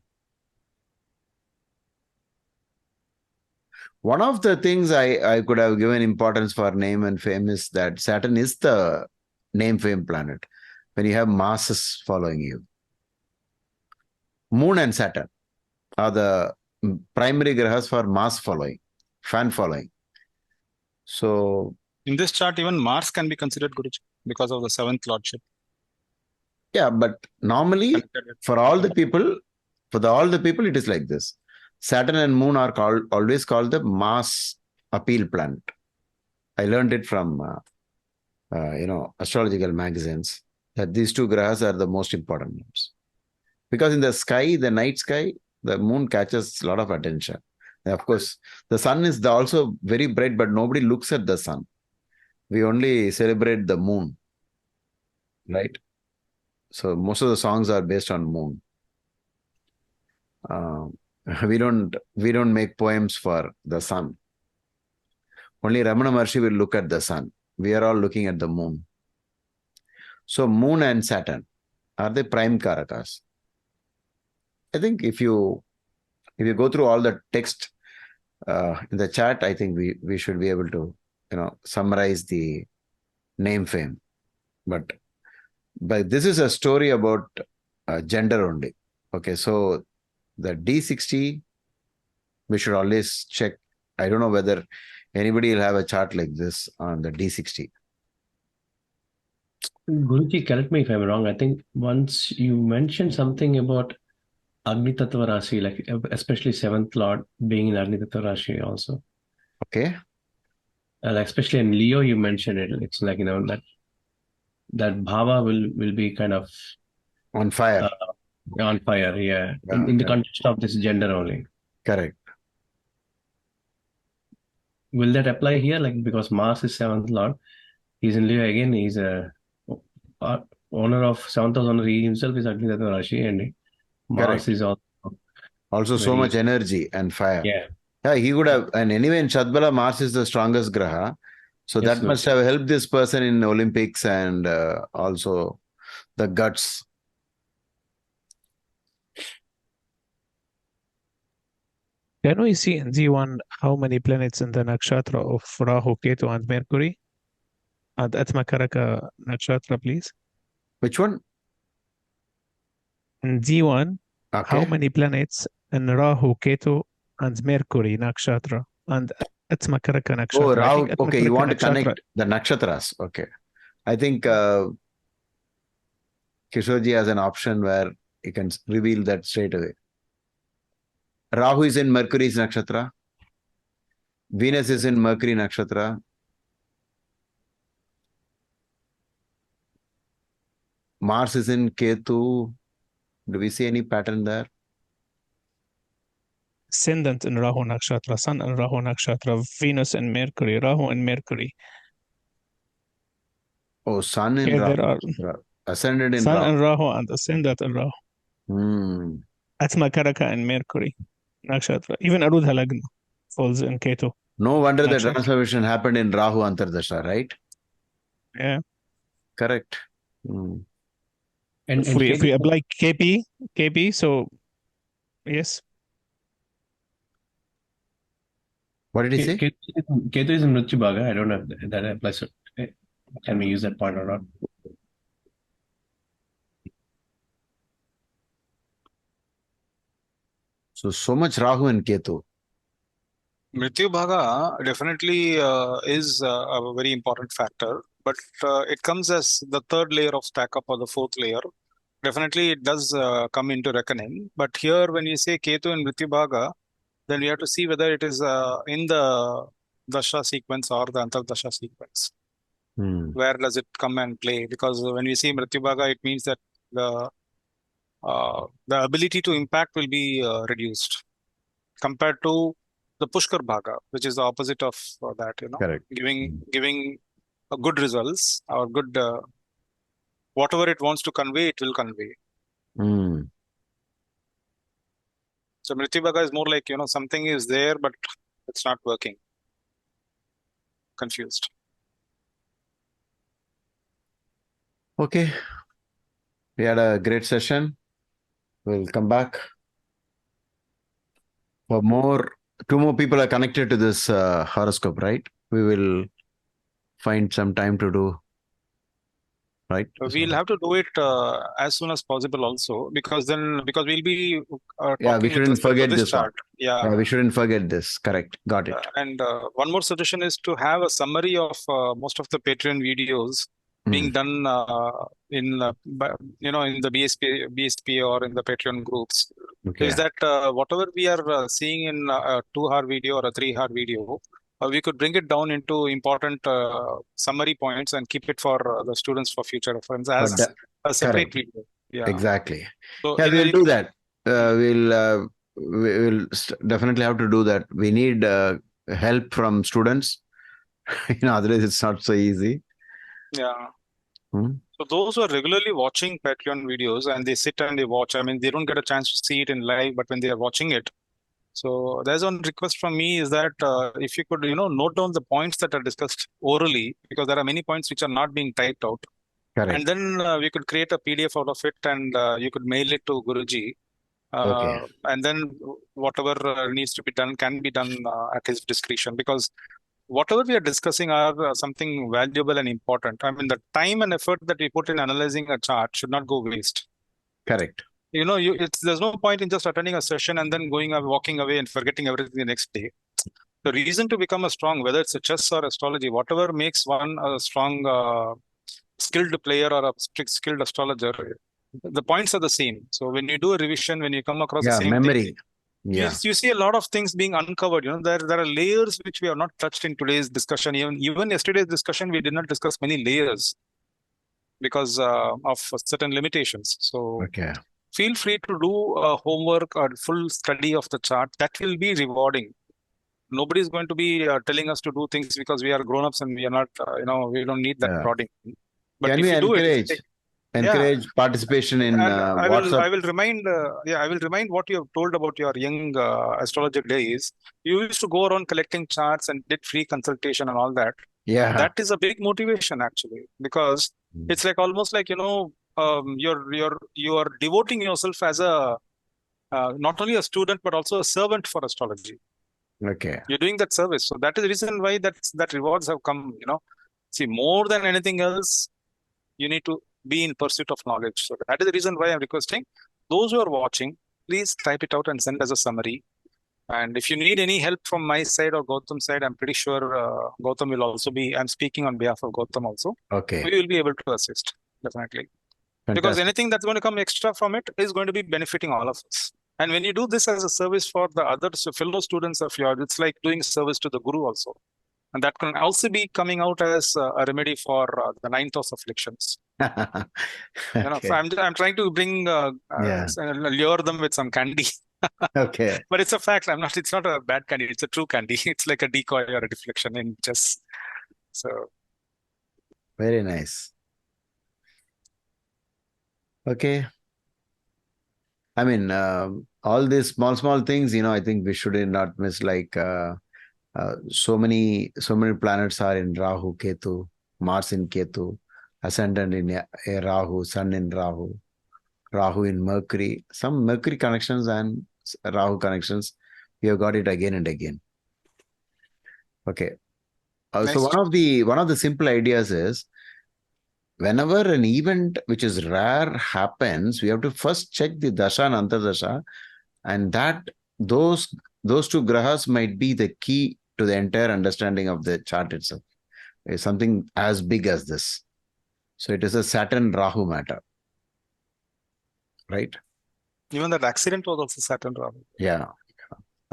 One of the things I could have given importance for name and fame is that Saturn is the name fame planet when you have masses following you. Moon and Saturn are the primary grahas for mass following, fan following. So in this chart, even Mars can be considered Guruji because of the 7th Lordship. Yeah, but normally for all the people, it is like this. Saturn and Moon are always called the mass appeal planet. I learned it from astrological magazines that these two grahas are the most important ones. Because in the sky, the night sky, the moon catches a lot of attention. And of course, the sun is also very bright, but nobody looks at the sun. We only celebrate the moon, right? So most of the songs are based on moon. We don't make poems for the sun. Only Ramana Maharshi will look at the sun. We are all looking at the moon. So moon and Saturn are the prime karakas. I think if you go through all the text in the chat, I think we should be able to summarize the name fame. But this is a story about gender only. Okay, so the D60 we should always check. I don't know whether anybody will have a chart like this on the D60. Guruji, correct me if I'm wrong. I think once you mentioned something about Agni Tattva Rashi, like especially 7th Lord being in Agni Tattva Rashi also. Okay. Like especially in Leo, you mentioned it. It's like, that bhava will be kind of on fire. On fire, yeah. In the context of this gender only. Correct. Will that apply here? Like, because Mars is 7th Lord, he's in Leo again. He's a owner of 7th house owner. He himself is Agni Tattva Rashi, and Mars is also so much energy and fire. Yeah, he would have. And anyway, in Shadbala, Mars is the strongest graha. So Yes, that must have helped this person in Olympics and also the guts. Can we see in D1 how many planets in the nakshatra of Rahu, Ketu, and Mercury? And Atmakaraka nakshatra, please. Which one? In D1, how many planets in Rahu, Ketu, and Mercury nakshatra? And Atmakaraka nakshatra. Oh, Rahu. Okay, you want to nakshatra. connect the nakshatras. Okay. I think Kishorji has an option where he can reveal that straight away. Rahu is in Mercury's nakshatra. Venus is in Mercury nakshatra. Mars is in Ketu. Do we see any pattern there? Ascendant in Rahu nakshatra, Sun in Rahu nakshatra, Venus and Mercury, Rahu and Mercury. Oh, Sun in Here Rahu. there are Ascendant in Sun Rahu. and Rahu and Ascendant in Rahu. Atmakaraka and Mercury nakshatra. Even Arudha Lagna. falls in Ketu. No wonder the Naturally. transformation happened in Rahu Antardasha, right? Yeah. Correct. Hmm. If we apply KP, so yes. What did he say? Ketu is in Mrityu Bhaga. I don't know if that applies. Can we use that point or not? So much Rahu and Ketu. Mrityu Bhaga definitely is a very important factor, but it comes as the third layer of stack up or the fourth layer. Definitely, it does come into reckoning. But here, when you say Ketu and Mrityu Bhaga, then we have to see whether it is in the Dasha sequence or the Antardasha sequence. Where does it come and play? Because when we see Mrityu Bhaga, it means that the ability to impact will be reduced compared to the Pushkar Bhaga, which is the opposite of that, Correct. giving good results or good whatever it wants to convey, it will convey. So Mrityu Bhaga is more like, something is there, but it's not working. Confused. Okay. We had a great session. We'll come back for more. 2 more people are connected to this horoscope, right? We will find some time to do, right? We'll have to do it as soon as possible also, because we'll be Yeah, we talking with shouldn't respect to forget this this one. chart. Yeah. Yeah, we shouldn't forget this. Correct. Got it. And one more suggestion is to have a summary of most of the Patreon videos being done in the BSP or in the Patreon groups. Okay. Is that whatever we are seeing in a 2-hour video or a 3-hour video, we could bring it down into important summary points and keep it for the students for future reference as a separate video. Yeah. Exactly. So yeah, we'll do that. We'll definitely have to do that. We need help from students. Otherwise it's not so easy. Yeah. So those who are regularly watching Patreon videos and they sit and they watch, I mean, they don't get a chance to see it in live, but when they are watching it, so there's one request from me is that if you could, note down the points that are discussed orally, because there are many points which are not being typed out. Correct. And then we could create a PDF out of it and you could mail it to Guruji. Okay. And then whatever needs to be done can be done at his discretion, because whatever we are discussing are something valuable and important. I mean, the time and effort that we put in analyzing a chart should not go waste. Correct. There's no point in just attending a session and then walking away and forgetting everything the next day. The reason to become a strong, whether it's a chess or astrology, whatever makes one a strong, skilled player or a skilled astrologer, the points are the same. So when you do a revision, when you come across the same memory. thing, Yeah. you see a lot of things being uncovered. There are layers which we have not touched in today's discussion. Even yesterday's discussion, we did not discuss many layers because of certain limitations. So Okay. feel free to do homework or full study of the chart. That will be rewarding. Nobody is going to be telling us to do things because we are grown-ups and we are not, we don't need that prodding. But Can if we you do encourage it, participation in WhatsApp? I will remind what you have told about your young astrologer days. You used to go around collecting charts and did free consultation and all that. Yeah. That is a big motivation actually, because it's like almost like, you are devoting yourself as a not only a student but also a servant for astrology. Okay. You're doing that service. So that is the reason why that rewards have come, See, more than anything else, you need to be in pursuit of knowledge. So that is the reason why I'm requesting those who are watching, please type it out and send as a summary. And if you need any help from my side or Gautam's side, I'm pretty sure Gautam will also be, I'm speaking on behalf of Gautam also. Okay. We will be able to assist, definitely. Fantastic. Because anything that's going to come extra from it is going to be benefiting all of us. And when you do this as a service for the other fellow students of yours, it's like doing service to the Guru also. And that can also be coming out as a remedy for the 9th house afflictions. Okay. So I'm trying to bring lure them with some candy. Okay. But it's a fact. It's not a bad candy. It's a true candy. It's like a decoy or a deflection in chess. So very nice. Okay. I mean, all these small things, I think we should not miss, like So many planets are in Rahu, Ketu, Mars in Ketu, ascendant in Rahu, Sun in Rahu, Rahu in Mercury. Some Mercury connections and Rahu connections, we have got it again and again. Okay. So one of the simple ideas is, whenever an event which is rare happens, we have to first check the dasha and antardasha, and that those two grahas might be the key to the entire understanding of the chart itself. It's something as big as this. So it is a Saturn Rahu matter, right? Even that accident was also Saturn Rahu. Yeah.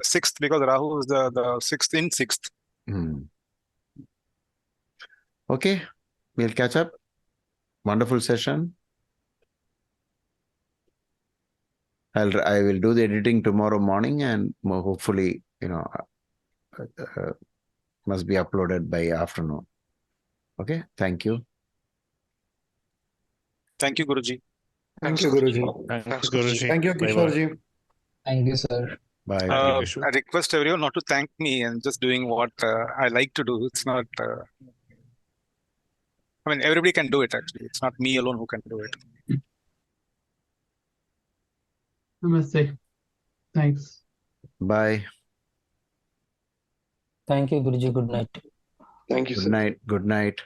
Sixth, because Rahu is the sixth in sixth. Okay, we'll catch up. Wonderful session. I will do the editing tomorrow morning, and hopefully, must be uploaded by afternoon. Okay, thank you. Thank you, Guruji. Thank you, Guruji. Thanks, Guruji. Thank you, Bye-bye. Kishorji. Thank you, sir. Bye. I request everyone not to thank me and just doing what I like to do. It's not. I mean, everybody can do it. Actually, it's not me alone who can do it. Namaste. Thanks. Bye. Thank you, Guruji. Good night. Thank you, Good sir. night. Good night.